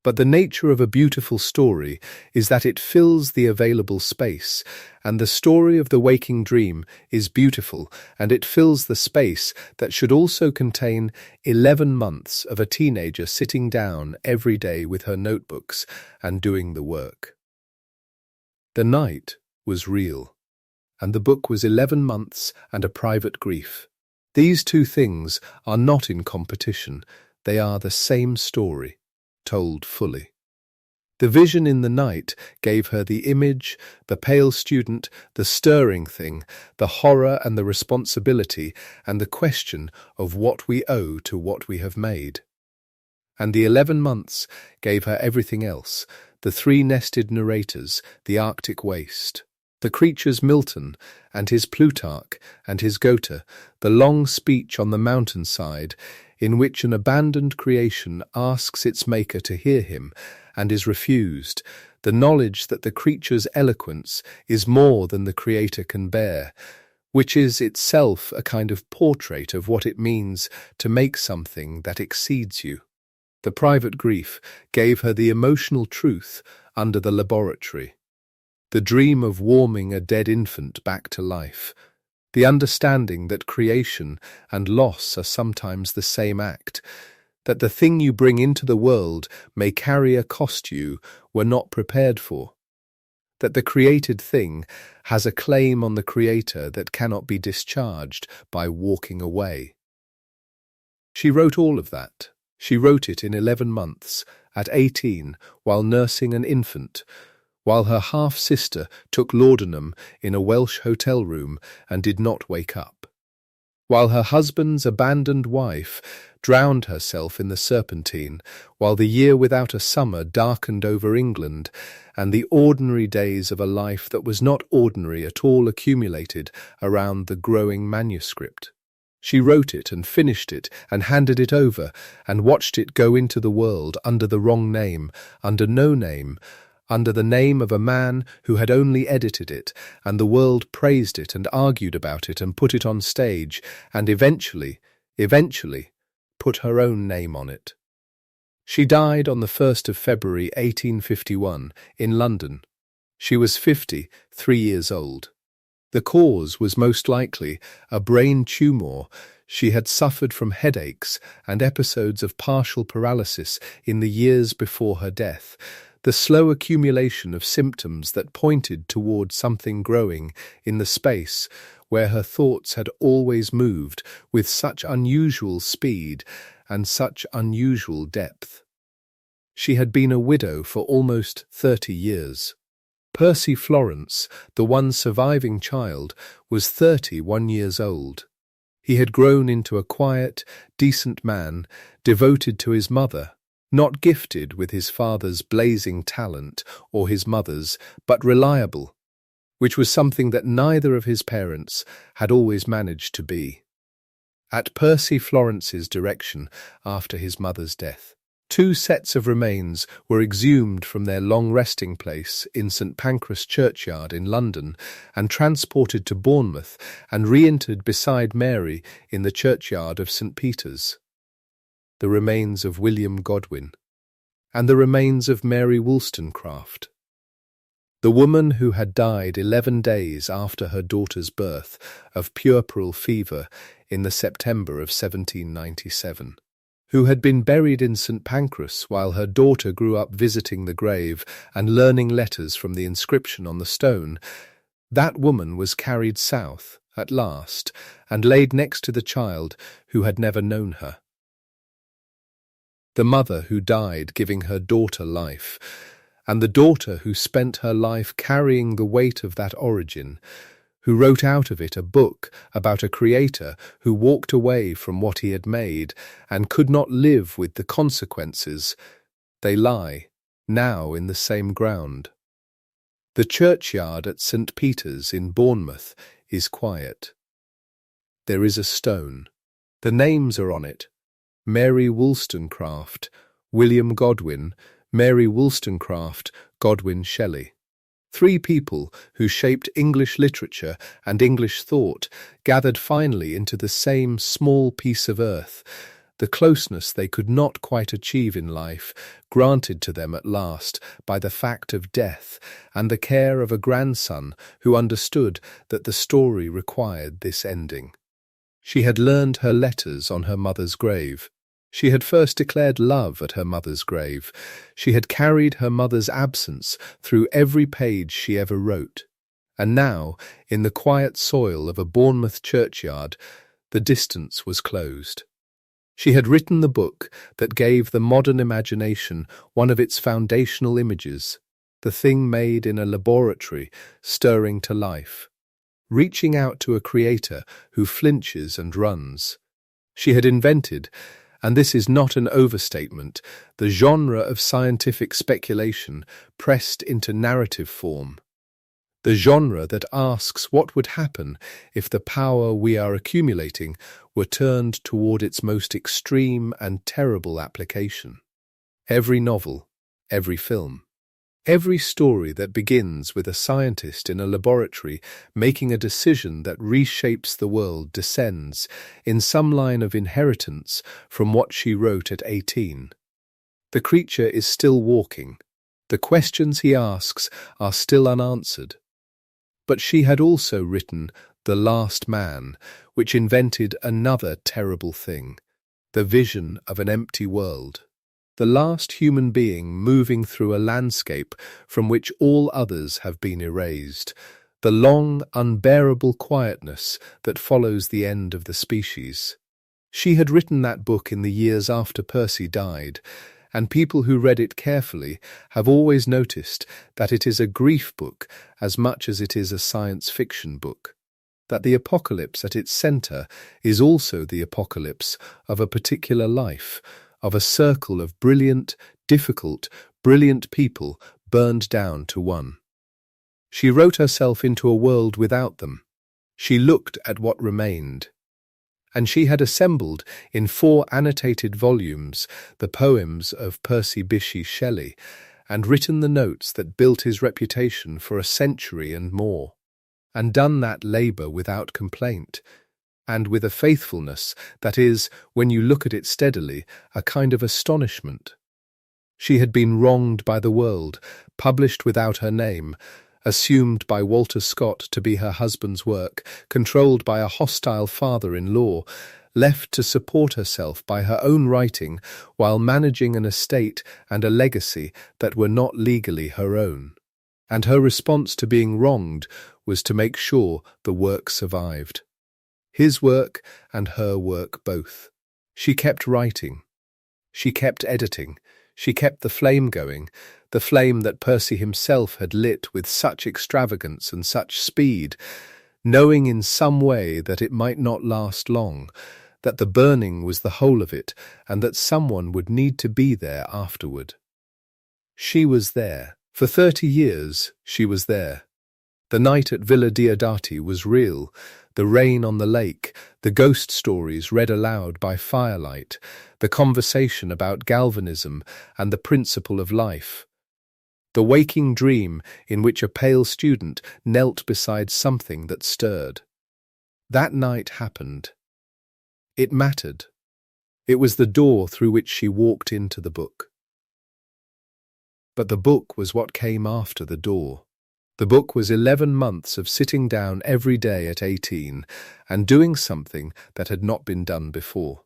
A: But the nature of a beautiful story is that it fills the available space, and the story of the waking dream is beautiful, and it fills the space that should also contain 11 months of a teenager sitting down every day with her notebooks and doing the work. The night was real, and the book was 11 months and a private grief. These two things are not in competition, they are the same story, told fully. The vision in the night gave her the image, the pale student, the stirring thing, the horror and the responsibility, and the question of what we owe to what we have made. And the 11 months gave her everything else: the three nested narrators, the Arctic waste, the creatures Milton and his Plutarch and his Goethe, the long speech on the mountainside in which an abandoned creation asks its maker to hear him and is refused, the knowledge that the creature's eloquence is more than the creator can bear, which is itself a kind of portrait of what it means to make something that exceeds you. The private grief gave her the emotional truth under the laboratory, the dream of warming a dead infant back to life, the understanding that creation and loss are sometimes the same act, that the thing you bring into the world may carry a cost you were not prepared for, that the created thing has a claim on the creator that cannot be discharged by walking away. She wrote all of that. She wrote it in 11 months, at 18, while nursing an infant, while her half-sister took laudanum in a Welsh hotel room and did not wake up, while her husband's abandoned wife drowned herself in the Serpentine, while the year without a summer darkened over England, and the ordinary days of a life that was not ordinary at all accumulated around the growing manuscript. She wrote it and finished it and handed it over and watched it go into the world under the wrong name, under no name, under the name of a man who had only edited it, and the world praised it and argued about it and put it on stage, and eventually, put her own name on it. She died on the 1st of February 1851 in London. She was 53 years old. The cause was most likely a brain tumour. She had suffered from headaches and episodes of partial paralysis in the years before her death, the slow accumulation of symptoms that pointed toward something growing in the space where her thoughts had always moved with such unusual speed and such unusual depth. She had been a widow for almost 30 years. Percy Florence, the one surviving child, was 31 years old. He had grown into a quiet, decent man, devoted to his mother, not gifted with his father's blazing talent or his mother's, but reliable, which was something that neither of his parents had always managed to be. At Percy Florence's direction after his mother's death, 2 sets of remains were exhumed from their long resting place in St Pancras churchyard in London and transported to Bournemouth and reinterred beside Mary in the churchyard of St Peter's. The remains of William Godwin and the remains of Mary Wollstonecraft, the woman who had died 11 days after her daughter's birth of puerperal fever in the September of 1797. Who had been buried in St Pancras while her daughter grew up visiting the grave and learning letters from the inscription on the stone. That woman was carried south, at last, and laid next to the child who had never known her. The mother who died giving her daughter life, and the daughter who spent her life carrying the weight of that origin, who wrote out of it a book about a creator who walked away from what he had made and could not live with the consequences. They lie, now in the same ground. The churchyard at St Peter's in Bournemouth is quiet. There is a stone. The names are on it: Mary Wollstonecraft, William Godwin, Mary Wollstonecraft, Godwin Shelley. 3 people who shaped English literature and English thought gathered finally into the same small piece of earth, the closeness they could not quite achieve in life, granted to them at last by the fact of death and the care of a grandson who understood that the story required this ending. She had learned her letters on her mother's grave. She had first declared love at her mother's grave. She had carried her mother's absence through every page she ever wrote. And now, in the quiet soil of a Bournemouth churchyard, the distance was closed. She had written the book that gave the modern imagination one of its foundational images, the thing made in a laboratory, stirring to life, reaching out to a creator who flinches and runs. She had invented, And this is not an overstatement, the genre of scientific speculation pressed into narrative form. The genre that asks what would happen if the power we are accumulating were turned toward its most extreme and terrible application. Every novel, every film, every story that begins with a scientist in a laboratory making a decision that reshapes the world descends, in some line of inheritance, from what she wrote at 18. The creature is still walking. The questions he asks are still unanswered. But she had also written The Last Man, which invented another terrible thing, the vision of an empty world. The last human being moving through a landscape from which all others have been erased, the long, unbearable quietness that follows the end of the species. She had written that book in the years after Percy died, and people who read it carefully have always noticed that it is a grief book as much as it is a science fiction book, that the apocalypse at its centre is also the apocalypse of a particular life, of a circle of brilliant, difficult, brilliant people burned down to one. She wrote herself into a world without them. She looked at what remained. And she had assembled in 4 annotated volumes the poems of Percy Bysshe Shelley, and written the notes that built his reputation for a century and more, and done that labour without complaint, and with a faithfulness that is, when you look at it steadily, a kind of astonishment. She had been wronged by the world, published without her name, assumed by Walter Scott to be her husband's work, controlled by a hostile father-in-law, left to support herself by her own writing while managing an estate and a legacy that were not legally her own. And her response to being wronged was to make sure the work survived. His work and her work both. She kept writing. She kept editing. She kept the flame going, the flame that Percy himself had lit with such extravagance and such speed, knowing in some way that it might not last long, that the burning was the whole of it, and that someone would need to be there afterward. She was there. For 30 years she was there. The night at Villa Diodati was real, the rain on the lake, the ghost stories read aloud by firelight, the conversation about galvanism and the principle of life, the waking dream in which a pale student knelt beside something that stirred. That night happened. It mattered. It was the door through which she walked into the book. But the book was what came after the door. The book was 11 months of sitting down every day at 18 and doing something that had not been done before.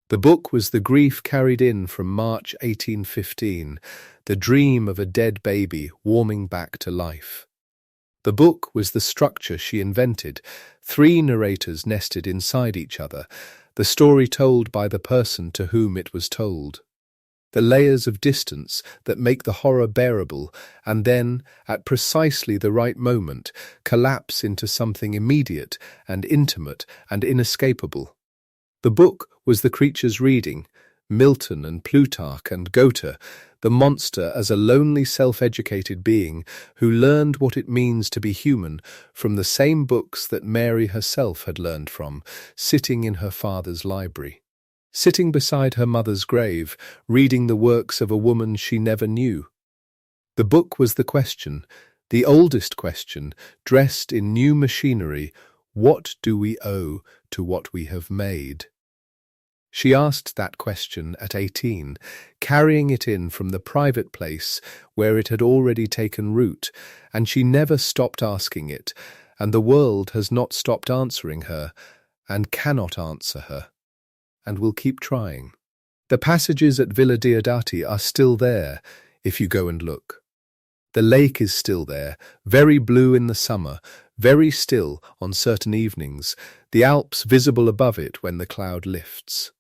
A: The book was the grief carried in from March 1815, the dream of a dead baby warming back to life. The book was the structure she invented, 3 narrators nested inside each other, the story told by the person to whom it was told. The layers of distance that make the horror bearable and then, at precisely the right moment, collapse into something immediate and intimate and inescapable. The book was the creature's reading, Milton and Plutarch and Goethe, the monster as a lonely self-educated being who learned what it means to be human from the same books that Mary herself had learned from, sitting in her father's library. Sitting beside her mother's grave, reading the works of a woman she never knew. The book was the question, the oldest question, dressed in new machinery: what do we owe to what we have made? She asked that question at 18, carrying it in from the private place where it had already taken root, and she never stopped asking it, and the world has not stopped answering her, and cannot answer her, and will keep trying. The passages at Villa Diodati are still there, if you go and look. The lake is still there, very blue in the summer, very still on certain evenings, the Alps visible above it when the cloud lifts.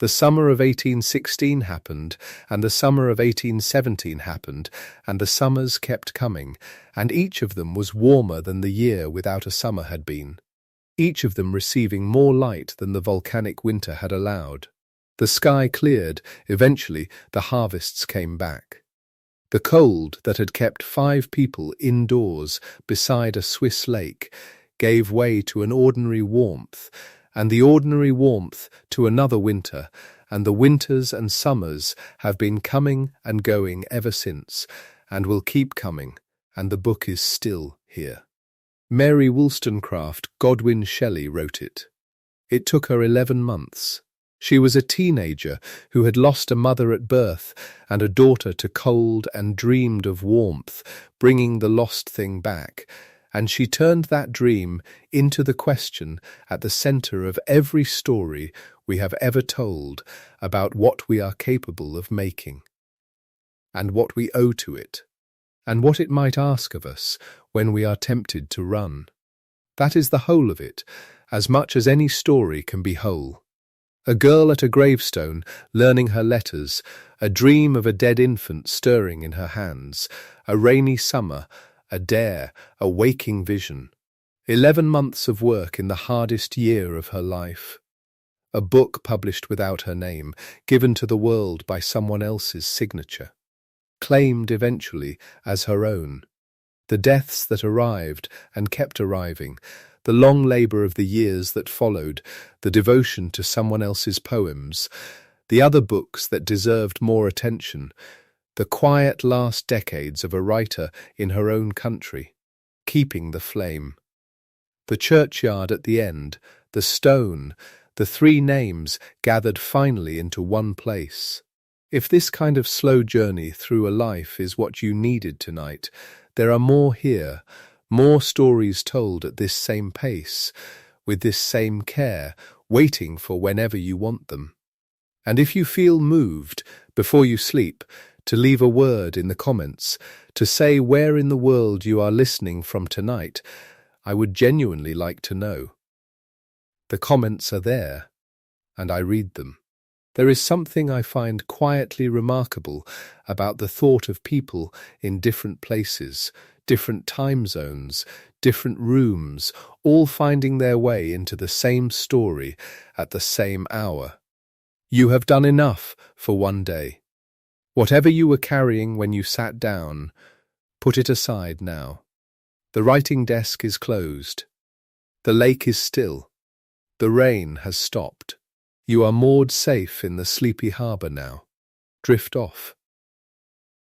A: The summer of 1816 happened, and the summer of 1817 happened, and the summers kept coming, and each of them was warmer than the year without a summer had been, each of them receiving more light than the volcanic winter had allowed. The sky cleared. Eventually, the harvests came back. The cold that had kept 5 people indoors beside a Swiss lake gave way to an ordinary warmth, and the ordinary warmth to another winter, and the winters and summers have been coming and going ever since, and will keep coming, and the book is still here. Mary Wollstonecraft Godwin Shelley wrote it. It took her 11 months. She was a teenager who had lost a mother at birth and a daughter to cold and dreamed of warmth, bringing the lost thing back, and she turned that dream into the question at the centre of every story we have ever told about what we are capable of making, and what we owe to it, and what it might ask of us when we are tempted to run. That is the whole of it, as much as any story can be whole. A girl at a gravestone, learning her letters, a dream of a dead infant stirring in her hands, a rainy summer, a dare, a waking vision. 11 months of work in the hardest year of her life. A book published without her name, given to the world by someone else's signature. Claimed eventually as her own. The deaths that arrived and kept arriving, the long labour of the years that followed, the devotion to someone else's poems, the other books that deserved more attention, the quiet last decades of a writer in her own country, keeping the flame. The churchyard at the end, the stone, the 3 names gathered finally into one place. If this kind of slow journey through a life is what you needed tonight, there are more here, more stories told at this same pace, with this same care, waiting for whenever you want them. And if you feel moved, before you sleep, to leave a word in the comments, to say where in the world you are listening from tonight, I would genuinely like to know. The comments are there, and I read them. There is something I find quietly remarkable about the thought of people in different places, different time zones, different rooms, all finding their way into the same story at the same hour. You have done enough for one day. Whatever you were carrying when you sat down, put it aside now. The writing desk is closed. The lake is still. The rain has stopped. You are moored safe in the sleepy harbour now. Drift off.